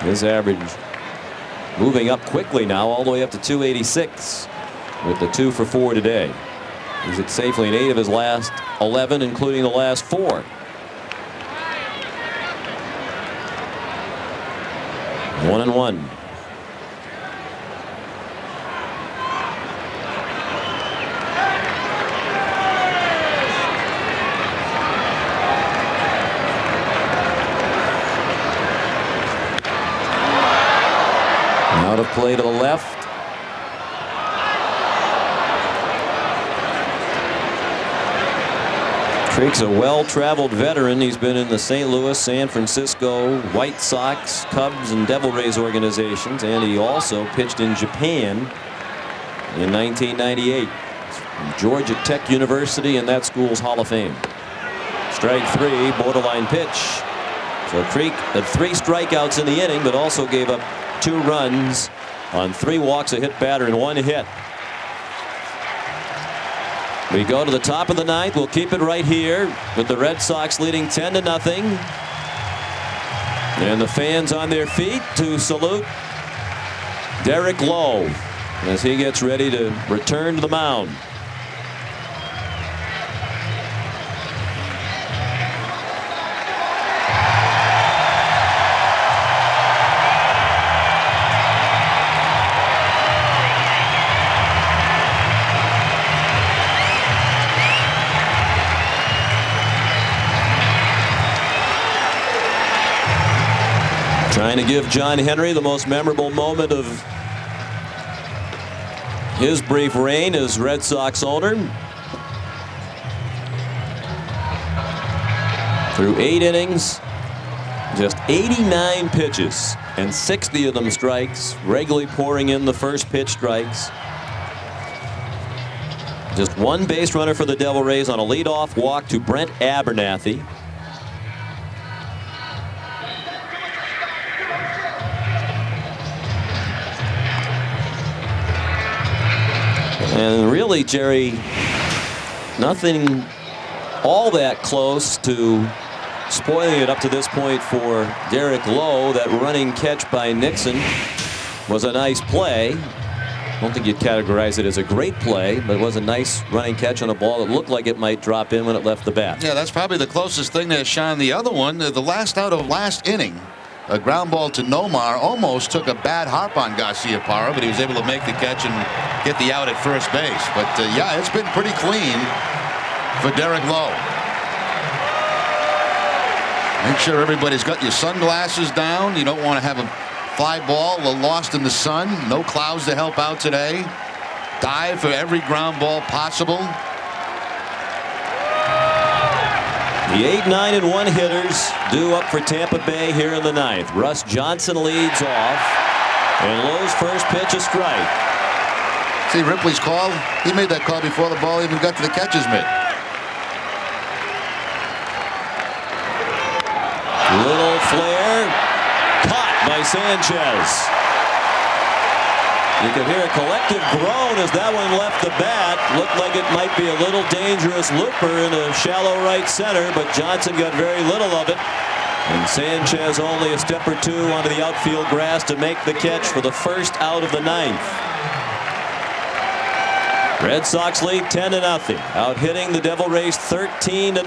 S1: His average moving up quickly now, all the way up to 286 with the 2 for 4 today. He's hit safely in 8 of his last 11, including the last 4. 1-1. Out of play to the left. Creek's a well-traveled veteran. He's been in the St. Louis, San Francisco, White Sox, Cubs, and Devil Rays organizations, and he also pitched in Japan in 1998. From Georgia Tech University and that school's Hall of Fame. Strike 3, borderline pitch. So Creek had 3 strikeouts in the inning, but also gave up 2 runs on 3 walks, a hit batter, and 1 hit. We go to the top of the 9th. We'll keep it right here with the Red Sox leading 10-0. And the fans on their feet to salute Derek Lowe as he gets ready to return to the mound. Trying to give John Henry the most memorable moment of his brief reign as Red Sox owner. Through 8 innings, just 89 pitches, and 60 of them strikes, regularly pouring in the first pitch strikes. Just 1 base runner for the Devil Rays on a leadoff walk to Brent Abernathy. And really, Jerry, nothing all that close to spoiling it up to this point for Derek Lowe. That running catch by Nixon was a nice play. I don't think you'd categorize it as a great play, but it was a nice running catch on a ball that looked like it might drop in when it left the bat.
S2: Yeah, that's probably the closest thing there, Sean. The other one, the last out of last inning, a ground ball to Nomar, almost took a bad hop on Garciaparra, but he was able to make the catch and get the out at first base. But yeah, it's been pretty clean for Derek Lowe. Make sure everybody's got your sunglasses down. You don't want to have a fly ball lost in the sun. No clouds to help out today. Dive for every ground ball possible.
S1: The 8, 9, and 1 hitters due up for Tampa Bay here in the 9th. Russ Johnson leads off, and Lowe's first pitch a strike.
S2: See Ripley's call? He made that call before the ball even got to the catcher's mitt.
S1: Little flare, caught by Sanchez. You could hear a collective groan as that one left the bat. Looked like it might be a little dangerous looper in a shallow right center, but Johnson got very little of it. And Sanchez only a step or 2 onto the outfield grass to make the catch for the first out of the 9th. Red Sox lead 10-0. Out hitting the Devil Rays 13-0.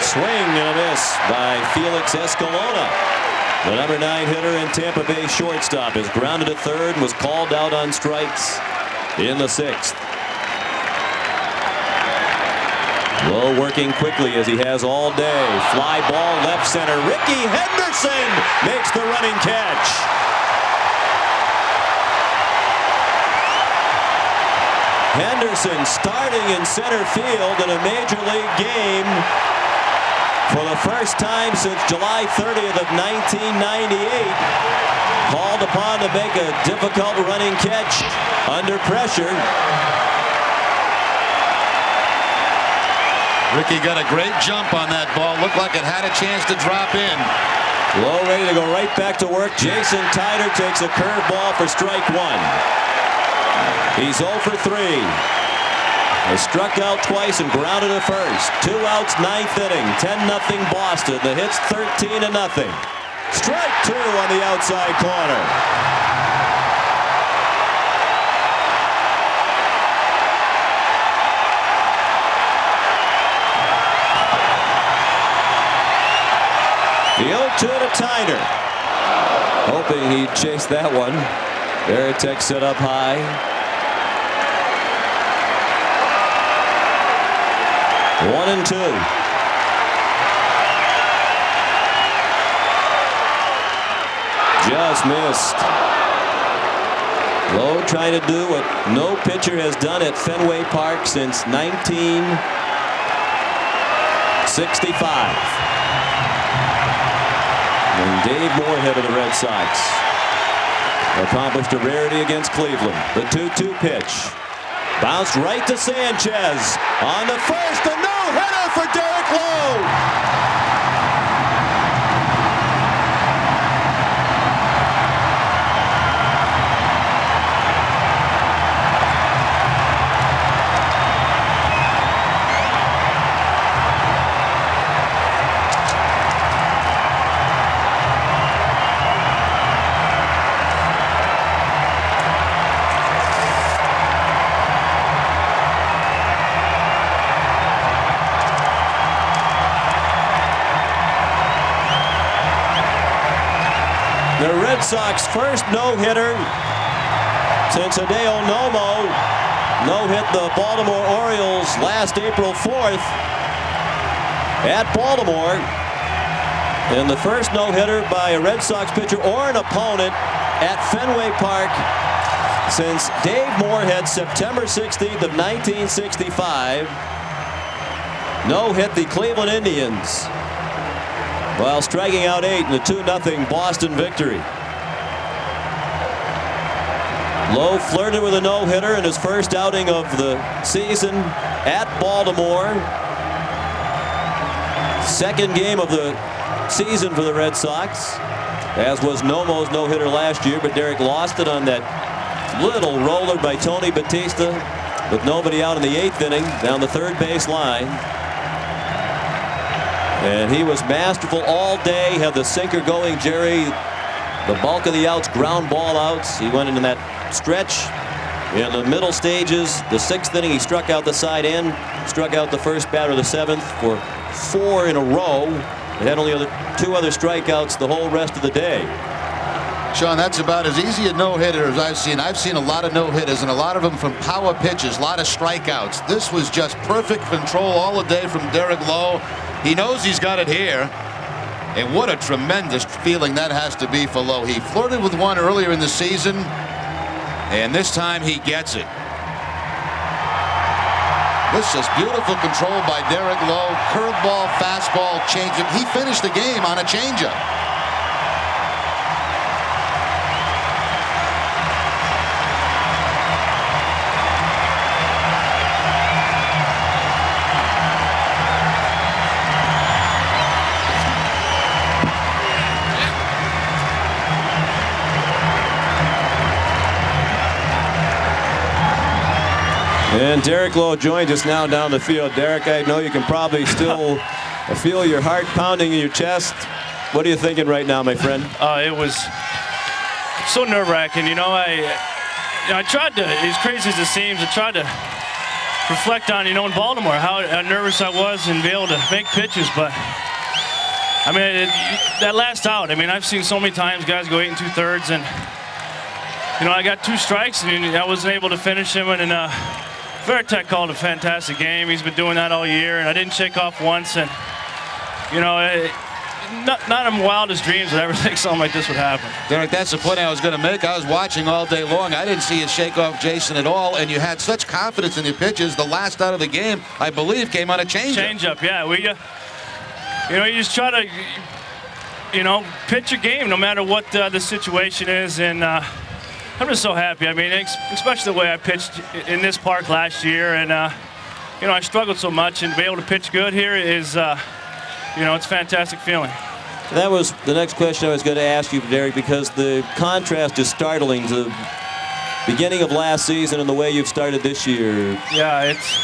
S1: Swing and a miss by Felix Escalona. The number 9 hitter and Tampa Bay shortstop is grounded at third and was called out on strikes in the 6th. Lowe working quickly as he has all day. Fly ball left center. Ricky Henderson makes the running catch. Henderson starting in center field in a major league game for the first time since July 30th of 1998. Called upon to make a difficult running catch under pressure.
S2: Ricky got a great jump on that ball. Looked like it had a chance to drop in.
S1: Lowe ready to go right back to work. Jason Tyler takes a curveball for strike 1. He's 0 for 3. He struck out twice and grounded at first. 2 outs, 9th inning. 10-0 Boston. The hit's 13-0. Strike 2 on the outside corner. The 0-2 to Tyner. Hoping he'd chase that one. Veritek set up high. 1-2. Just missed. Lowe trying to do what no pitcher has done at Fenway Park since 1965. And Dave Moorhead of the Red Sox accomplished a rarity against Cleveland. The 2-2 pitch. Bounced right to Sanchez on the first, a no-hitter here for Derek Lowe. The Red Sox first no-hitter since Hideo Nomo no-hit the Baltimore Orioles last April 4th at Baltimore. And the first no-hitter by a Red Sox pitcher or an opponent at Fenway Park since Dave Moorhead, September 16th of 1965. No-hit the Cleveland Indians while striking out 8 in the 2-0 Boston victory. Lowe flirted with a no-hitter in his first outing of the season at Baltimore. Second game of the season for the Red Sox, as was Nomo's no-hitter last year, but Derek lost it on that little roller by Tony Batista with nobody out in the 8th inning down the third base line. And he was masterful all day, had the sinker going, Jerry. The bulk of the outs, ground ball outs. He went into that stretch in the middle stages. The 6th inning, he struck out the side end, struck out the first batter of the 7th for 4 in a row. He had only 2 other strikeouts the whole rest of the day.
S2: Sean, that's about as easy a no-hitter as I've seen. I've seen a lot of no-hitters, and a lot of them from power pitches, a lot of strikeouts. This was just perfect control all the day from Derek Lowe. He knows he's got it here. And what a tremendous feeling that has to be for Lowe. He flirted with one earlier in the season, and this time he gets it. This is just beautiful control by Derek Lowe. Curveball, fastball, changeup. He finished the game on a changeup.
S1: And Derek Lowe joins us now down the field. Derek, I know you can probably still feel your heart pounding in your chest. What are you thinking right now, my friend?
S8: It was so nerve-wracking. I tried to, as crazy as it seems, I tried to reflect on, in Baltimore, how nervous I was and be able to make pitches. But, that last out, I've seen so many times guys go 8 2/3, and, I got 2 strikes, and I wasn't able to finish him. And Veritek called a fantastic game. He's been doing that all year, and I didn't shake off once. And, not in my wildest dreams would I ever think something like this would happen.
S2: Derek, that's the point I was going to make. I was watching all day long. I didn't see you shake off Jason at all, and you had such confidence in your pitches. The last out of the game, I believe, came on a changeup.
S8: Changeup, yeah. You just try to, pitch your game no matter what the situation is, and I'm just so happy. Especially the way I pitched in this park last year, and I struggled so much, and to be able to pitch good here is, it's a fantastic feeling.
S1: That was the next question I was going to ask you, Derek, because the contrast is startling to the beginning of last season and the way you've started this year.
S8: Yeah, it's,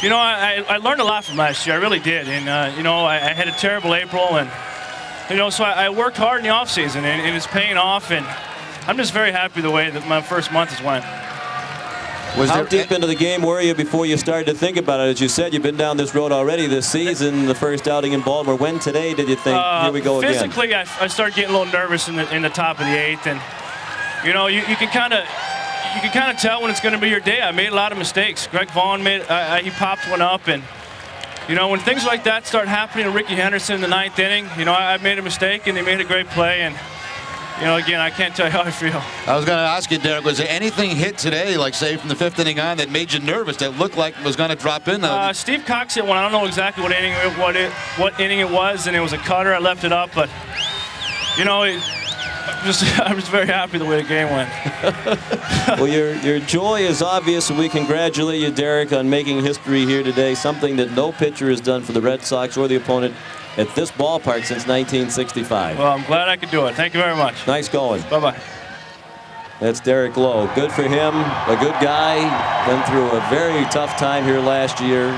S8: I learned a lot from last year. I really did, and I had a terrible April, and so I worked hard in the off season, and it's paying off, and I'm just very happy the way that my first month has went.
S1: How deep into the game were you before you started to think about it? As you said, you've been down this road already this season, the first outing in Baltimore. When today did you think, here we go again?
S8: Physically, I started getting a little nervous in the top of the 8th, and you can kind of tell when it's going to be your day. I made a lot of mistakes. Greg Vaughn he popped one up, and when things like that start happening to Ricky Henderson in the 9th inning, I made a mistake, and he made a great play, and again, I can't tell you how I feel.
S2: I was going to ask you, Derek, was there anything hit today, like say from the 5th inning on, that made you nervous, that looked like it was going to drop in?
S8: Steve Cox hit one. I don't know exactly what inning it was, and it was a cutter. I left it up, but I'm just very happy the way the game went.
S1: Well, your joy is obvious, and we congratulate you, Derek, on making history here today, something that no pitcher has done for the Red Sox or the opponent at this ballpark since 1965.
S8: Well, I'm glad I could do it. Thank you very much.
S1: Nice going.
S8: Bye-bye.
S1: That's Derek Lowe. Good for him. A good guy. Went through a very tough time here last year.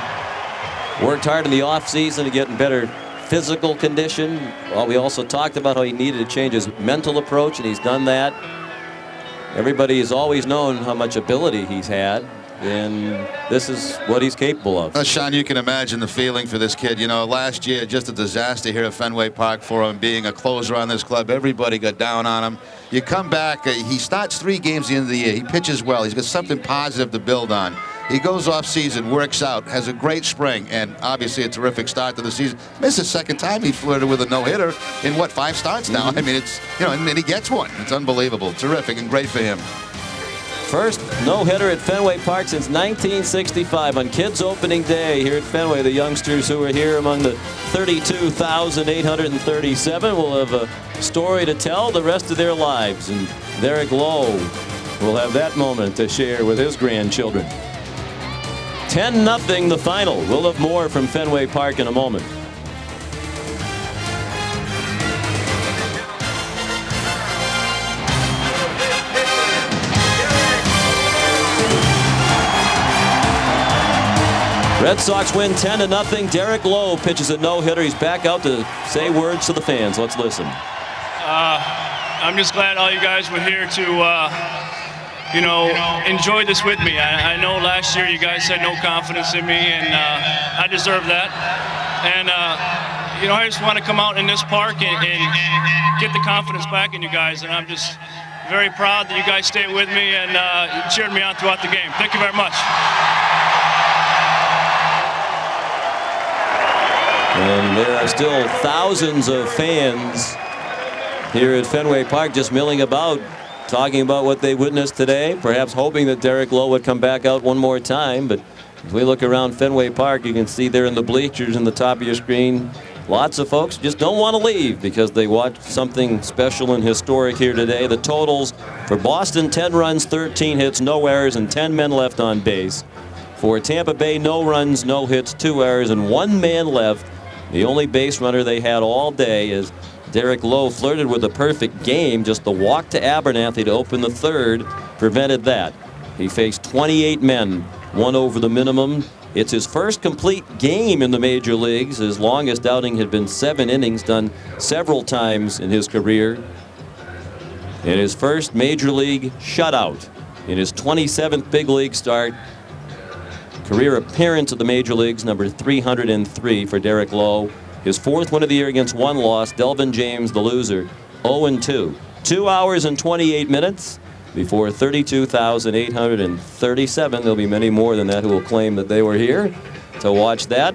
S1: Worked hard in the offseason to get in better physical condition. Well, we also talked about how he needed to change his mental approach, and he's done that. Everybody has always known how much ability he's had, and this is what he's capable of.
S2: Sean, you can imagine the feeling for this kid. You know, last year, just a disaster here at Fenway Park for him, being a closer on this club. Everybody got down on him. You come back, he starts 3 games at the end of the year. He pitches well. He's got something positive to build on. He goes off season, works out, has a great spring, and obviously a terrific start to the season. This is the second time he flirted with a no-hitter in, what, 5 starts now? I mean, it's, you know, and he gets one. It's unbelievable. Terrific and great for him.
S1: First no-hitter at Fenway Park since 1965 on Kids Opening Day here at Fenway. The youngsters who are here among the 32,837 will have a story to tell the rest of their lives, and Derek Lowe will have that moment to share with his grandchildren. 10-0 the final. We'll have more from Fenway Park in a moment. Red Sox win 10-0. Derek Lowe pitches a no-hitter. He's back out to say words to the fans. Let's listen.
S8: I'm just glad all you guys were here to enjoy this with me. I know last year you guys had no confidence in me, and I deserve that. And, I just want to come out in this park and get the confidence back in you guys. And I'm just very proud that you guys stayed with me and cheered me on throughout the game. Thank you very much.
S1: And there are still thousands of fans here at Fenway Park just milling about, talking about what they witnessed today, perhaps hoping that Derek Lowe would come back out one more time. But as we look around Fenway Park, you can see there in the bleachers in the top of your screen, lots of folks just don't want to leave because they watched something special and historic here today. The totals for Boston: 10 runs, 13 hits, no errors, and 10 men left on base. For Tampa Bay, no runs, no hits, 2 errors, and 1 man left. The only base runner they had all day is Derek Lowe flirted with a perfect game. Just the walk to Abernathy to open the 3rd prevented that. He faced 28 men, 1 over the minimum. It's his first complete game in the major leagues. His longest outing had been 7 innings, done several times in his career. In his first major league shutout, in his 27th big league start. Career appearance at the major leagues, number 303 for Derek Lowe. His 4th win of the year against 1 loss. Delvin James, the loser, 0-2. 2 hours and 28 minutes before 32,837. There'll be many more than that who will claim that they were here to watch that.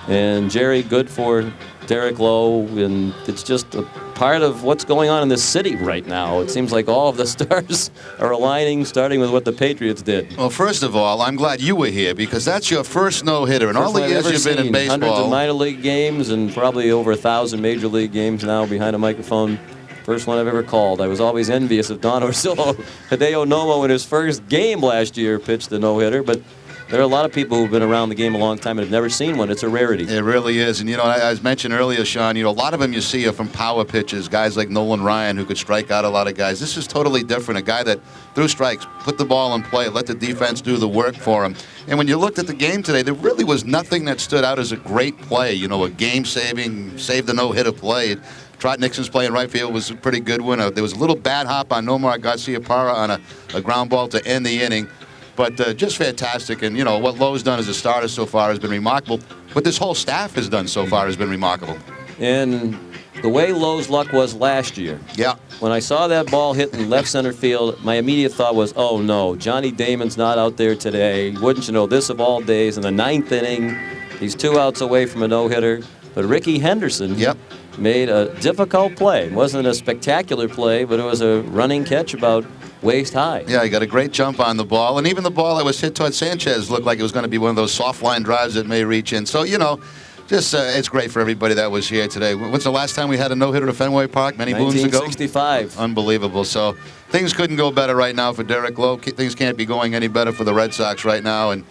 S1: And Jerry, good for Derek Lowe, and it's just a part of what's going on in this city right now. It seems like all of the stars are aligning, starting with what the Patriots did.
S2: Well, first of all, I'm glad you were here because that's your first no-hitter in all the years you've been in baseball.
S1: Hundreds of minor league games and probably over 1,000 major league games now behind a microphone. First one I've ever called. I was always envious of Don Orsillo. Hideo Nomo in his first game last year pitched a no-hitter, but there are a lot of people who've been around the game a long time and have never seen one. It's a rarity.
S2: It really is. And, as mentioned earlier, Sean, a lot of them you see are from power pitchers, guys like Nolan Ryan who could strike out a lot of guys. This is totally different. A guy that threw strikes, put the ball in play, let the defense do the work for him. And when you looked at the game today, there really was nothing that stood out as a great play. A game-saving, save the no-hitter play. Trot Nixon's play in right field was a pretty good one. There was a little bad hop on Nomar Garcia-Parra on a ground ball to end the inning. But just fantastic. And, what Lowe's done as a starter so far has been remarkable. What this whole staff has done so far has been remarkable.
S1: And the way Lowe's luck was last year.
S2: Yeah.
S1: When I saw that ball hit in left center field, my immediate thought was, oh, no, Johnny Damon's not out there today. Wouldn't you know, this of all days in the 9th inning. He's 2 outs away from a no-hitter. But Ricky Henderson made a difficult play. It wasn't a spectacular play, but it was a running catch about waist high.
S2: Yeah, he got a great jump on the ball. And even the ball that was hit towards Sanchez looked like it was going to be one of those soft line drives that may reach in. So, Just it's great for everybody that was here today. When's the last time we had a no-hitter at Fenway Park? Many moons ago?
S1: 1965.
S2: Unbelievable. So things couldn't go better right now for Derek Lowe. Things can't be going any better for the Red Sox right now. And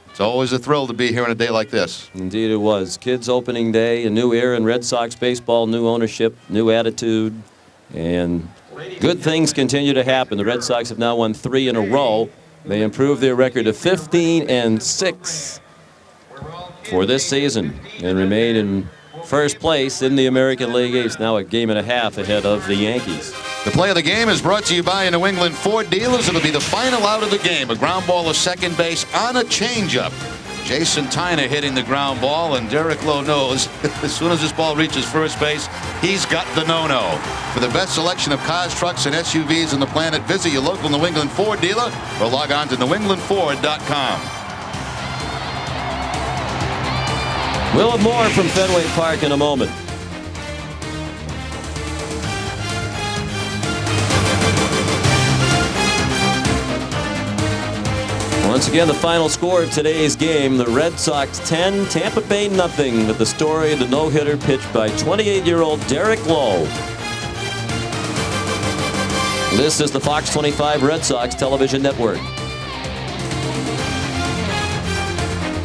S2: it's always a thrill to be here on a day like this.
S1: Indeed it was. Kids opening day, a new era in Red Sox baseball, new ownership, new attitude, and good things continue to happen. The Red Sox have now won 3 in a row. They improved their record to 15-6 for this season and remain in first place in the American League East, now a game and a half ahead of the Yankees.
S2: The play of the game is brought to you by New England Ford dealers. It'll be the final out of the game. A ground ball to second base on a changeup. Jason Tyner hitting the ground ball, and Derek Lowe knows as soon as this ball reaches first base, he's got the no-no. For the best selection of cars, trucks, and SUVs on the planet, visit your local New England Ford dealer or log on to newenglandford.com.
S1: We'll have more from Fenway Park in a moment. Once again, the final score of today's game, the Red Sox 10, Tampa Bay nothing, with the story of the no-hitter pitched by 28-year-old Derek Lowe. This is the Fox 25 Red Sox television network.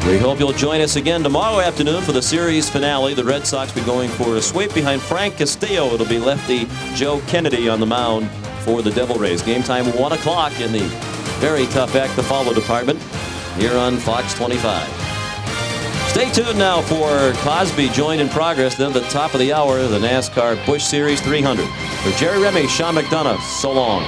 S1: We hope you'll join us again tomorrow afternoon for the series finale. The Red Sox will be going for a sweep behind Frank Castillo. It'll be lefty Joe Kennedy on the mound for the Devil Rays. Game time 1 o'clock in the very tough act to follow department here on Fox 25. Stay tuned now for Cosby joined in progress. Then at the top of the hour, the NASCAR Busch Series 300. For Jerry Remy, Sean McDonough, so long.